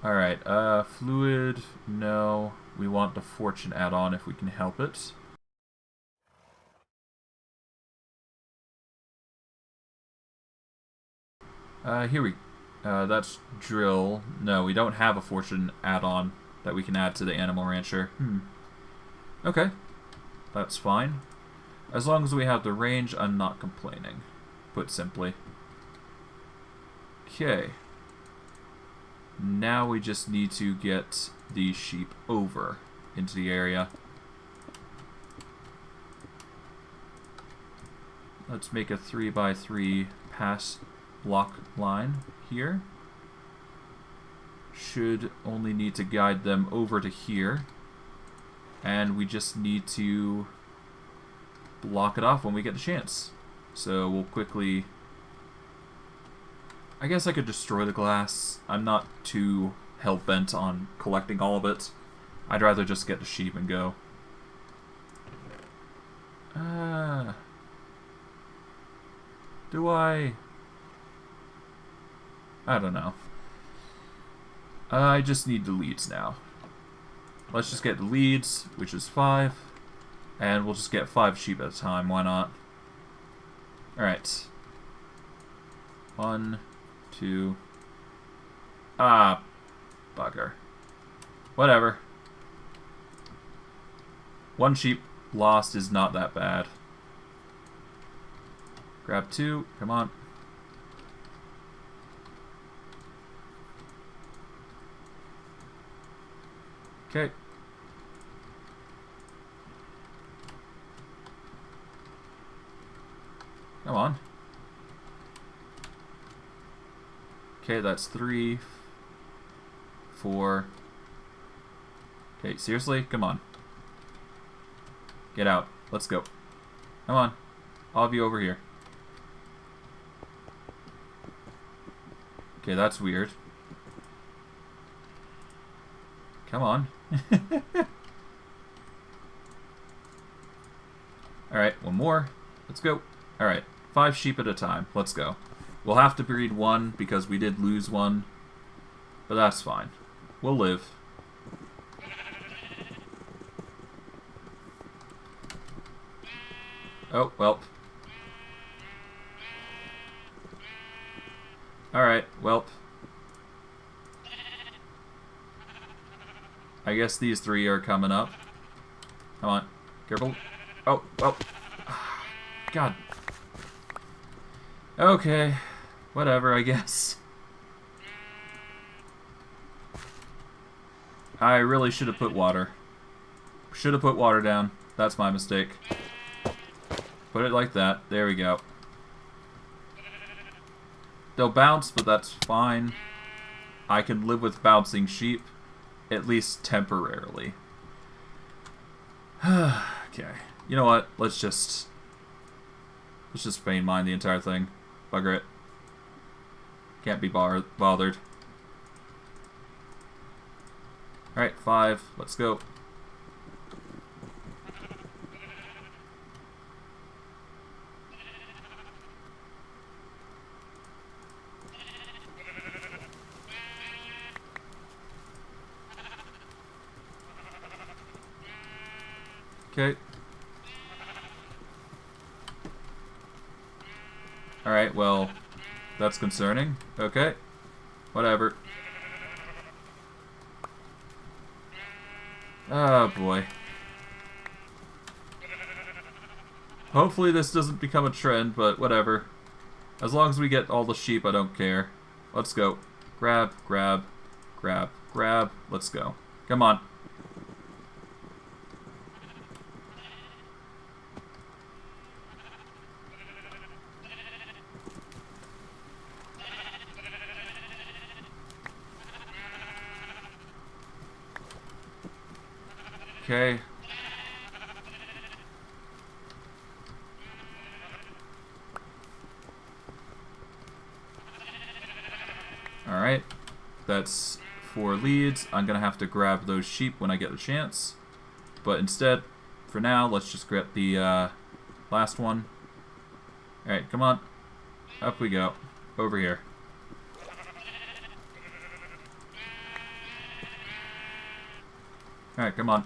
Alright, fluid, no. We want the fortune add-on if we can help it. That's drill. No, we don't have a fortune add-on that we can add to the animal rancher. Okay, that's fine. As long as we have the range, I'm not complaining, put simply. Okay. Now we just need to get the sheep over into the area. Let's make a 3x3 pass block line here. Should only need to guide them over to here. And we just need to block it off when we get the chance. So we'll quickly... I guess I could destroy the glass. I'm not too hell-bent on collecting all of it. I'd rather just get the sheep and go. Do I don't know. I just need the leads now. Let's just get the leads, which is 5. And we'll just get 5 sheep at a time, why not? Alright. 1, 2... Ah, bugger. Whatever. 1 sheep lost is not that bad. Grab 2, come on. Okay. Come on. Okay, that's 3, 4. Okay, seriously? Come on. Get out. Let's go. Come on. All of you over here. Okay, that's weird. Come on. Alright, one more. Let's go. Alright, 5 sheep at a time. Let's go. We'll have to breed 1 because we did lose 1. But that's fine. We'll live. Oh, well. Alright, well. I guess these 3 are coming up. Come on. Careful. Oh, well. God. Okay. Whatever, I guess. I really should have put water. Should have put water down. That's my mistake. Put it like that. There we go. They'll bounce, but that's fine. I can live with bouncing sheep. At least temporarily. Okay. You know what? Let's just pain mine the entire thing. Bugger it. Can't be bothered. Alright, 5. Let's go. Okay. Alright, well, that's concerning. Okay. Whatever. Oh, boy. Hopefully this doesn't become a trend, but whatever. As long as we get all the sheep, I don't care. Let's go. Grab, grab, grab, grab. Let's go. Come on. Okay. Alright. That's 4 leads. I'm gonna have to grab those sheep when I get the chance. But instead, for now, let's just grab the last one. Alright, come on. Up we go. Over here. Alright, come on.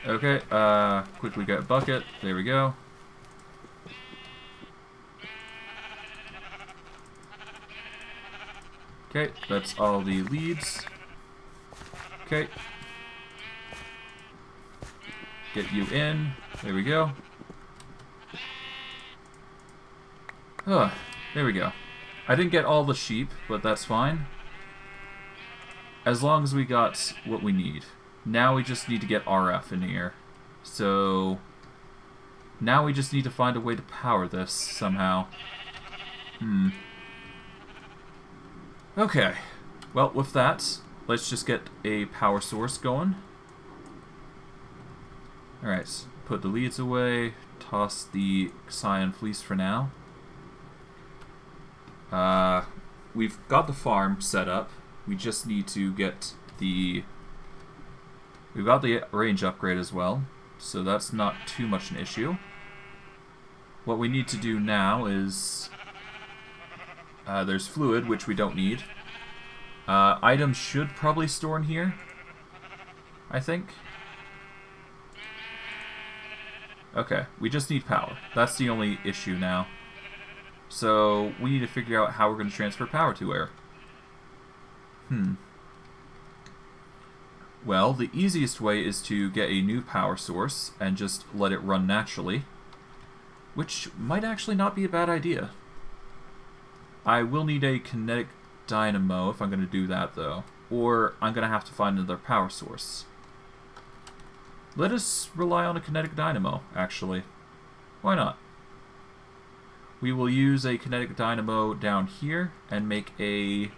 Okay, quickly get a bucket. There we go. Okay, that's all the leads. Okay. Get you in. There we go. Ugh, there we go. I didn't get all the sheep, but that's fine. As long as we got what we need. Now we just need to get RF in here. So now we just need to find a way to power this somehow. Okay. Well, with that, let's just get a power source going. Alright, put the leads away. Toss the cyan fleece for now. We've got the farm set up. We just need to get the... We've got the range upgrade as well, so that's not too much an issue. What we need to do now is... there's fluid, which we don't need. Items should probably store in here, I think. Okay, we just need power. That's the only issue now. So we need to figure out how we're going to transfer power to where. Well, the easiest way is to get a new power source and just let it run naturally, which might actually not be a bad idea. I will need a kinetic dynamo if I'm going to do that, though, or I'm going to have to find another power source. Let us rely on a kinetic dynamo, actually. Why not? We will use a kinetic dynamo down here and make a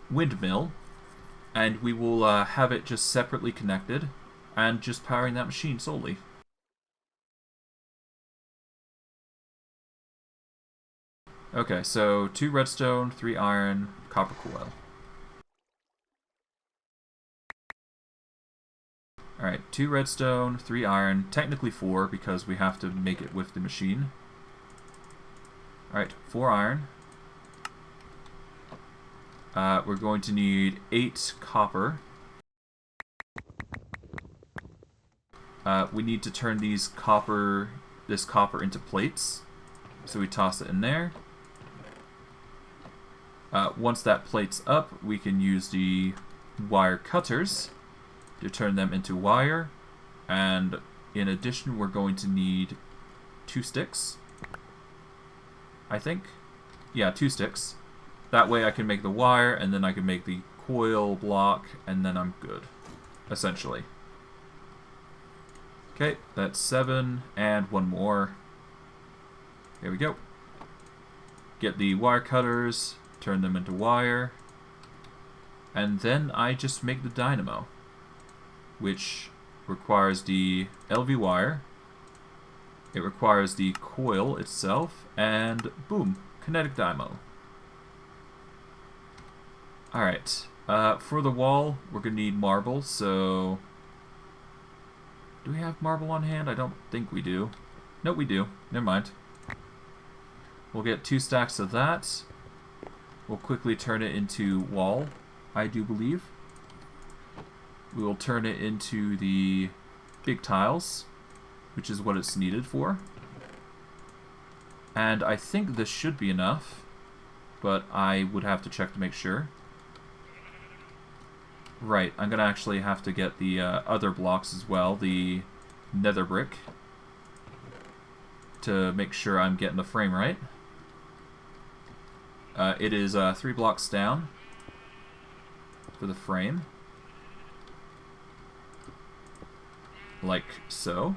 windmill, and we will have it just separately connected and just powering that machine solely. Okay, so 2 redstone, 3 iron, copper coil. Alright, 2 redstone, 3 iron, technically 4 because we have to make it with the machine. Alright, 4 iron. We're going to need 8 copper. We need to turn this copper into plates. So we toss it in there. Once that plate's up, we can use the wire cutters to turn them into wire. And in addition, we're going to need 2 sticks. I think. Yeah, 2 sticks. That way I can make the wire, and then I can make the coil block, and then I'm good, essentially. Okay, that's 7, and 1 more. There we go. Get the wire cutters, turn them into wire, and then I just make the dynamo, which requires the LV wire, it requires the coil itself, and boom, kinetic dynamo. Alright, for the wall, we're going to need marble, so... Do we have marble on hand? I don't think we do. Nope, we do. Never mind. We'll get 2 stacks of that. We'll quickly turn it into wall, I do believe. We will turn it into the big tiles, which is what it's needed for. And I think this should be enough, but I would have to check to make sure. Right, I'm going to actually have to get the other blocks as well, the nether brick, to make sure I'm getting the frame right. It is 3 blocks down for the frame. Like so.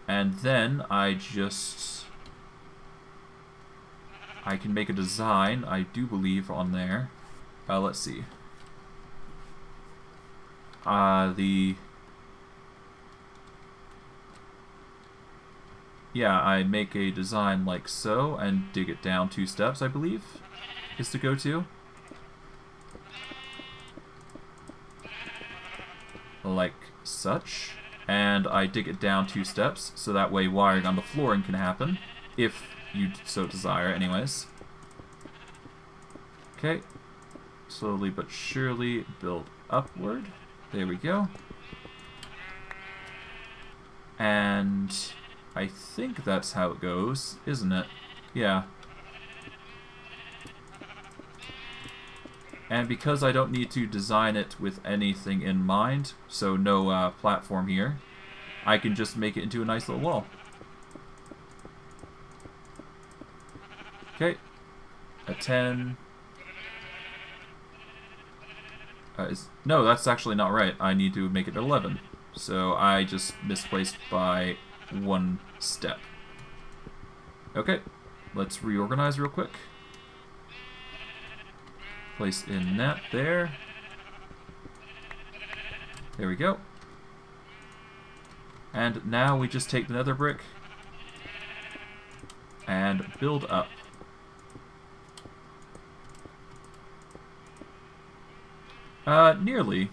And then I can make a design, I do believe, on there. Let's see. Yeah, I make a design like so and dig it down 2 steps, I believe, is to go to. Like such. and I dig it down 2 steps, so that way wiring on the flooring can happen, if you so desire anyways. Okay, slowly but surely build upward. There we go. And I think that's how it goes, isn't it? Yeah. And because I don't need to design it with anything in mind, so no platform here, I can just make it into a nice little wall. Okay. A 10. No, that's actually not right. I need to make it 11. So I just misplaced by 1 step. Okay. Let's reorganize real quick. Place in that there. There we go. And now we just take the nether brick and build up. Nearly.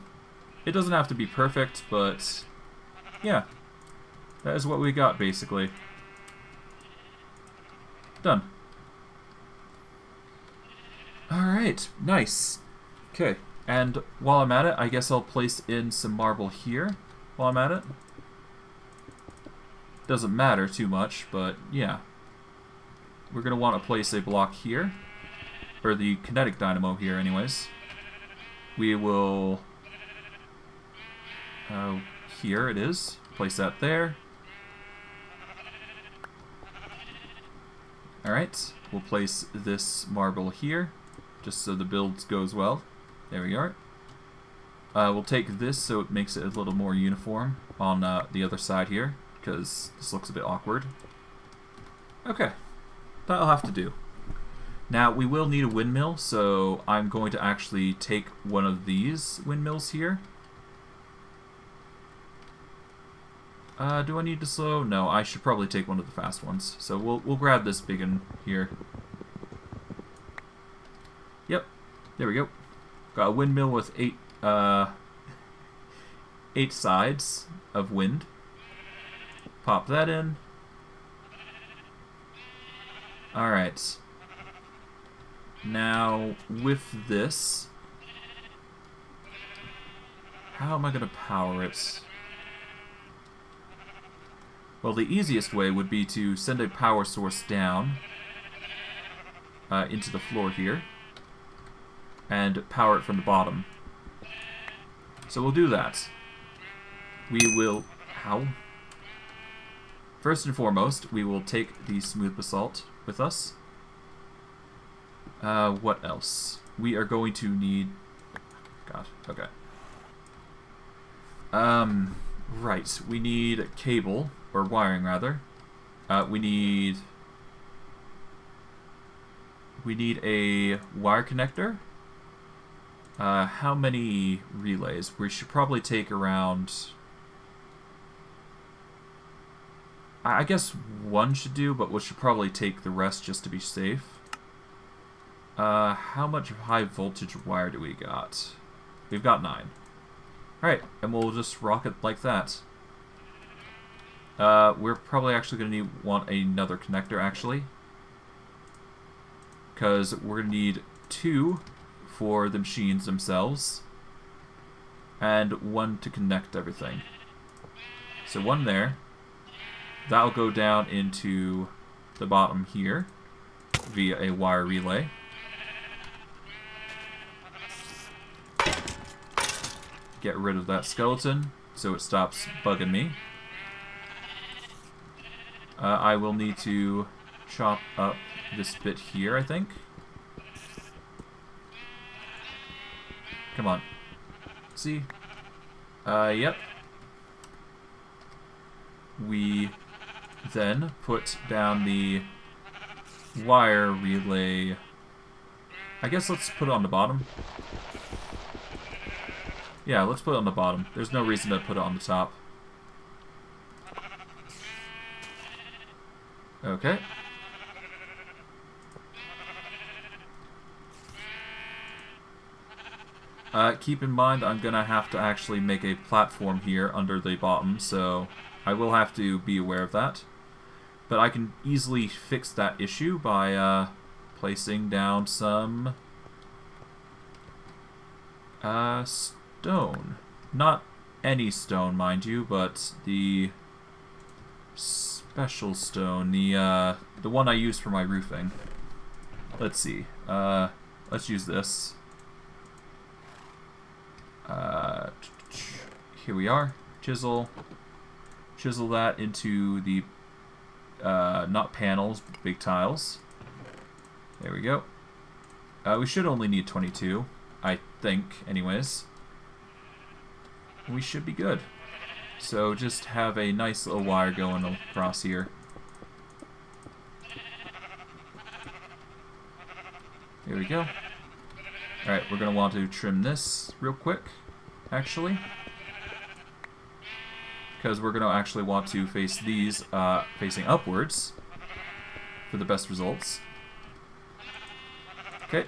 It doesn't have to be perfect, but yeah. That is what we got, basically. Done. Alright, nice. Okay, and while I'm at it, I guess I'll place in some marble here while I'm at it. Doesn't matter too much, but yeah. We're going to want to place a block here, or the kinetic dynamo here anyways. We will... here it is. Place that there. Alright, we'll place this marble here, just so the build goes well. There we are. We'll take this so it makes it a little more uniform on the other side here, because this looks a bit awkward. Okay, that'll have to do. Now, we will need a windmill, so I'm going to actually take one of these windmills here. Do I need to slow? No, I should probably take one of the fast ones. So we'll grab this big one here. Yep, there we go. Got a windmill with 8 sides of wind. Pop that in. Alright. Now, with this, how am I going to power it? Well, the easiest way would be to send a power source down into the floor here and power it from the bottom. So we'll do that. We will... How? First and foremost, we will take the smooth basalt with us. What else? We are going to need... God, okay. Right, we need cable, or wiring rather. We need a wire connector. How many relays? We should probably take around... I guess 1 should do, but we should probably take the rest just to be safe. How much high voltage wire do we got? We've got 9. Alright, and we'll just rock it like that. We're probably actually going to want another connector, actually. Because we're going to need 2 for the machines themselves. And 1 to connect everything. So 1 there. That'll go down into the bottom here via a wire relay. Get rid of that skeleton so it stops bugging me. I will need to chop up this bit here, I think. Come on. See? Yep. We then put down the wire relay. I guess let's put it on the bottom. Yeah, let's put it on the bottom. There's no reason to put it on the top. Okay. Keep in mind, I'm going to have to actually make a platform here under the bottom, so I will have to be aware of that. But I can easily fix that issue by placing down some stone. Not any stone, mind you, but the special stone, the one I use for my roofing. Let's see. Let's use this. Here we are. Chisel that into the not panels, but big tiles. There we go. We should only need 22, I think, anyways. We should be good. So just have a nice little wire going across here. There we go. Alright, we're going to want to trim this real quick, actually. Because we're going to actually want to face these facing upwards for the best results. Okay.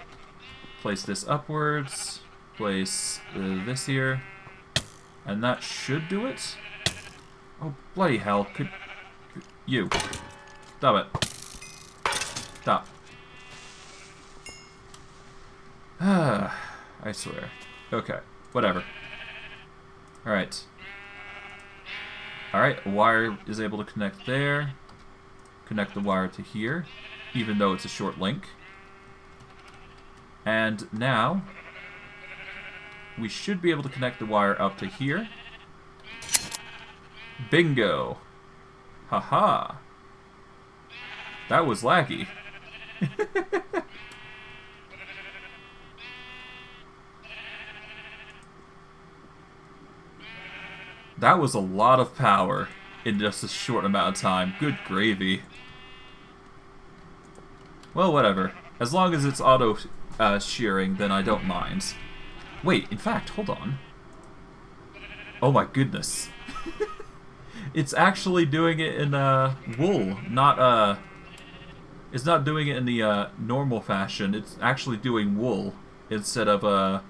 Place this upwards. Place this here. And that should do it. Oh, bloody hell. Could you. Stop it. Stop. I swear. Okay, whatever. Alright. Alright, a wire is able to connect there. Connect the wire to here, even though it's a short link. And now, we should be able to connect the wire up to here. Bingo! Haha! That was laggy. That was a lot of power in just a short amount of time. Good gravy. Well, whatever. As long as it's auto shearing, then I don't mind. Wait, in fact, hold on. Oh my goodness. It's actually doing it in wool, not it's not doing it in the normal fashion. It's actually doing wool instead of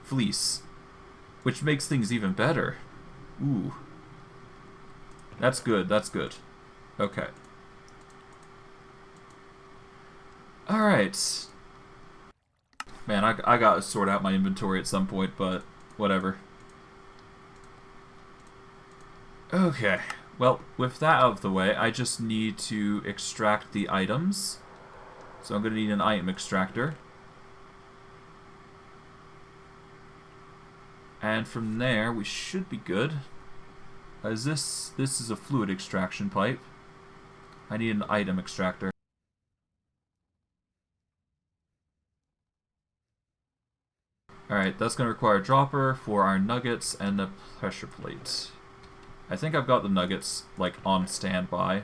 fleece, which makes things even better. Ooh. That's good, that's good. Okay. Alright. Man, I gotta sort out my inventory at some point, but whatever. Okay. Well, with that out of the way, I just need to extract the items. So I'm gonna need an item extractor. And from there, we should be good. As this is a fluid extraction pipe. I need an item extractor. Alright, that's going to require a dropper for our nuggets and a pressure plate. I think I've got the nuggets, like, on standby.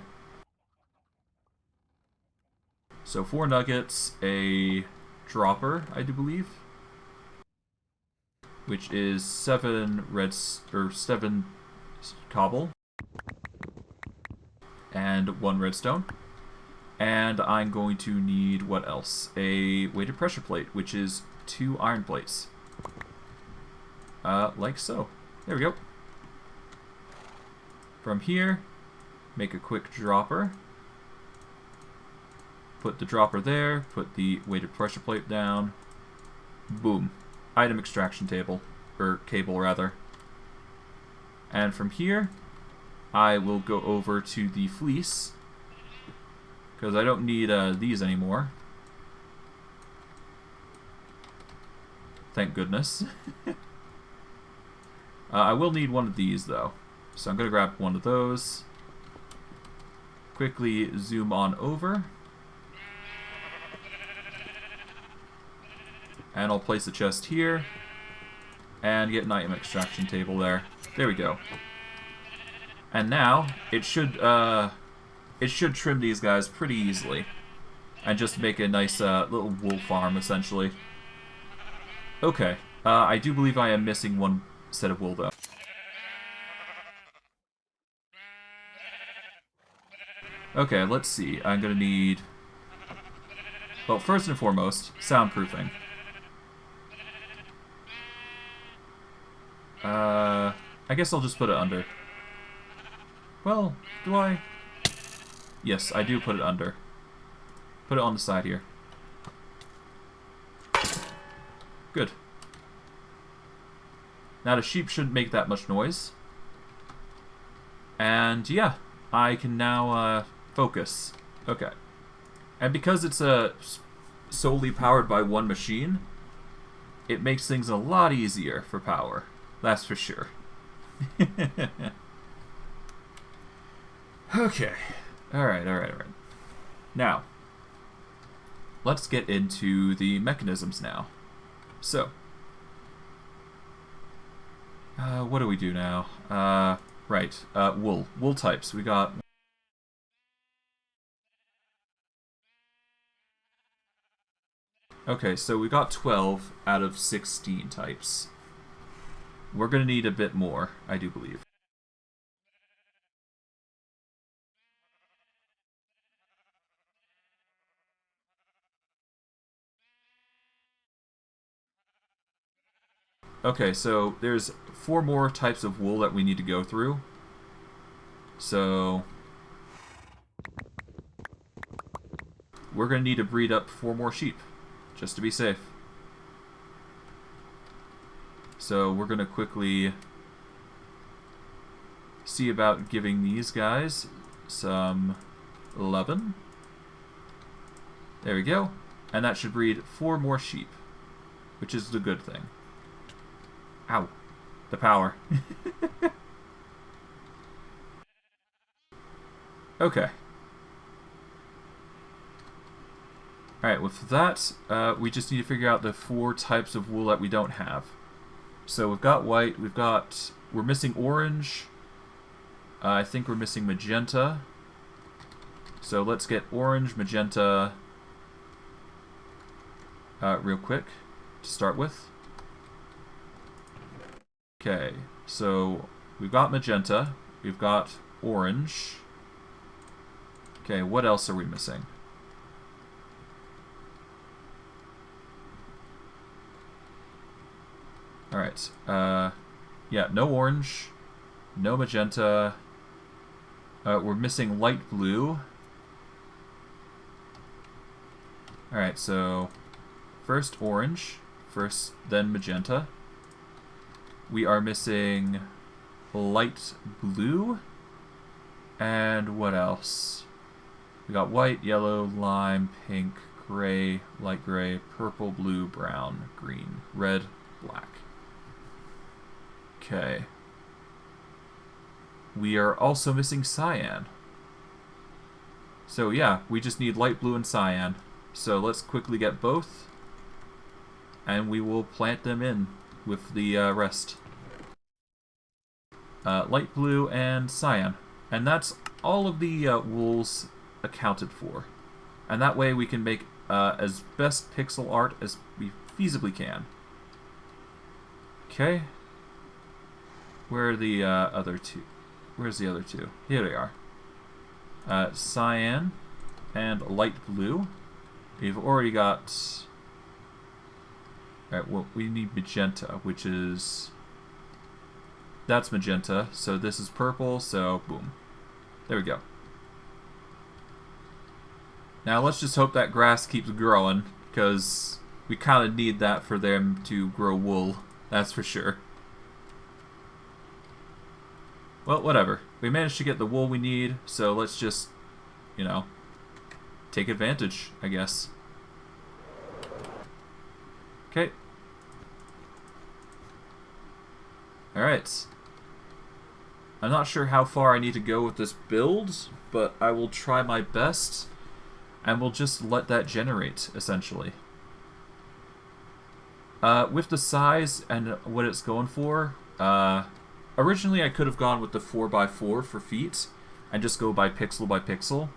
So 4 nuggets, a dropper, I do believe. Which is 7 cobble. And 1 redstone. And I'm going to need, what else? A weighted pressure plate, which is 2 iron plates. Like so. There we go. From here, make a quick dropper. Put the dropper there, put the weighted pressure plate down. Boom. Item extraction table. Or cable, rather. And from here, I will go over to the fleece. Because I don't need these anymore. Thank goodness. I will need one of these, though. So I'm going to grab one of those. Quickly zoom on over. And I'll place the chest here. And get an item extraction table there. There we go. And now, it should trim these guys pretty easily. And just make a nice little wool farm, essentially. Okay. I do believe I am missing one set of wool, though. Okay, let's see. I'm going to need... Well, first and foremost, soundproofing. I guess I'll just put it under. Well, do I? Yes, I do put it under. Put it on the side here. Good. Now the sheep shouldn't make that much noise. And yeah, I can now focus. Okay. And because it's solely powered by one machine, it makes things a lot easier for power. That's for sure. Okay. Alright. Now, let's get into the mechanisms now. So, what do we do now? Right, wool. Wool types. We got... Okay, so we got 12 out of 16 types. We're going to need a bit more, I do believe. Okay, so there's 4 more types of wool that we need to go through. So we're going to need to breed up 4 more sheep, just to be safe. So we're going to quickly see about giving these guys some 11. There we go. And that should breed 4 more sheep, which is the good thing. Ow. The power. Okay. Alright, with that, we just need to figure out the 4 types of wool that we don't have. So we've got white, we're missing orange, I think we're missing magenta. So let's get orange, magenta, real quick, to start with. Okay, so we've got magenta, we've got orange. Okay, what else are we missing? Alright, yeah, no orange, no magenta, we're missing light blue. Alright, so first orange, then magenta. We are missing light blue, and what else? We got white, yellow, lime, pink, gray, light gray, purple, blue, brown, green, red, black. Okay. We are also missing cyan. So yeah, we just need light blue and cyan. So let's quickly get both, and we will plant them in with the rest. Light blue and cyan. And that's all of the wools accounted for. And that way we can make as best pixel art as we feasibly can. Okay. Where are the other two? Where's the other two? Here they are. Cyan and light blue. We've already got... Alright, well, we need magenta, which is... That's magenta, so this is purple, so boom. There we go. Now let's just hope that grass keeps growing, because we kind of need that for them to grow wool, that's for sure. Well, whatever. We managed to get the wool we need, so let's just, you know, take advantage, I guess. Okay. Alright. I'm not sure how far I need to go with this build, but I will try my best, and we'll just let that generate, essentially. With the size and what it's going for, originally I could have gone with the 4x4 for feet, and just go by pixel,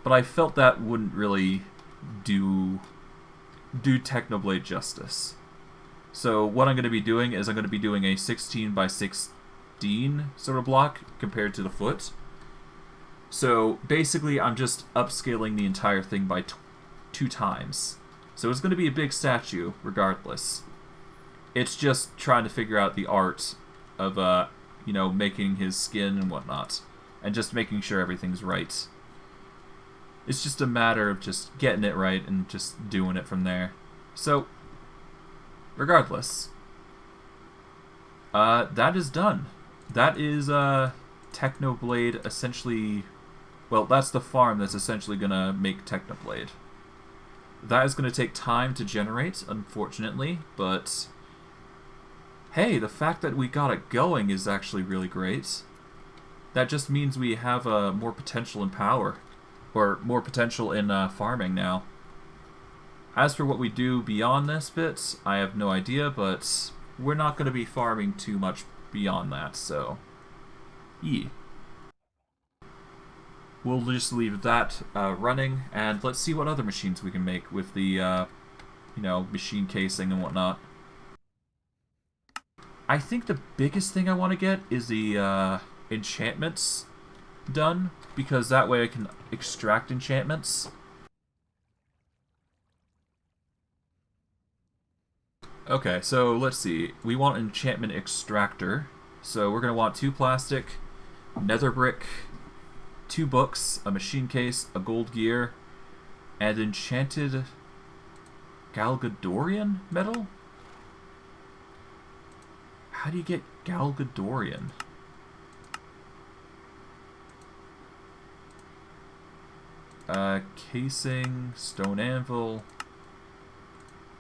but I felt that wouldn't really do Technoblade justice. So what I'm going to be doing is I'm going to be doing a 16x16 sort of block compared to the foot. So basically I'm just upscaling the entire thing by 2 times. So it's going to be a big statue regardless. It's just trying to figure out the art of you know, making his skin and whatnot. And just making sure everything's right. It's just a matter of just getting it right and just doing it from there. So, regardless, that is done. That is Technoblade essentially... Well, that's the farm that's essentially going to make Technoblade. That is going to take time to generate, unfortunately, but... Hey, the fact that we got it going is actually really great. That just means we have more potential in power. Or more potential in farming now. As for what we do beyond this bit, I have no idea, but we're not going to be farming too much beyond that, so... Yeah. We'll just leave that running, and let's see what other machines we can make with the, you know, machine casing and whatnot. I think the biggest thing I want to get is the enchantments done, because that way I can extract enchantments. Okay, so let's see. We want enchantment extractor, so we're going to want 2 plastic, nether brick, 2 books, a machine case, a gold gear, and enchanted Galgadorian metal? How do you get Galgadorian? Casing, stone anvil.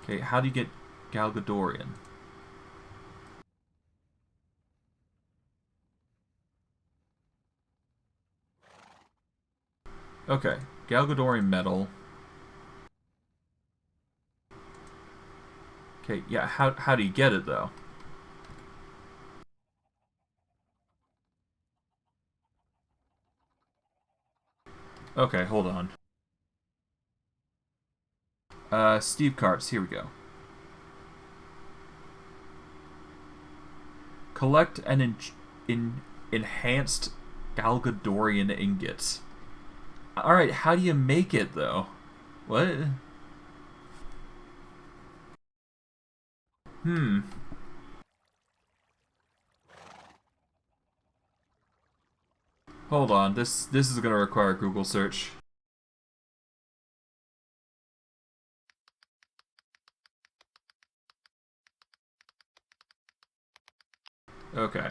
Okay, how do you get Galgadorian? Okay, Galgadorian metal. Okay, yeah, how do you get it, though? Okay, hold on. Steve Carts, here we go. Collect an enhanced Galgadorian ingot. Alright, how do you make it, though? What? Hold on, this is gonna require a Google search. Okay.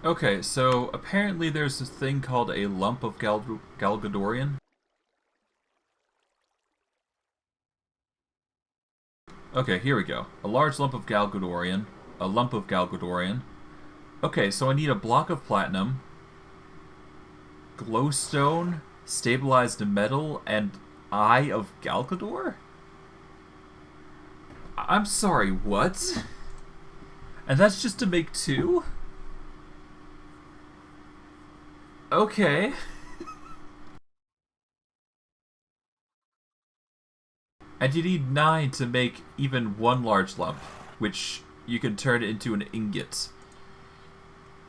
Okay, so apparently there's this thing called a lump of Galgadorian. Okay, here we go. A large lump of Galgadorian. A lump of Galgadorian. Okay, so I need a block of platinum, glowstone, stabilized metal, and eye of Galgador? I'm sorry, what? And that's just to make 2? Okay. And you need 9 to make even 1 large lump, which you can turn into an ingot.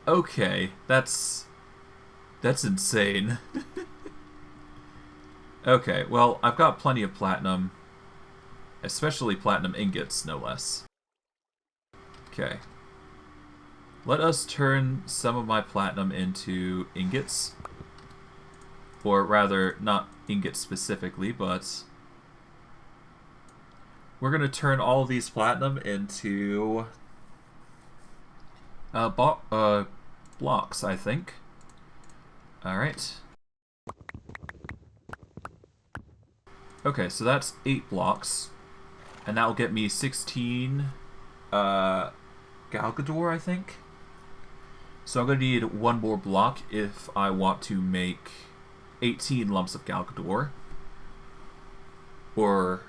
Okay, that's insane. Okay, well, I've got plenty of platinum, especially platinum ingots, no less. Okay. Let us turn some of my platinum into ingots. Or rather, not ingots specifically, but... We're going to turn all these platinum into... blocks, I think. Alright. Okay, so that's 8 blocks. And that will get me 16... Galgador, I think? So I'm going to need 1 more block if I want to make 18 lumps of Galgador. Or,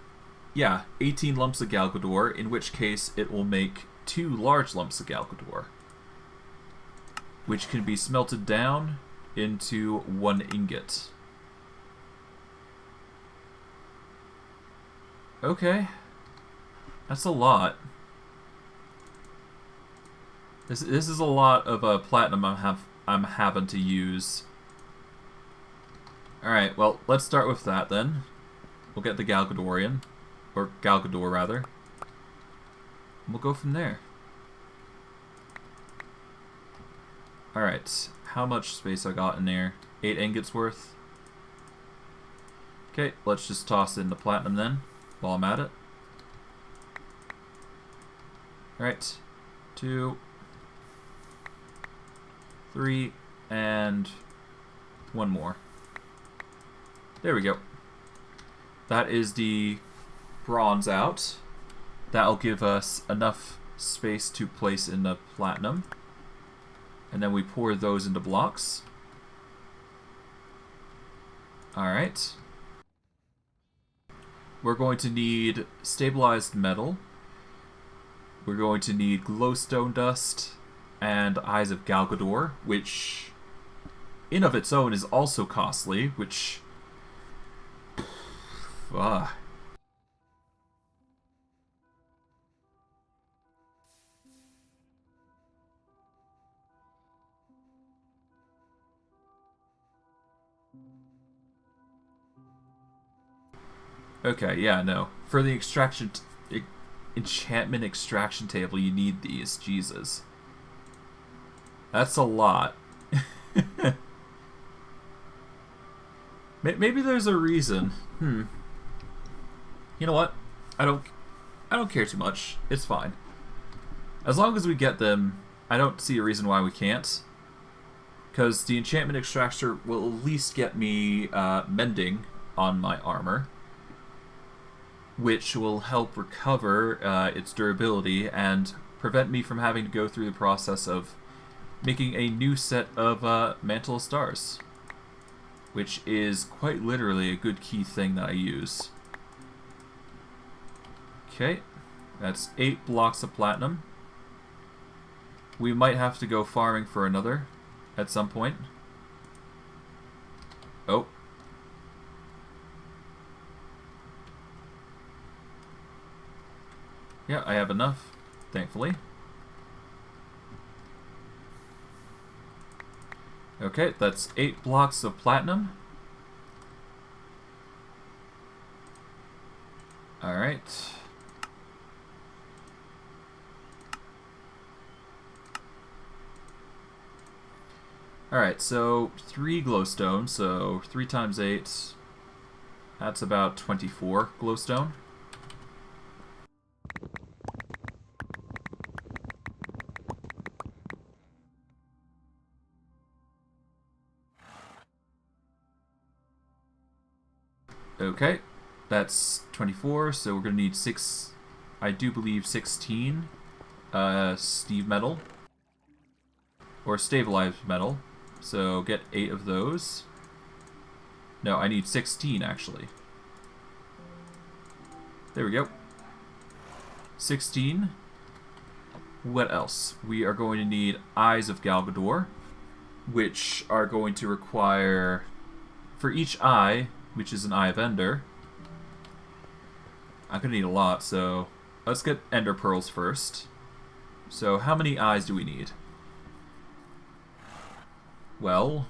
yeah, 18 lumps of Galgador, in which case it will make 2 large lumps of Galgador, which can be smelted down into 1 ingot. Okay. That's a lot. This is a lot of platinum I'm having to use. Alright, well, let's start with that then. We'll get the Galgadorian. Or Galgador, rather. And we'll go from there. Alright, how much space I got in there? 8 ingots worth. Okay, let's just toss in the platinum then, while I'm at it. Alright, 2, 3, and 1 more. There we go. That is the bronze out. That'll give us enough space to place in the platinum. And then we pour those into blocks. Alright. We're going to need stabilized metal. We're going to need glowstone dust and eyes of Galgador, which in of its own is also costly, which... Okay, yeah, no. For the enchantment extraction table, you need these. Jesus. That's a lot. Maybe there's a reason. You know what? I don't care too much. It's fine. As long as we get them, I don't see a reason why we can't. Because the enchantment extractor will at least get me mending on my armor, which will help recover its durability and prevent me from having to go through the process of making a new set of Mantle of Stars, which is quite literally a good key thing that I use. Okay, that's 8 blocks of platinum. We might have to go farming for another at some point. Oh. Yeah, I have enough, thankfully. Okay, that's 8 blocks of platinum. Alright. Alright, so 3 glowstone, so 3 times 8, that's about 24 glowstone. Okay, that's 24, so we're going to need 6, I do believe 16 Steve metal, or stabilized metal, so get 8 of those. No, I need 16 actually. There we go. 16. What else? We are going to need Eyes of Galgador, which are going to require, for each eye, which is an Eye of Ender, I'm going to need a lot, so let's get Ender Pearls first. So how many eyes do we need? Well,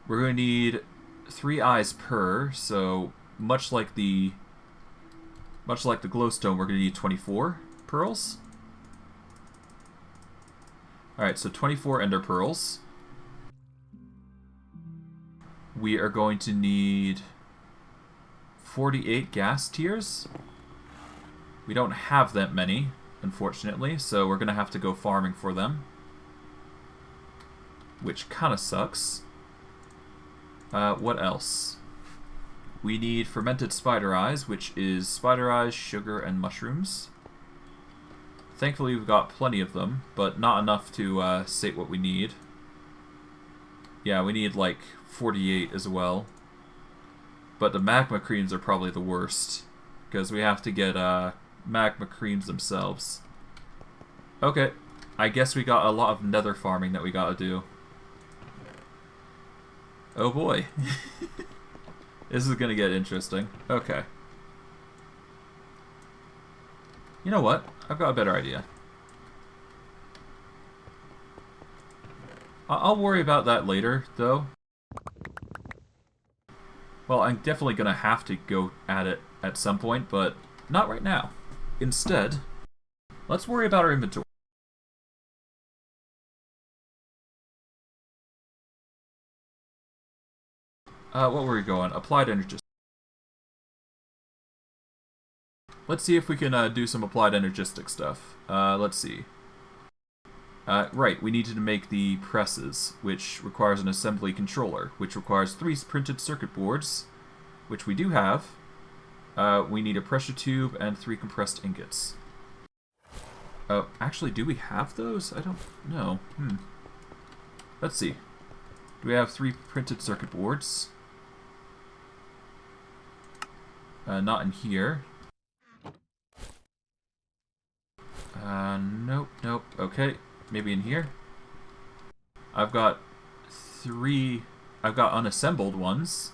we're going to need 3 eyes per, so much like the glowstone, we're going to need 24 pearls. Alright, so 24 Ender Pearls. We are going to need 48 gas tears. We don't have that many, unfortunately, so we're going to have to go farming for them, which kind of sucks. What else? We need fermented spider eyes, which is spider eyes, sugar, and mushrooms. Thankfully, we've got plenty of them, but not enough to sate what we need. Yeah, we need like 48 as well. But the magma creams are probably the worst, because we have to get magma creams themselves. Okay, I guess we got a lot of nether farming that we gotta do. Oh boy. This is gonna get interesting. Okay. You know what? I've got a better idea. I'll worry about that later, though. Well, I'm definitely gonna have to go at it at some point, but not right now. Instead, let's worry about our inventory. What were we going? Applied Energistics. Let's see if we can do some Applied Energistic stuff. Let's see. Right, we needed to make the presses, which requires an assembly controller, which requires 3 printed circuit boards, which we do have. We need a pressure tube and 3 compressed ingots. Oh, actually, do we have those? I don't know. Let's see. Do we have 3 printed circuit boards? Not in here. Nope. Okay. Maybe in here? I've got 3... I've got unassembled ones.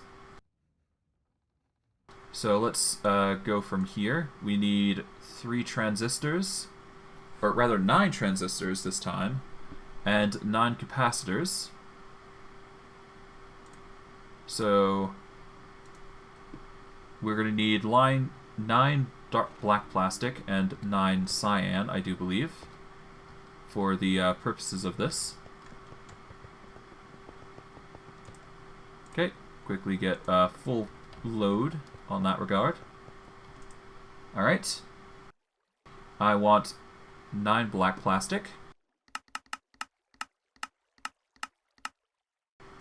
So let's go from here. We need 3 transistors. Or rather 9 transistors this time. And 9 capacitors. So we're going to need 9 dark black plastic and 9 cyan, I do believe, for the purposes of this. Okay, quickly get a full load on that regard. Alright. I want 9 black plastic.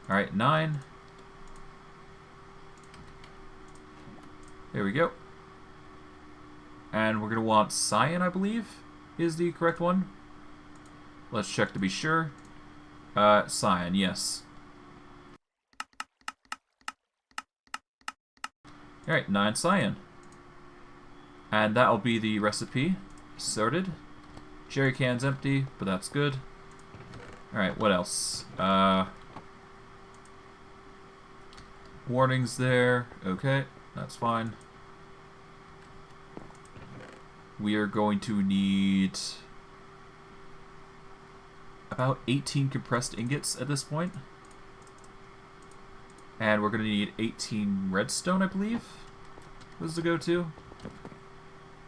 Alright, 9. There we go. And we're going to want cyan, I believe, is the correct one. Let's check to be sure. Cyan, yes. Alright, 9 cyan. And that'll be the recipe. Sorted. Jerry can's empty, but that's good. Alright, what else? Warnings there. Okay, that's fine. We are going to need about 18 compressed ingots at this point. And we're going to need 18 redstone, I believe, was the go-to.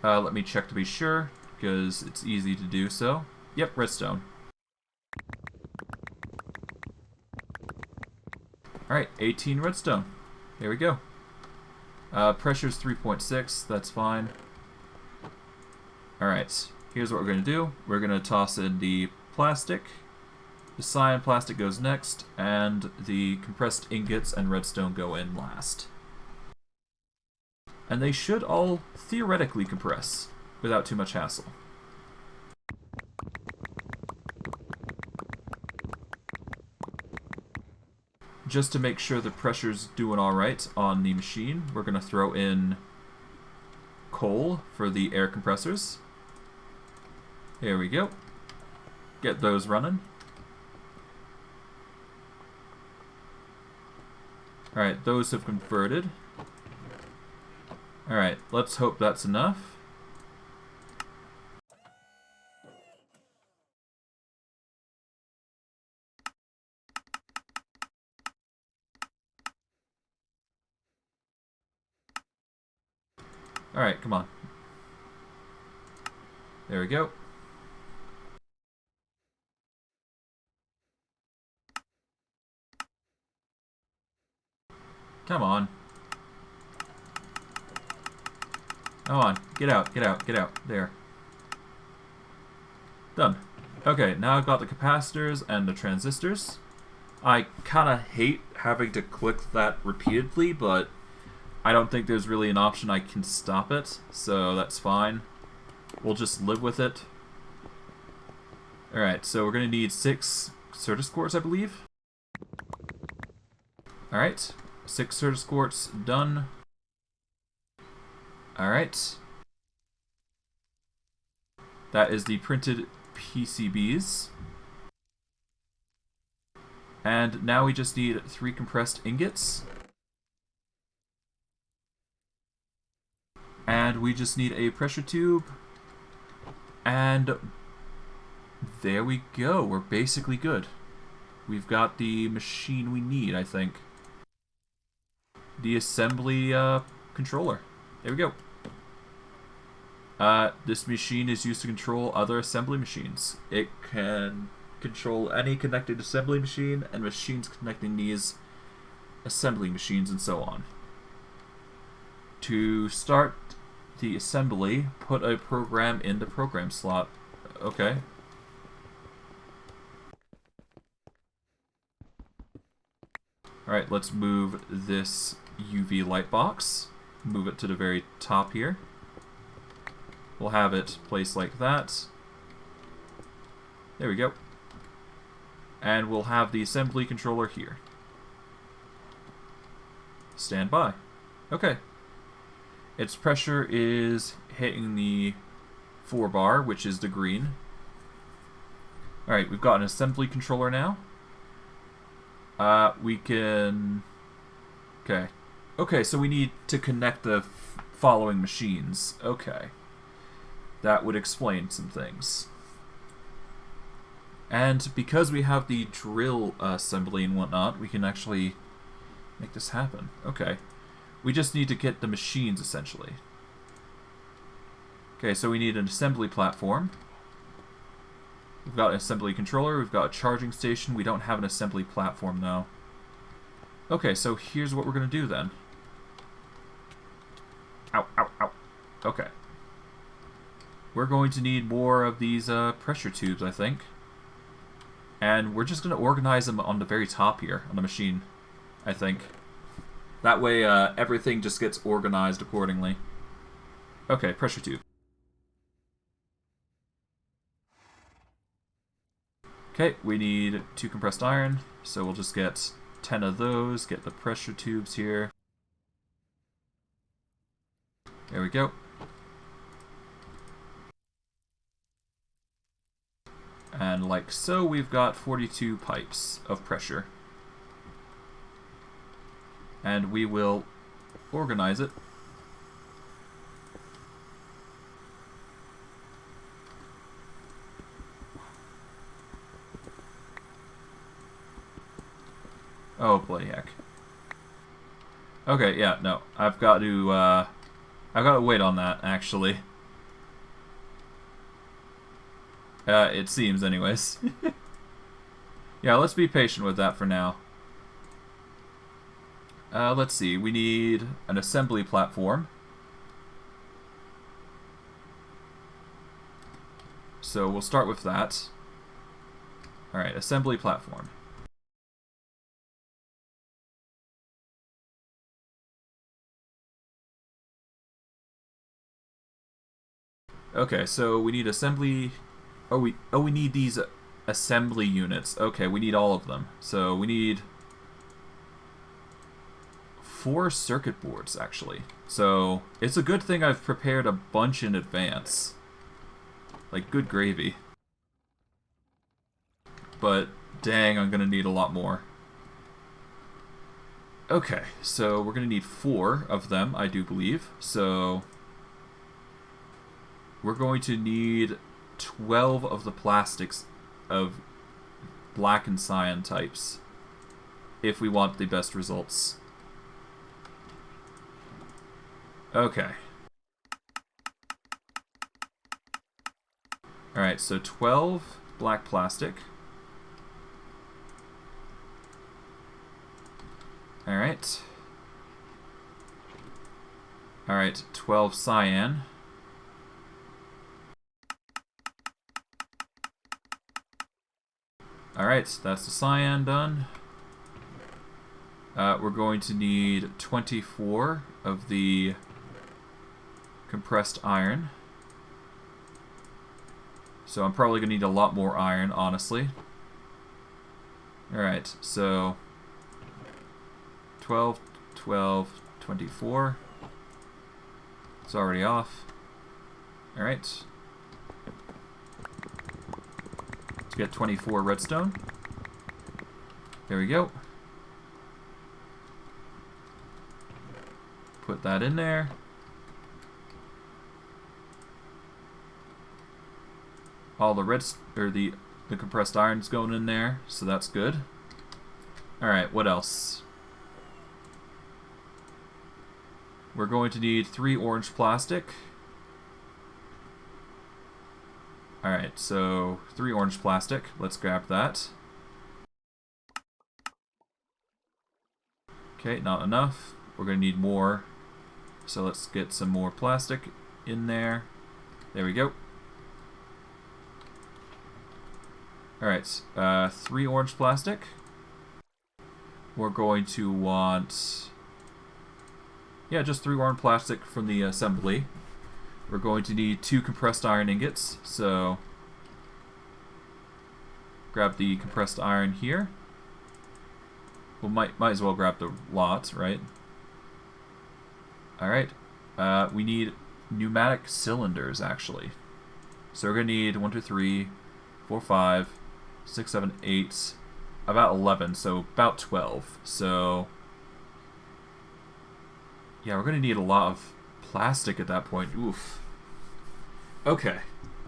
Let me check to be sure, because it's easy to do so. Yep, redstone. Alright, 18 redstone. There we go. Pressure's 3.6, that's fine. Alright, here's what we're going to do. We're going to toss in the plastic. The cyan plastic goes next, and the compressed ingots and redstone go in last. And they should all theoretically compress without too much hassle. Just to make sure the pressure's doing alright on the machine, we're going to throw in coal for the air compressors. There we go. Get those running. Alright, those have converted. Alright, let's hope that's enough. Alright, come on. There we go. Come on. Come on. Get out, get out, get out. There. Done. Okay, now I've got the capacitors and the transistors. I kinda hate having to click that repeatedly, but I don't think there's really an option I can stop it, so that's fine. We'll just live with it. Alright, so we're going to need 6 Certus cores, I believe. Alright, 6 surge quartz done. Alright. That is the printed PCBs. And now we just need 3 compressed ingots. And we just need a pressure tube. And there we go. We're basically good. We've got the machine we need, I think. The assembly controller. There we go. This machine is used to control other assembly machines. It can control any connected assembly machine and machines connecting these assembly machines and so on. To start the assembly, put a program in the program slot. Okay. Alright, let's move this UV light box. Move it to the very top here. We'll have it placed like that. There we go. And we'll have the assembly controller here. Stand by. Okay. Its pressure is hitting the 4 bar, which is the green. Alright, we've got an assembly controller now. We can... Okay. Okay, so we need to connect the following machines. Okay. That would explain some things. And because we have the drill assembly and whatnot, we can actually make this happen. Okay. We just need to get the machines, essentially. Okay, so we need an assembly platform. We've got an assembly controller, we've got a charging station. We don't have an assembly platform, though. Okay, so here's what we're going to do, then. Ow, ow, ow. Okay. We're going to need more of these pressure tubes, I think. And we're just going to organize them on the very top here, on the machine, I think. That way, everything just gets organized accordingly. Okay, pressure tube. Okay, we need 2 compressed iron, so we'll just get 10 of those, get the pressure tubes here. There we go. And like so, we've got 42 pipes of pressure. And we will organize it. Oh, bloody heck. Okay, yeah, no. I've got to wait on that, actually. It seems, anyways. Yeah, let's be patient with that for now. Let's see. We need an assembly platform. So we'll start with that. Alright, assembly platform. Okay, so we need assembly... Oh, we need these assembly units. Okay, we need all of them. So we need 4 circuit boards, actually. So it's a good thing I've prepared a bunch in advance. Like, good gravy. But, dang, I'm gonna need a lot more. Okay, so we're gonna need 4 of them, I do believe. So we're going to need 12 of the plastics of black and cyan types if we want the best results. Okay. Alright, so 12 black plastic. Alright. Alright, 12 cyan. Alright, that's the cyan done. We're going to need 24 of the compressed iron. So I'm probably going to need a lot more iron, honestly. Alright, so 12, 12, 24. It's already off. Alright. Let's get 24 redstone. There we go. Put that in there. All the the compressed iron's going in there, so that's good. Alright, what else? We're going to need 3 orange plastic. Alright, so 3 orange plastic. Let's grab that. Okay, not enough. We're going to need more. So let's get some more plastic in there. There we go. Alright, 3 orange plastic. We're going to want... yeah, just 3 orange plastic from the assembly. We're going to need 2 compressed iron ingots, so... grab the compressed iron here. We might as well grab the lot, right? Alright. We need pneumatic cylinders, actually. So we're going to need 1, 2, 3, 4, 5, 6, 7, 8, about 11, so about 12. So, yeah, we're going to need a lot of plastic at that point. Oof. Okay.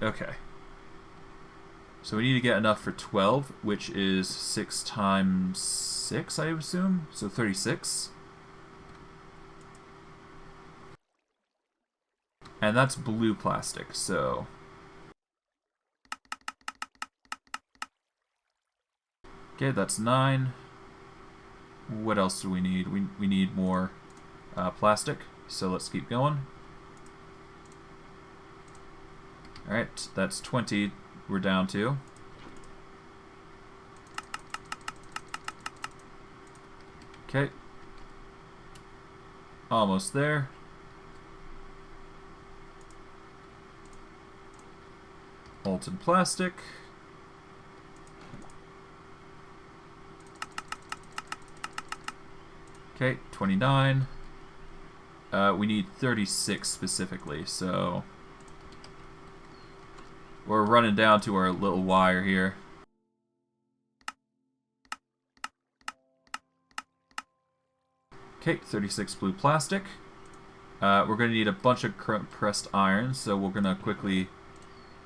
Okay. So we need to get enough for 12, which is 6 times 6, I assume? So 36. And that's blue plastic, so... okay, that's 9. What else do we need? We need more plastic, so let's keep going. Alright, that's 20 we're down to. Okay. Almost there. Molten plastic. Okay, 29. We need 36 specifically, so we're running down to our little wire here. Okay, 36 blue plastic. We're going to need a bunch of compressed iron, so we're going to quickly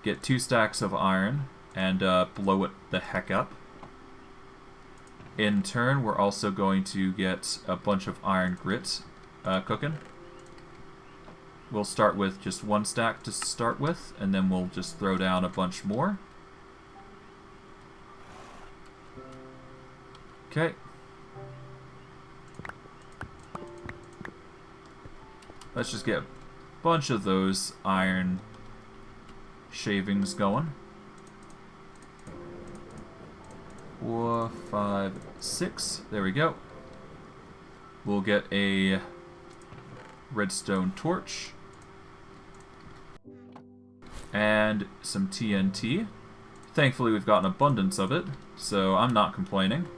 get 2 stacks of iron and blow it the heck up. In turn, we're also going to get a bunch of iron grit cooking. We'll start with just 1 stack to start with, and then we'll just throw down a bunch more. Okay. Let's just get a bunch of those iron shavings going. 4, 5, 6. There we go. We'll get a redstone torch. And some TNT. Thankfully we've got an abundance of it, so I'm not complaining.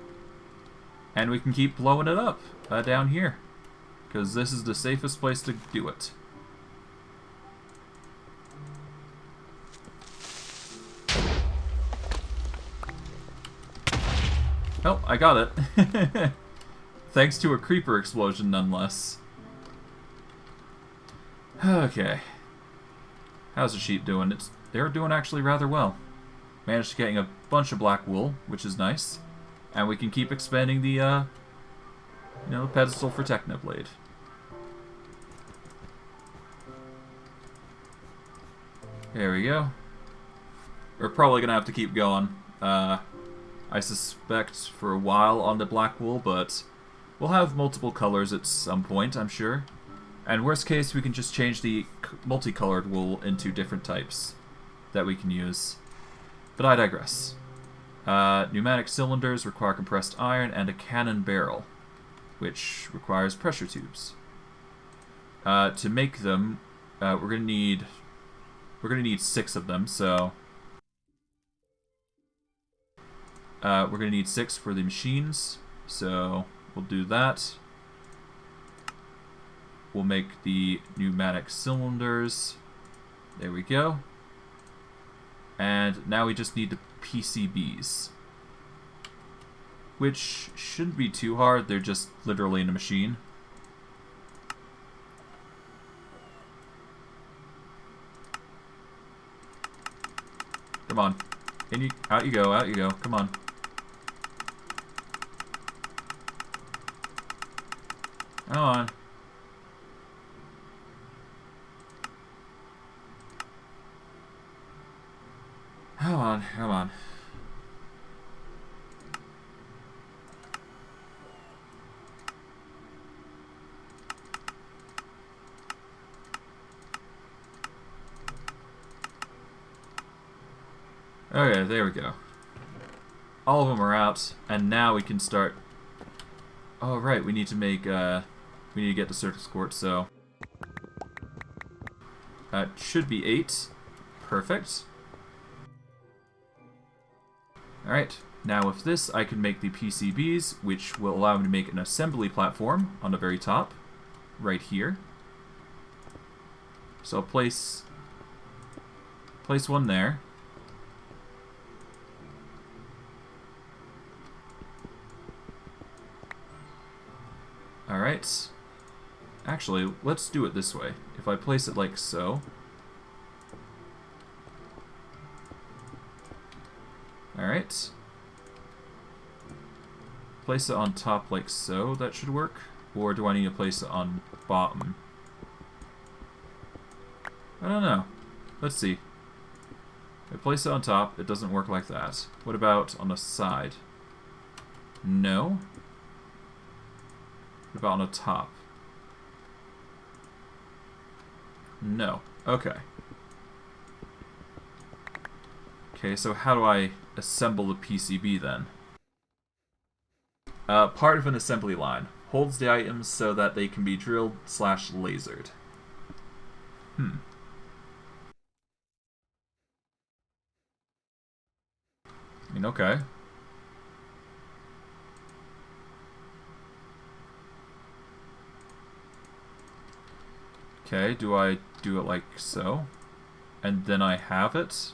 And we can keep blowing it up down here, because this is the safest place to do it. Oh, I got it. Thanks to a creeper explosion, nonetheless. Okay. How's the sheep doing? They're doing actually rather well. Managed to getting a bunch of black wool, which is nice. And we can keep expanding the, pedestal for Technoblade. There we go. We're probably gonna have to keep going. I suspect for a while on the black wool, but we'll have multiple colors at some point, I'm sure. And worst case, we can just change the multicolored wool into different types that we can use. But I digress. Pneumatic cylinders require compressed iron and a cannon barrel, which requires pressure tubes. To make them, we're gonna need 6 of them. So we're gonna need 6 for the machines. So we'll do that. we'll make the pneumatic cylinders. There we go. And now we just need the PCBs, which shouldn't be too hard. They're just literally in a machine. Come on. In you, out you go, out you go. Come on. Come on. Come on, come on. Okay, there we go. All of them are out, and now we can start... Oh, right, we need to make, we need to get the circuit court, so... That should be 8. Perfect. Alright, now with this I can make the PCBs, which will allow me to make an assembly platform on the very top, right here. So I'll place one there. Alright. Actually, let's do it this way. If I place it like so. Alright. Place it on top like so, that should work. Or do I need to place it on bottom? I don't know. Let's see. If I place it on top, it doesn't work like that. What about on the side? No. What about on the top? No. Okay. Okay, so how do I assemble the PCB then? Part of an assembly line. Holds the items so that they can be drilled / lasered. I mean, okay. Okay, do I do it like so? And then I have it?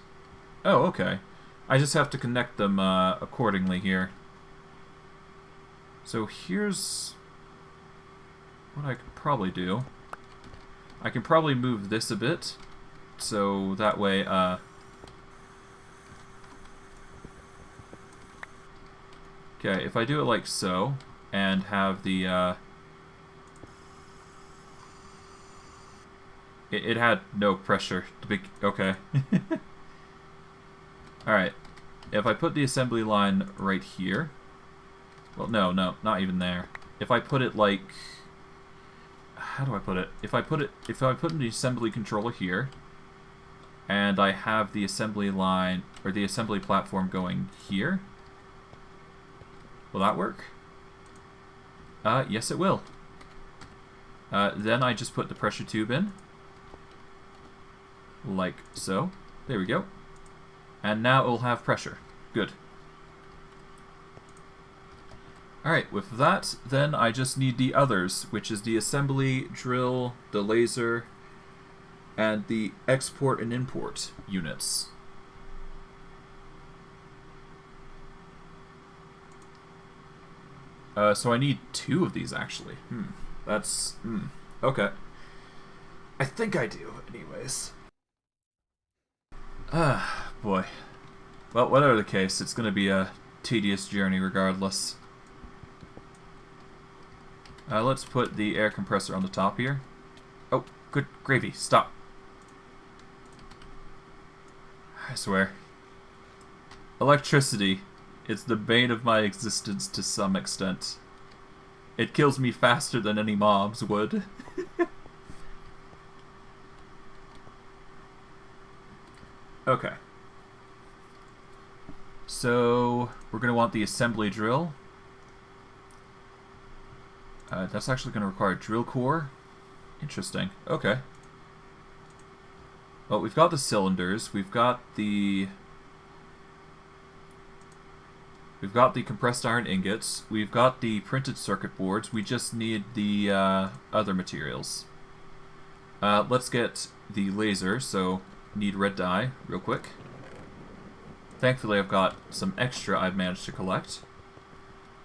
Oh, okay. I just have to connect them accordingly here. So here's what I could probably do. I can probably move this a bit, so that way, okay, if I do it like so, and have the, it had no pressure to be, okay. Alright, if I put the assembly line right here, well, no, not even there. If I put it like, how do I put it? If I put in the assembly controller here, and I have the assembly line, or the assembly platform going here, will that work? Yes it will. Then I just put the pressure tube in, like so. There we go. And now it will have pressure. Good. Alright, with that, then I just need the others, which is the assembly, drill, the laser, and the export and import units. So I need 2 of these, actually. That's... okay. I think I do, anyways. Boy. Well, whatever the case, it's going to be a tedious journey regardless. Let's put the air compressor on the top here. Oh, good gravy, stop. I swear. Electricity. It's the bane of my existence to some extent. It kills me faster than any mobs would. Okay. So, we're going to want the assembly drill. That's actually going to require a drill core. Interesting. Okay. Well, we've got the cylinders. We've got the... We've got the compressed iron ingots. We've got the printed circuit boards. We just need the other materials. Let's get the laser, so need red dye real quick. Thankfully I've got some extra I've managed to collect.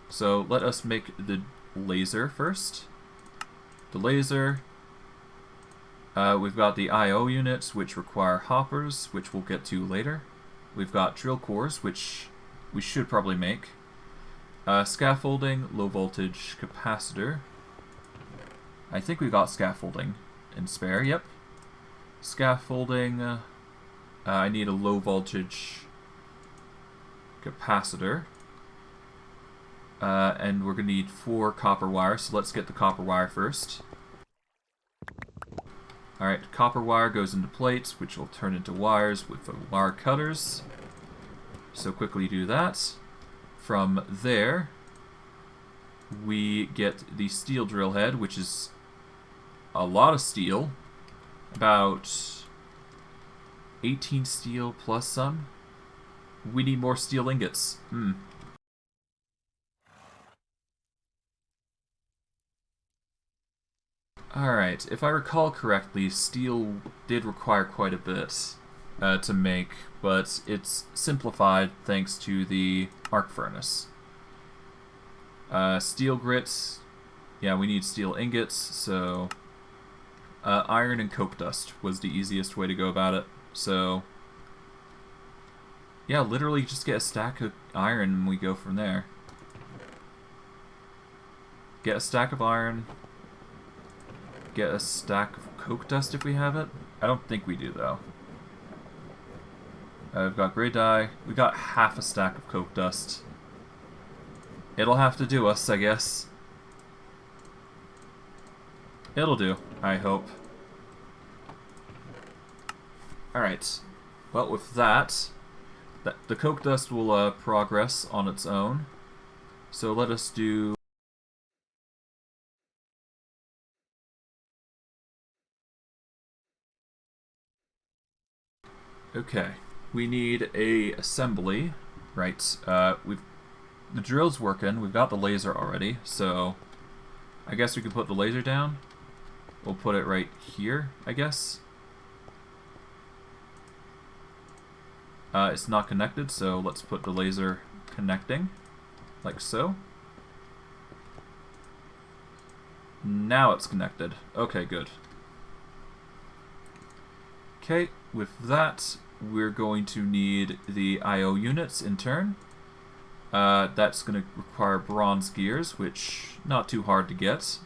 So let us make the laser first. The laser. We've got the I/O units, which require hoppers, which we'll get to later. We've got drill cores, which we should probably make. Scaffolding, low voltage capacitor. I think we got scaffolding in spare, yep. Scaffolding, I need a low voltage capacitor. And we're going to need 4 copper wire, so let's get the copper wire first. Alright, copper wire goes into plates, which will turn into wires with the wire cutters. So quickly do that. From there, we get the steel drill head, which is a lot of steel. About 18 steel plus some. We need more steel ingots. Alright, if I recall correctly, steel did require quite a bit to make, but it's simplified thanks to the arc furnace. Steel grits, yeah, we need steel ingots, so iron and coke dust was the easiest way to go about it. So yeah, literally just get a stack of iron and we go from there. Get a stack of iron. Get a stack of coke dust if we have it. I don't think we do though. I've got gray dye. We got half a stack of coke dust. It'll have to do us, I guess. It'll do, I hope. Alright. Well, with that, the coke dust will progress on its own. So let us do... Okay, we need a assembly, right? The drill's working. We've got the laser already, so I guess we can put the laser down. We'll put it right here, I guess. It's not connected, so let's put the laser connecting, like so. Now it's connected. Okay, good. Okay, with that, we're going to need the I/O units in turn. That's going to require bronze gears, which not too hard to get.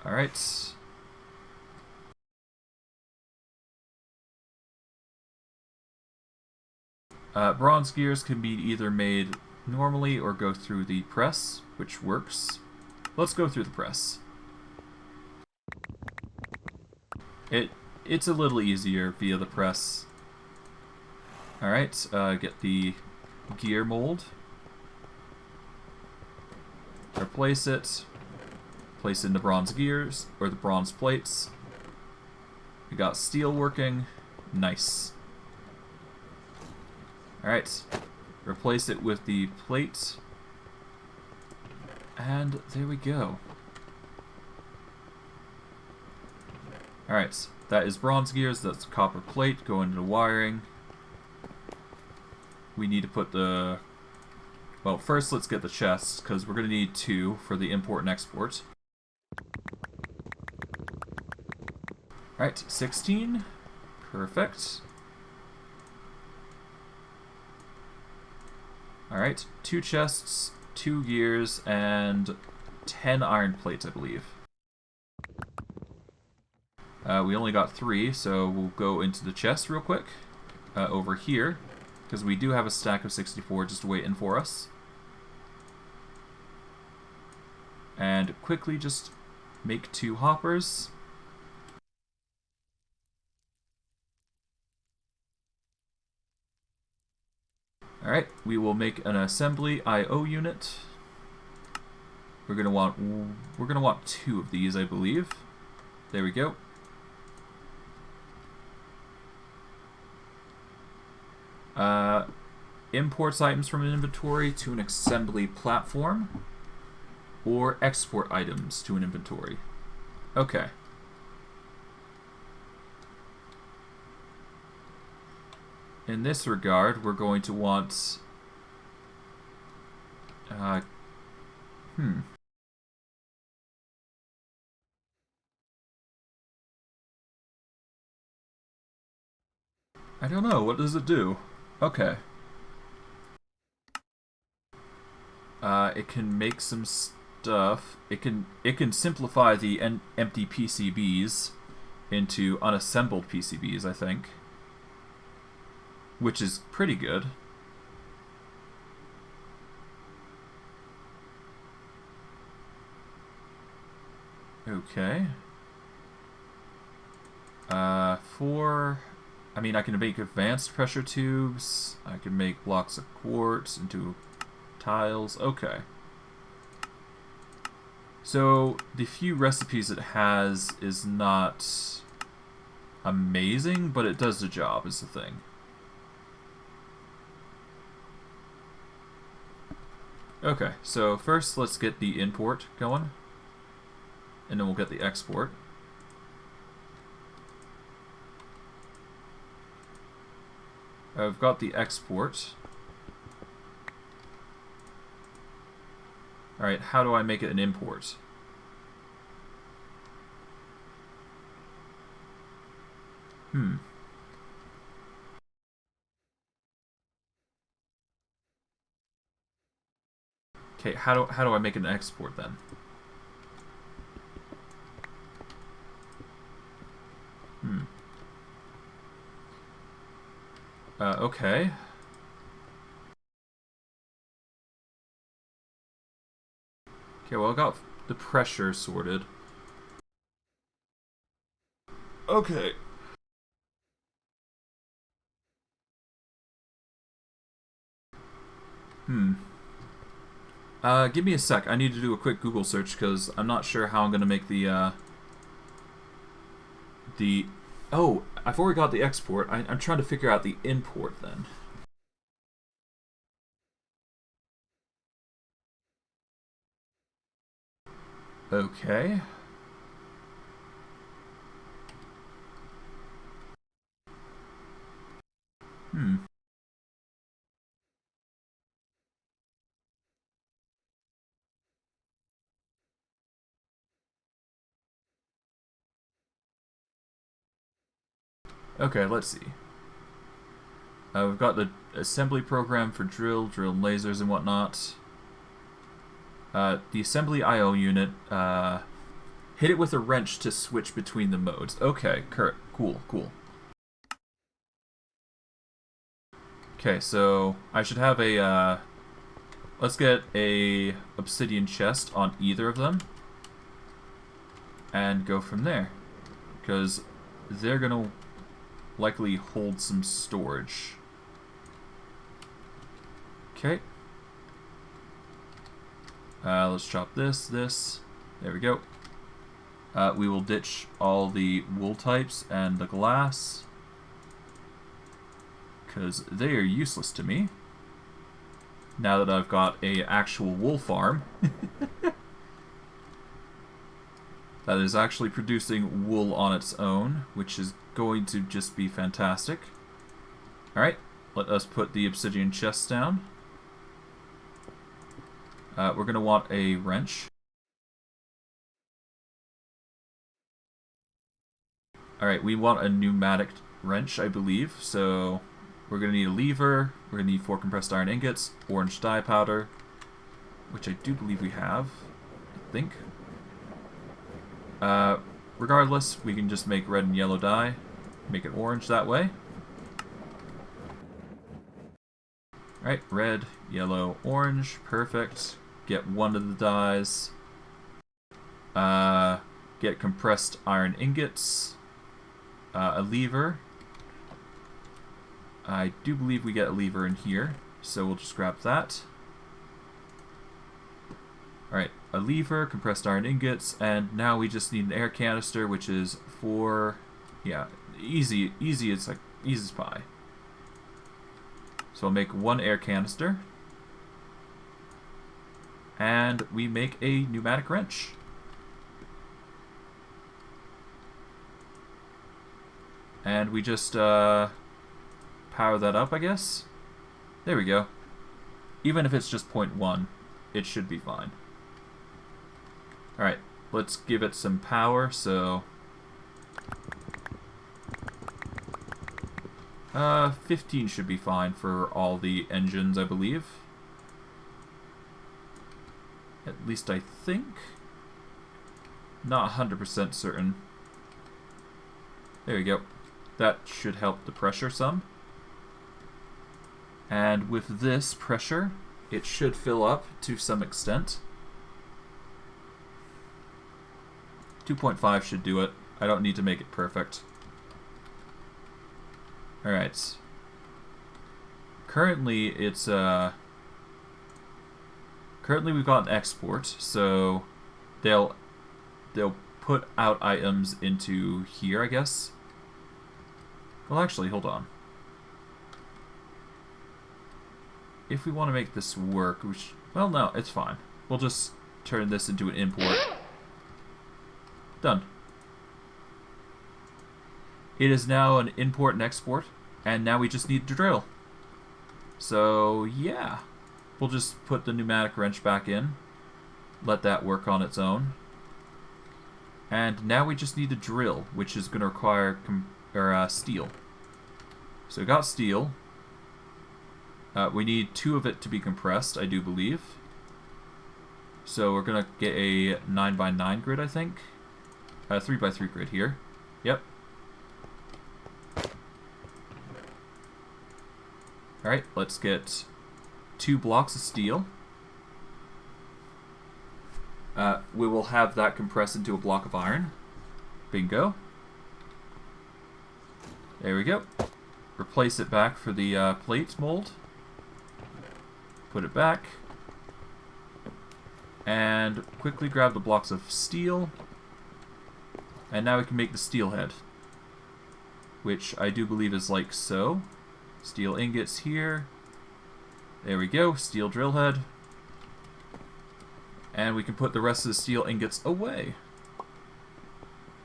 Alright. Bronze gears can be either made normally or go through the press, which works. Let's go through the press. It's a little easier via the press. Alright, get the gear mold. Replace it. Place in the bronze gears, or the bronze plates. We got steel working. Nice. Alright, replace it with the plate. And there we go. Alright, that is bronze gears, that's copper plate going into wiring. We need to put the... Well, first let's get the chests, because we're going to need 2 for the import and export. Alright, 16. Perfect. Alright, 2 chests, 2 gears, and 10 iron plates, I believe. We only got 3, so we'll go into the chest real quick. Over here, because we do have a stack of 64 just waiting for us. And quickly just make 2 hoppers. Alright, we will make an assembly I/O unit. We're gonna want 2 of these, I believe. There we go. imports items from an inventory to an assembly platform, or export items to an inventory. Okay. In this regard, we're going to want... I don't know. What does it do? Okay. It can make some stuff. It can simplify the empty PCBs into unassembled PCBs, I think. Which is pretty good. Okay. I mean, I can make advanced pressure tubes. I can make blocks of quartz into tiles. Okay. So, the few recipes it has is not amazing, but it does the job, is the thing. Okay, so first let's get the import going, and then we'll get the export. I've got the export. Alright, how do I make it an import? Okay, how do I make an export then? Okay. Okay, well, I got the pressure sorted. Okay. Give me a sec. I need to do a quick Google search because I'm not sure how I'm gonna make the. Oh, I've already got the export. I'm trying to figure out the import then. Okay. Okay, let's see. We've got the assembly program for drill lasers and whatnot. The assembly I/O unit. Hit it with a wrench to switch between the modes. Okay, cool. Okay, so I should have a. Let's get a obsidian chest on either of them, and go from there, because they're gonna likely hold some storage. Okay. Let's chop this. There we go. We will ditch all the wool types and the glass, because they are useless to me. Now that I've got a actual wool farm that is actually producing wool on its own, which is going to just be fantastic. Alright, let us put the obsidian chests down. We're going to want a wrench. Alright, we want a pneumatic wrench, I believe. So we're going to need a lever, we're going to need 4 compressed iron ingots, orange dye powder, which I do believe we have, I think. Regardless, we can just make red and yellow dye, make it orange that way. Alright, red, yellow, orange, perfect. Get one of the dyes. Get compressed iron ingots. A lever. I do believe we get a lever in here, so we'll just grab that. Alright, a lever, compressed iron ingots, and now we just need an air canister, which is 4... Yeah, easy, it's like easy as pie. So I'll make one air canister. And we make a pneumatic wrench. And we just power that up, I guess. There we go. Even if it's just 0.1, it should be fine. Alright, let's give it some power, so... 15 should be fine for all the engines, I believe. At least I think. Not 100% certain. There we go. That should help the pressure some. And with this pressure, it should fill up to some extent. 2.5 should do it. I don't need to make it perfect. Alright. Currently, it's, currently we've got an export, so they'll put out items into here, I guess. Well, actually, hold on. If we want to make this work, which, well, no, it's fine. We'll just turn this into an import. Done. It is now an import and export, and now we just need to drill. So, yeah. We'll just put the pneumatic wrench back in, let that work on its own. And now we just need to drill, which is going to require steel. So we got steel. We need 2 of it to be compressed, I do believe. So we're going to get a 9x9 grid, I think. 3x3 grid here. Yep. Alright, let's get 2 blocks of steel. We will have that compressed into a block of iron. Bingo. There we go. Replace it back for the plate mold. Put it back. And quickly grab the blocks of steel. And now we can make the steel head, which I do believe is like so. Steel ingots here. There we go, steel drill head. And we can put the rest of the steel ingots away.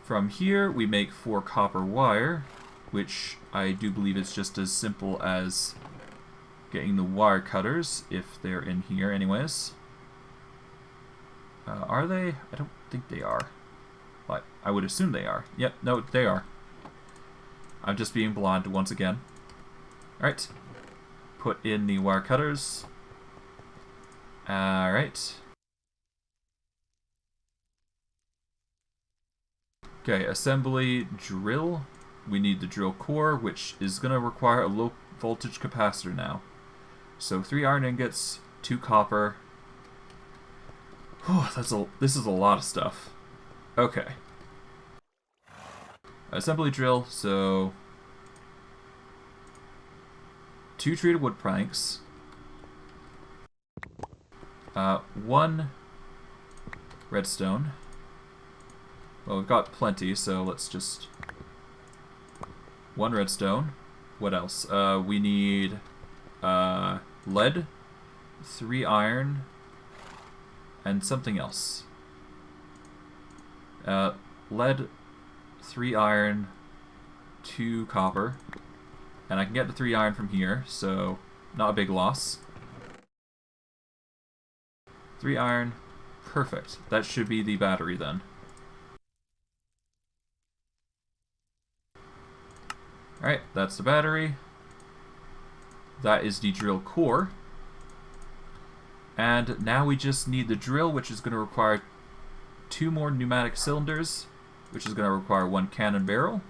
From here, we make 4 copper wire, which I do believe is just as simple as getting the wire cutters, if they're in here anyways. Are they? I don't think they are. But I would assume they are. Yep, no, they are. I'm just being blind once again. Alright. Put in the wire cutters. Alright. Okay, assembly drill. We need the drill core, which is going to require a low voltage capacitor now. So 3 iron ingots, 2 copper. Whew, this is a lot of stuff. Okay. Assembly drill, so 2 treated wood planks, 1 redstone. Well, we've got plenty, so let's just 1 redstone. What else? We need lead, 3 iron, and something else. Lead, 3 iron, 2 copper, and I can get the 3 iron from here, so not a big loss. 3 iron, perfect. That should be the battery then. Alright, that's the battery. That is the drill core. And now we just need the drill, which is going to require 2 more pneumatic cylinders, which is going to require 1 cannon barrel,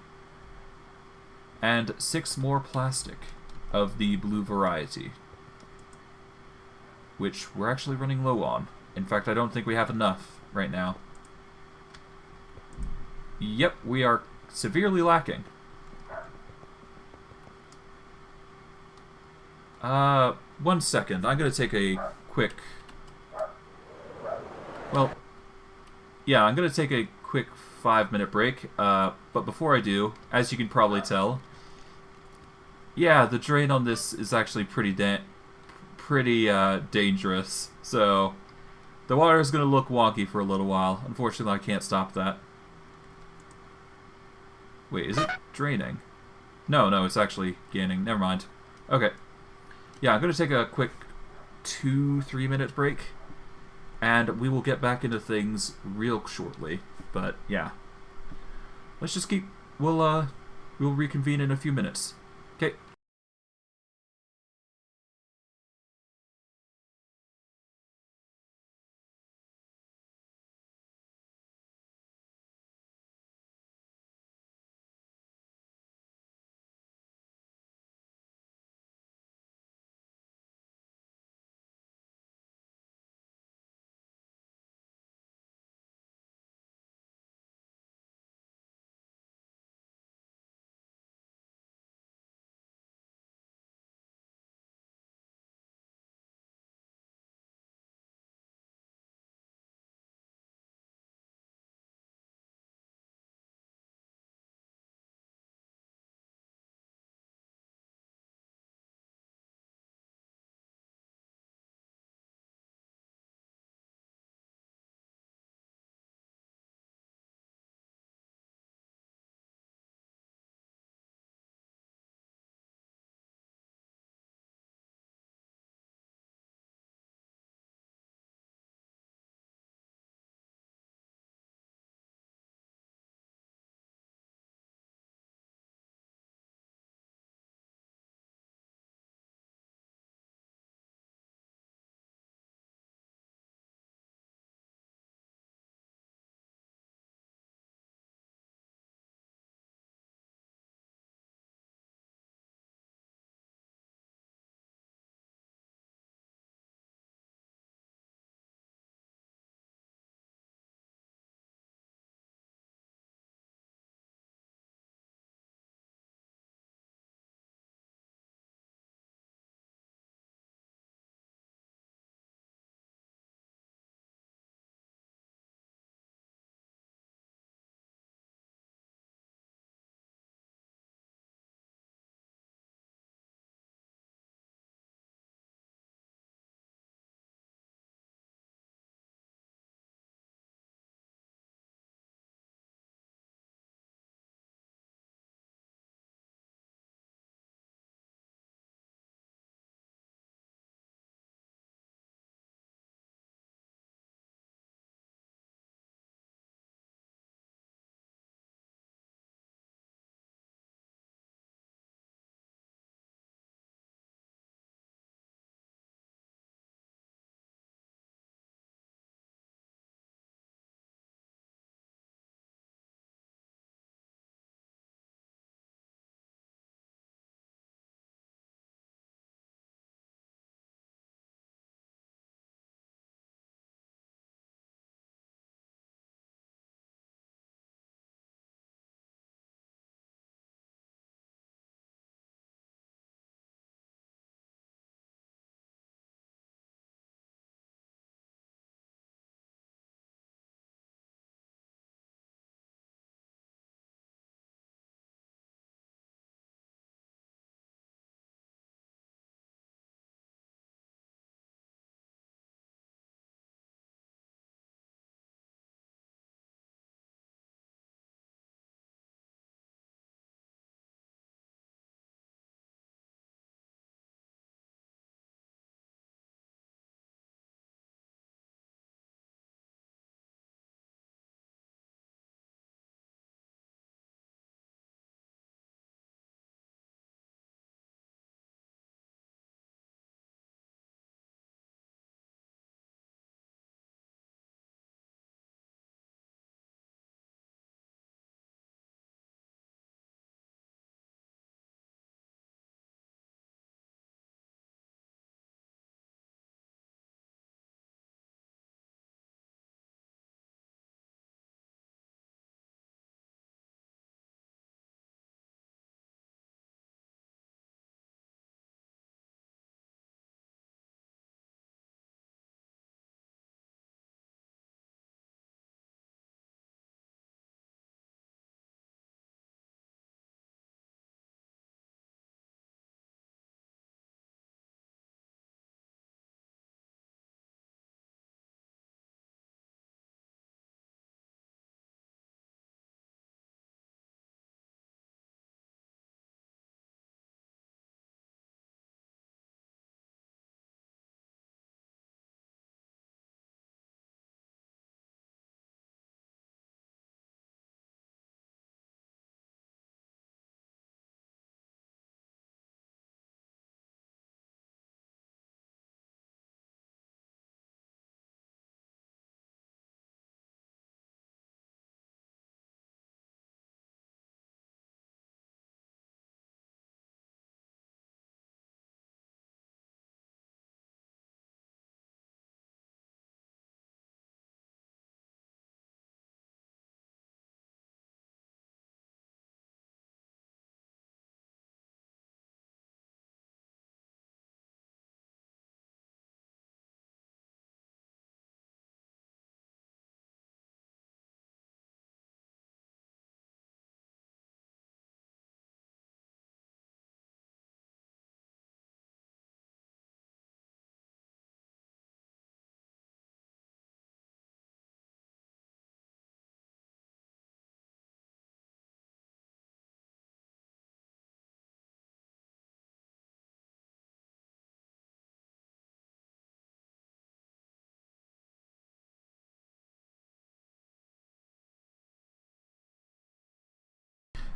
and 6 more plastic of the blue variety, which we're actually running low on. In fact, I don't think we have enough right now. Yep, we are severely lacking. One second. I'm going to take a quick... Well, yeah, I'm going to take a quick 5-minute break. But before I do, as you can probably tell, Yeah, the drain on this is actually pretty dangerous. So the water is going to look wonky for a little while. Unfortunately, I can't stop that. Wait, is it draining? No, no, it's actually gaining. Never mind. Okay. Yeah, I'm going to take a quick 2-3 minute break, and we will get back into things real shortly. But yeah, let's just keep. We'll reconvene in a few minutes. Okay.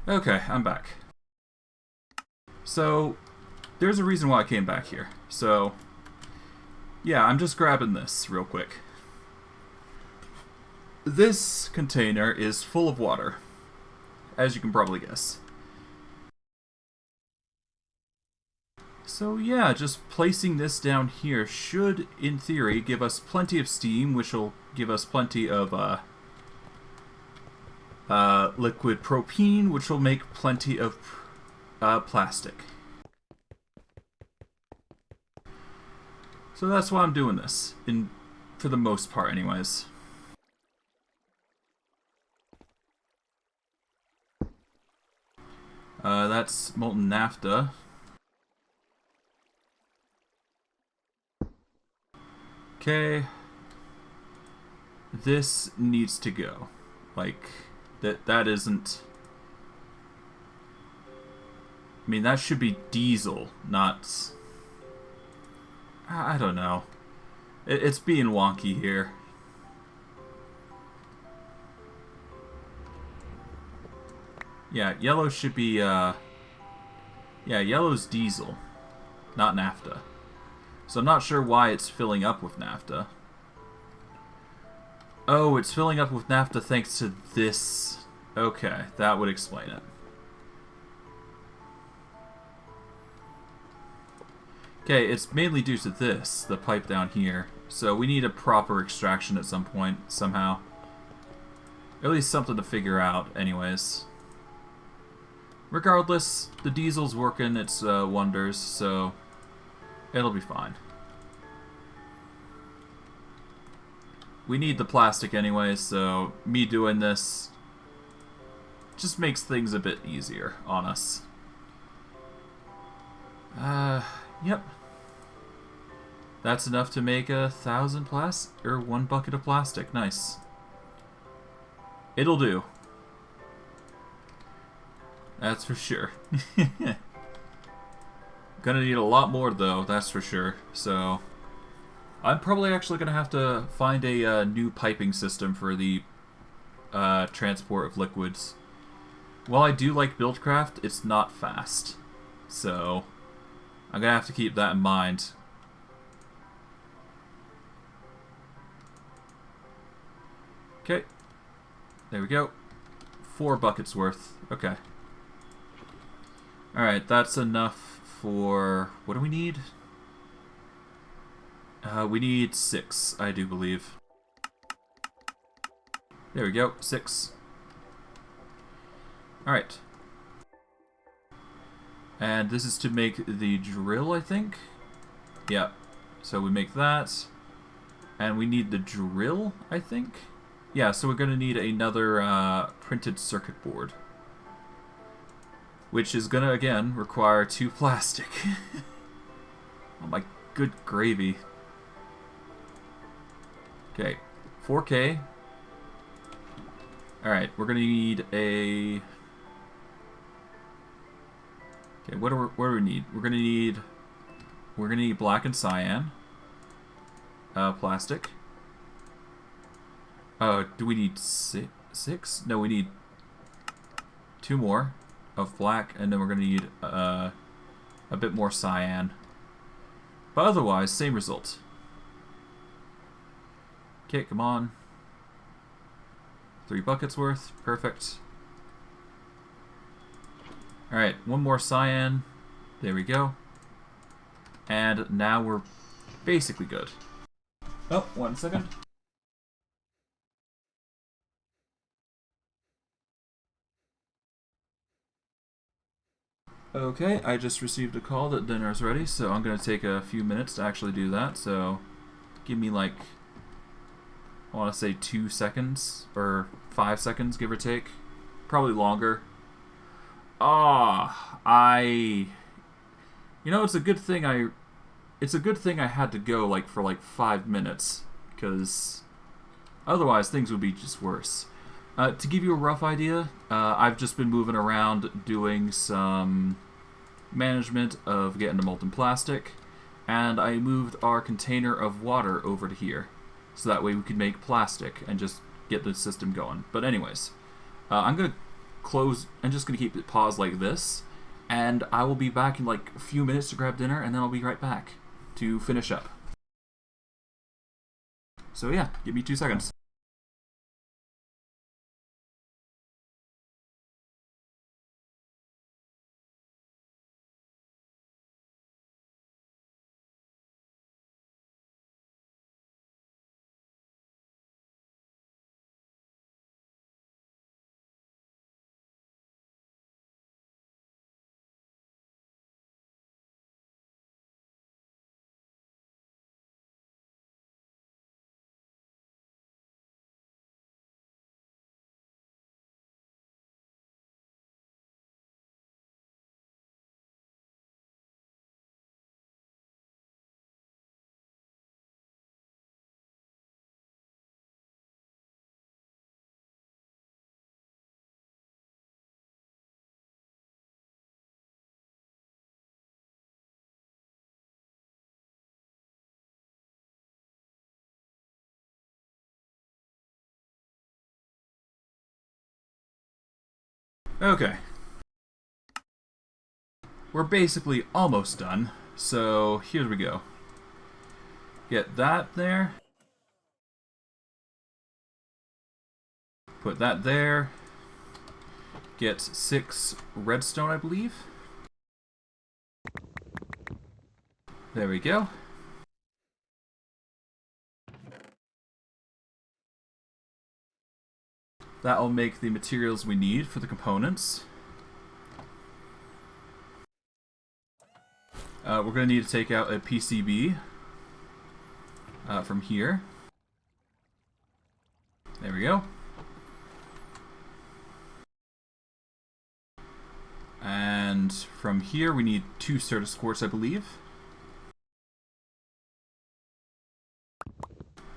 Okay, I'm back. So, there's a reason why I came back here. So, yeah, I'm just grabbing this real quick. This container is full of water, as you can probably guess. So yeah, just placing this down here should, in theory, give us plenty of steam, which will give us plenty of liquid propene, which will make plenty of plastic. So that's why I'm doing this, for the most part anyways. That's molten naphtha. Okay. This needs to go. Like, that isn't... I mean, that should be diesel, not... I don't know. It's being wonky here. Yeah, yellow should be, yeah, yellow's diesel, not naphtha. So I'm not sure why it's filling up with naphtha. Oh, it's filling up with naphtha thanks to this. Okay, that would explain it. Okay, it's mainly due to this, the pipe down here. So we need a proper extraction at some point, somehow. At least something to figure out, anyways. Regardless, the diesel's working its wonders, so it'll be fine. We need the plastic anyway, so me doing this just makes things a bit easier on us. Yep. That's enough to make 1,000 or 1 bucket of plastic. Nice. It'll do. That's for sure. Gonna need a lot more though, that's for sure. So, I'm probably actually gonna have to find a new piping system for the transport of liquids. While I do like Buildcraft, it's not fast. So, I'm gonna have to keep that in mind. Okay. There we go. 4 buckets worth. Okay. Alright, that's enough for... What do we need? We need 6, I do believe. There we go, 6. Alright. And this is to make the drill, I think? Yeah. So we make that. And we need the drill, I think? Yeah, so we're going to need another printed circuit board. Which is going to, again, require 2 plastic. Oh my good gravy. Okay, 4K. Alright, we're going to need a... Okay, what do we need? We're going to need black and cyan. Plastic. Do we need 6? No, we need 2 more of black, and then we're going to need a bit more cyan. But otherwise, same result. Okay, come on. 3 buckets worth. Perfect. Alright, 1 more cyan. There we go. And now we're basically good. Oh, 1 second. Okay, I just received a call that dinner's ready, so I'm going to take a few minutes to actually do that, so give me like, I want to say 2 seconds, or 5 seconds, give or take. Probably longer. You know, it's a good thing I had to go like for like 5 minutes, because otherwise things would be just worse. To give you a rough idea, I've just been moving around doing some management of getting to molten plastic, and I moved our container of water over to here, so that way we could make plastic and just get the system going. But anyways, I'm going to close, I'm just going to keep it paused like this, and I will be back in like a few minutes to grab dinner, and then I'll be right back to finish up. So yeah, give me 2 seconds. Okay. We're basically almost done, so here we go. Get that there. Put that there. Get 6 redstone, I believe. There we go. That'll make the materials we need for the components. We're going to need to take out a PCB from here. There we go. And from here we need 2 Certus quartz, I believe.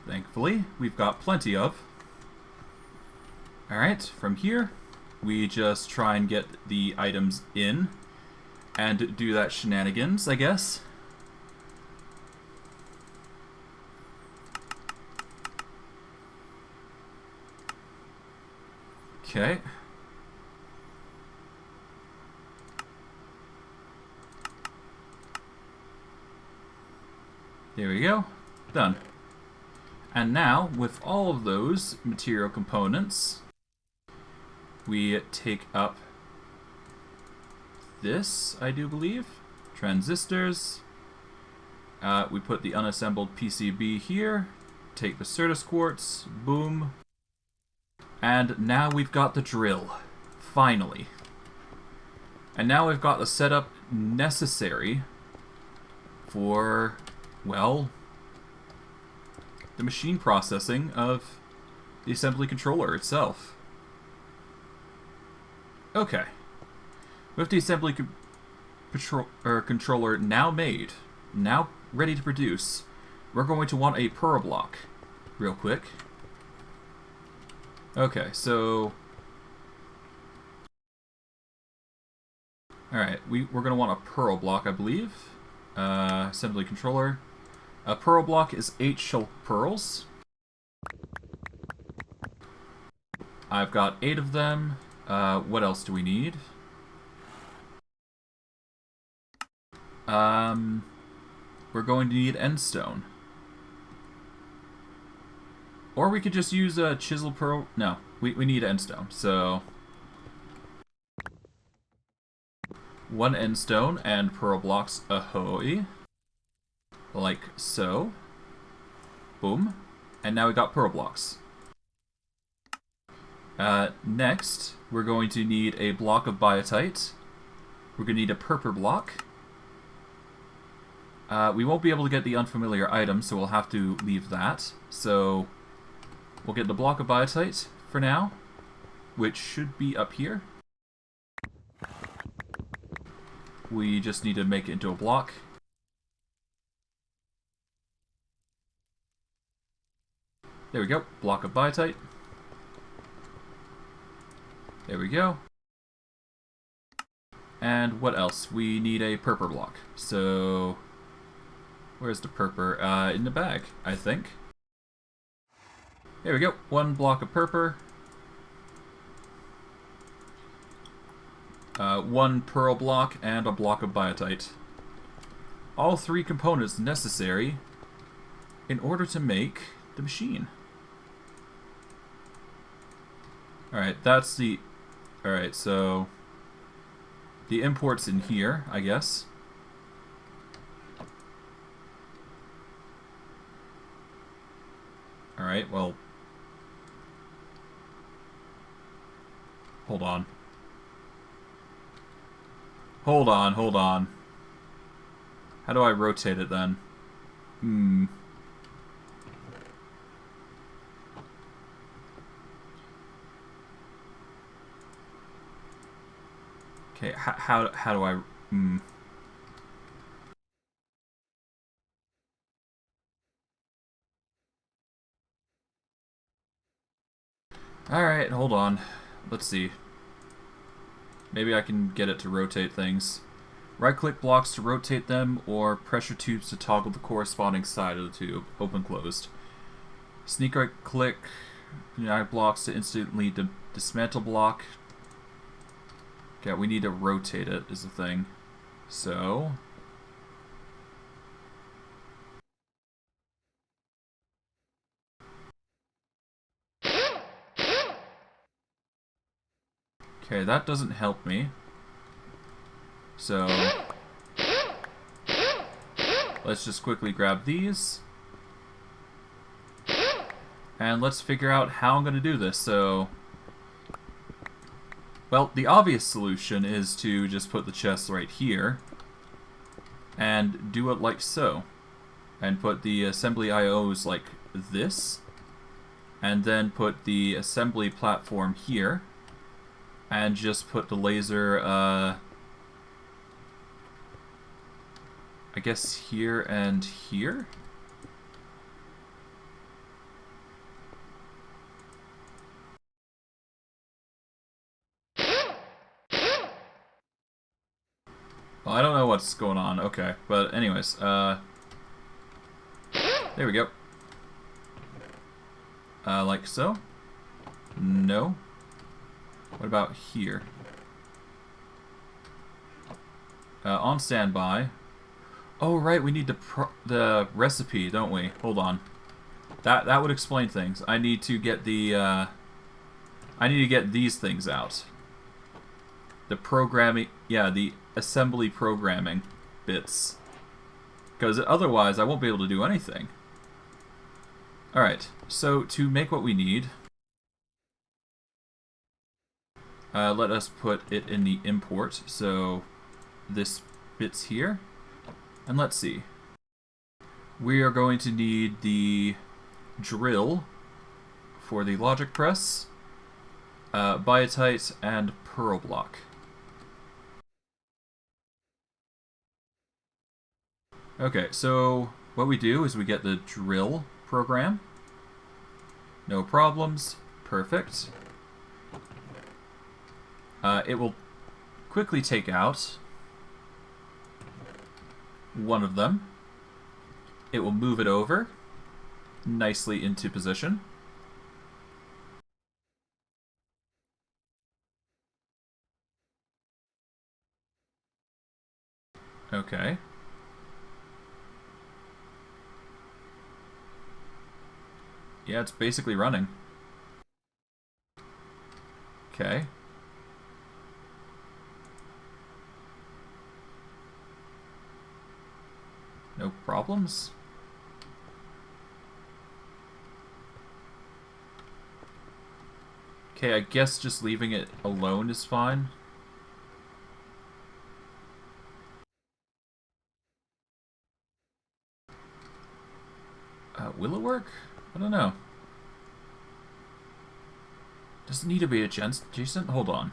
Thankfully, we've got plenty of. Alright, from here, we just try and get the items in and do that shenanigans, I guess. Okay. There we go. Done. And now, with all of those material components, we take up this, I do believe. Transistors. We put the unassembled PCB here. Take the Certus quartz. Boom. And now we've got the drill. Finally. And now we've got the setup necessary for, well, the machine processing of the assembly controller itself. Okay. With the assembly controller now made, now ready to produce, we're going to want a Pearl block real quick. Okay, so... Alright, we're going to want a Pearl block, I believe. Assembly controller. A Pearl block is 8 shell pearls. I've got 8 of them. What else do we need? We're going to need endstone. Or we could just use a chisel pearl. No, we need endstone. So 1 endstone and pearl blocks ahoy. Like so. Boom. And now we got pearl blocks. Next, we're going to need a block of biotite. We're going to need a purple block. We won't be able to get the unfamiliar item, so we'll have to leave that. So we'll get the block of biotite for now, which should be up here. We just need to make it into a block. There we go, block of biotite. There we go. And what else? We need a purple block. So, where's the purple? In the bag, I think. There we go, 1 block of purple. One pearl block and a block of biotite. All 3 components necessary in order to make the machine. Alright, that's the... Alright, so... the import's in here, I guess. Alright, well... Hold on. Hold on. How do I rotate it then? Okay, how do I... Alright, hold on. Let's see. Maybe I can get it to rotate things. Right-click blocks to rotate them, or pressure tubes to toggle the corresponding side of the tube, open-closed. Sneak right-click blocks to instantly dismantle block. Okay, we need to rotate it, is the thing. So... okay, that doesn't help me. So... let's just quickly grab these. And let's figure out how I'm going to do this. So... well, the obvious solution is to just put the chest right here. And do it like so. And put the assembly IOs like this. And then put the assembly platform here. And just put the laser, I guess here and here? Well, I don't know what's going on. Okay, but anyways, there we go. Like so? No. What about here? On standby. Oh, right, we need the recipe, don't we? Hold on. That would explain things. I need to get the, I need to get these things out. The programming, yeah, the assembly programming bits. Because otherwise, I won't be able to do anything. Alright, so to make what we need... let us put it in the import, so this bit's here. And let's see. We are going to need the drill for the logic press, biotite, and pearl block. Okay, so what we do is we get the drill program. No problems. Perfect. It will quickly take out one of them. It will move it over nicely into position. Okay. Yeah, it's basically running. Okay. No problems. Okay, I guess just leaving it alone is fine. Will it work? I don't know. Does it need to be adjacent? Hold on.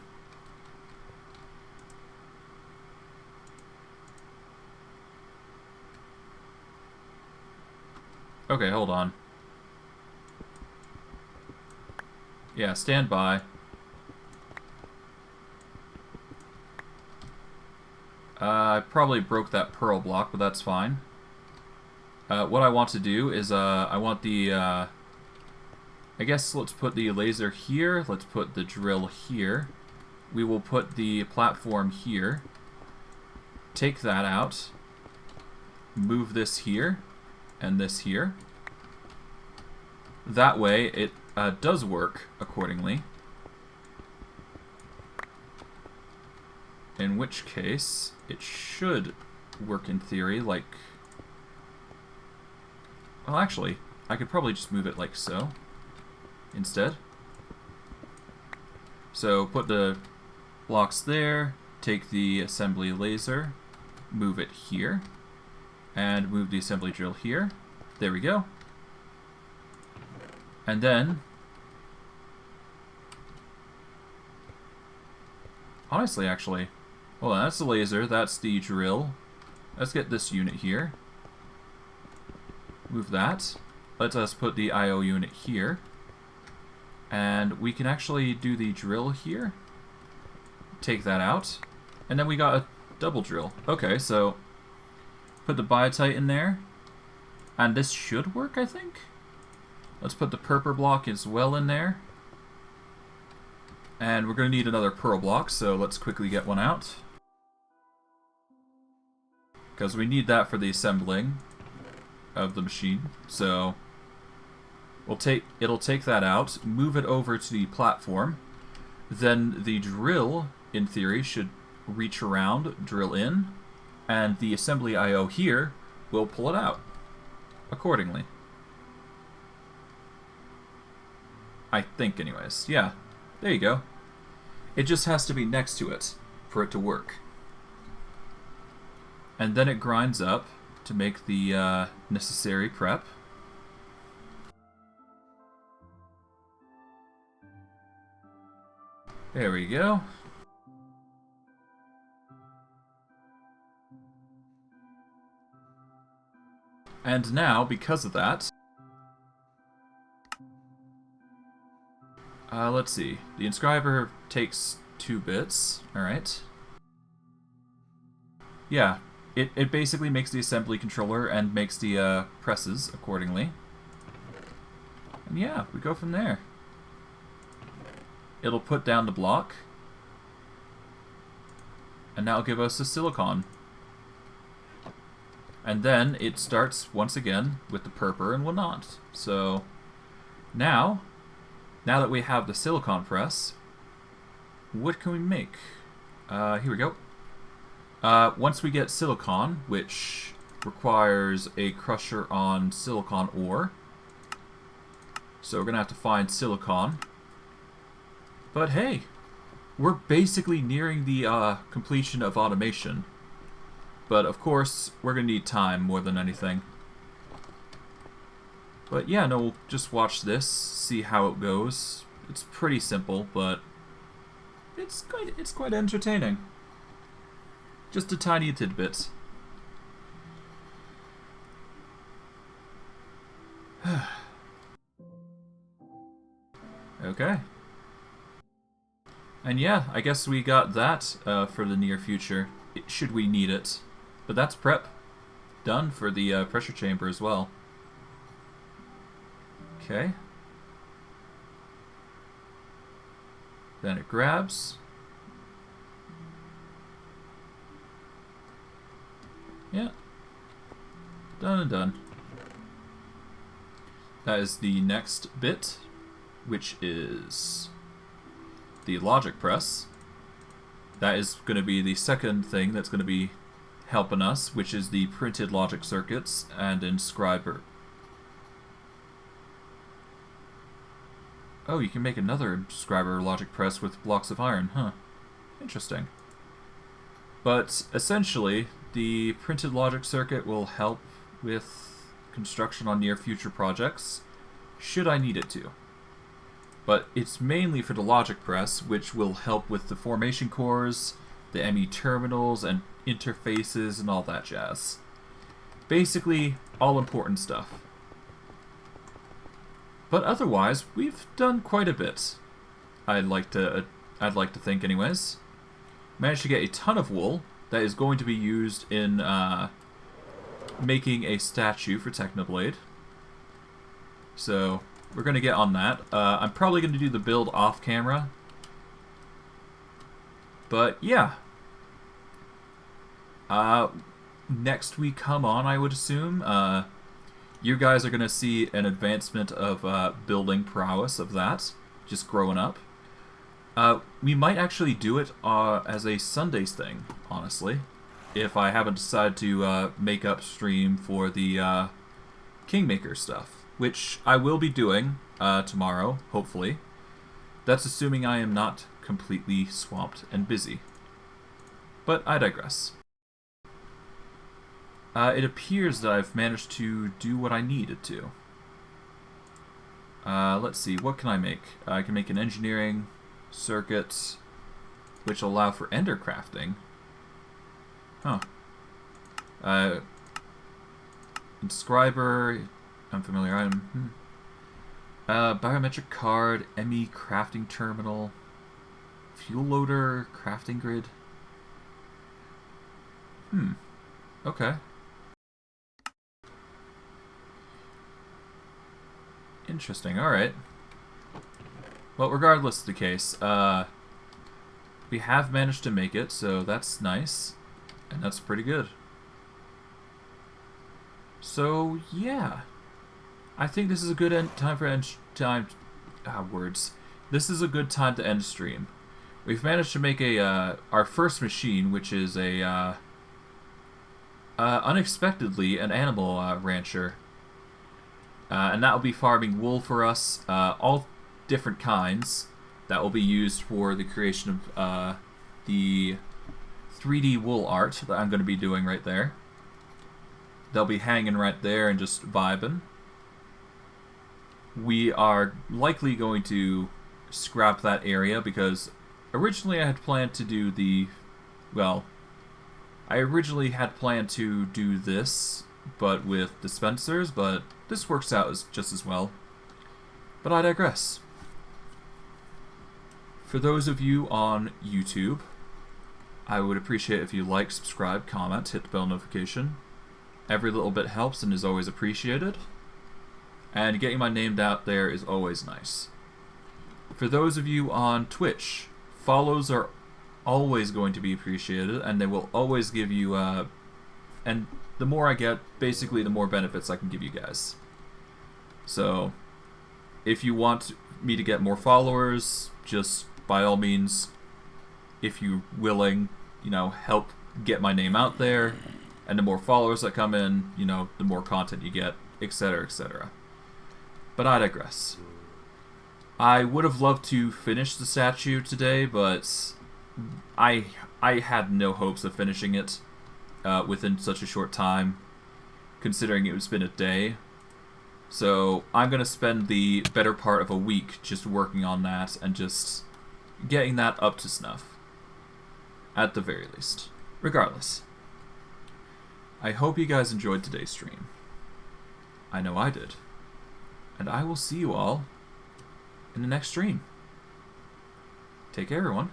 Okay, hold on. Yeah, stand by. I probably broke that pearl block, but that's fine. What I want to do is, I want the, I guess let's put the laser here, let's put the drill here, we will put the platform here, take that out, move this here, and this here. That way it does work accordingly. In which case, it should work in theory like... Well, actually, I could probably just move it like so instead. So put the blocks there, take the assembly laser, move it here, and move the assembly drill here. There we go. And then, honestly, actually, hold on, that's the laser, that's the drill. Let's get this unit here. Move that. Let us put the I/O unit here. And we can actually do the drill here. Take that out. And then we got a double drill. Okay, so put the biotite in there. And this should work, I think. Let's put the purple block as well in there. And we're going to need another pearl block, so let's quickly get one out. Because we need that for the assembling of the machine. So it'll take that out, move it over to the platform. Then the drill, in theory, should reach around, drill in, and the assembly I/O here will pull it out accordingly. I think, anyways. Yeah, there you go. It just has to be next to it for it to work. And then it grinds up to make the necessary prep. There we go. And now, because of that, let's see. The inscriber takes 2 bits. Alright. Yeah, it basically makes the assembly controller and makes the presses accordingly. And yeah, we go from there. It'll put down the block. And that'll give us a silicon. And then it starts once again with the purple and whatnot. So now that we have the silicon press, what can we make? Here we go. Once we get silicon, which requires a crusher on silicon ore, so we're gonna have to find silicon. But hey, we're basically nearing the completion of automation. But of course, we're gonna need time more than anything. But yeah, no, we'll just watch this, see how it goes. It's pretty simple, but it's quite entertaining. Just a tiny tidbit. Okay. And yeah, I guess we got that for the near future, should we need it. But that's prep done for the pressure chamber as well. Okay. Then it grabs. Yeah. Done and done. That is the next bit, which is the logic press. That is going to be the second thing that's going to be helping us, which is the printed logic circuits and inscriber. Oh, you can make another inscriber logic press with blocks of iron, huh? Interesting. But essentially, the printed logic circuit will help with construction on near future projects, should I need it to. But it's mainly for the logic press, which will help with the formation cores, the ME terminals, and interfaces, and all that jazz. Basically, all important stuff. But otherwise, we've done quite a bit. I'd like to think, anyways. Managed to get a ton of wool that is going to be used in making a statue for Technoblade. So we're going to get on that. I'm probably going to do the build off camera. But yeah. Next week come on, I would assume. You guys are going to see an advancement of building prowess of that, just growing up. We might actually do it as a Sundays thing, honestly, if I haven't decided to make up stream for the Kingmaker stuff, which I will be doing tomorrow, hopefully. That's assuming I am not completely swamped and busy. But I digress. It appears that I've managed to do what I needed to. Let's see, what can I make? I can make an engineering circuit, which will allow for ender crafting. Huh. Inscriber, unfamiliar item. Biometric card, ME crafting terminal, fuel loader, crafting grid. Okay. Interesting, alright. Well, regardless of the case, we have managed to make it, so that's nice. And that's pretty good. So, yeah. I think this is a good time for This is a good time to end stream. We've managed to make our first machine, which is a unexpectedly an animal rancher, and that will be farming wool for us, all different kinds. That will be used for the creation of the 3D wool art that I'm going to be doing right there. They'll be hanging right there and just vibing. We are likely going to scrap that area because originally I had planned to do I originally had planned to do this, but with dispensers, but this works out just as well. But I digress. For those of you on YouTube, I would appreciate if you like, subscribe, comment, hit the bell notification. Every little bit helps and is always appreciated. And getting my name out there is always nice. For those of you on Twitch, follows are always going to be appreciated, and they will always give you, and the more I get, basically the more benefits I can give you guys. So, if you want me to get more followers, just by all means, if you're willing, help get my name out there, and the more followers that come in, the more content you get, etc., etc. But I digress. I would have loved to finish the statue today, but I had no hopes of finishing it within such a short time, considering it's been a day. So I'm going to spend the better part of a week just working on that and just getting that up to snuff, at the very least. Regardless, I hope you guys enjoyed today's stream. I know I did. And I will see you all in the next stream. Take care, everyone.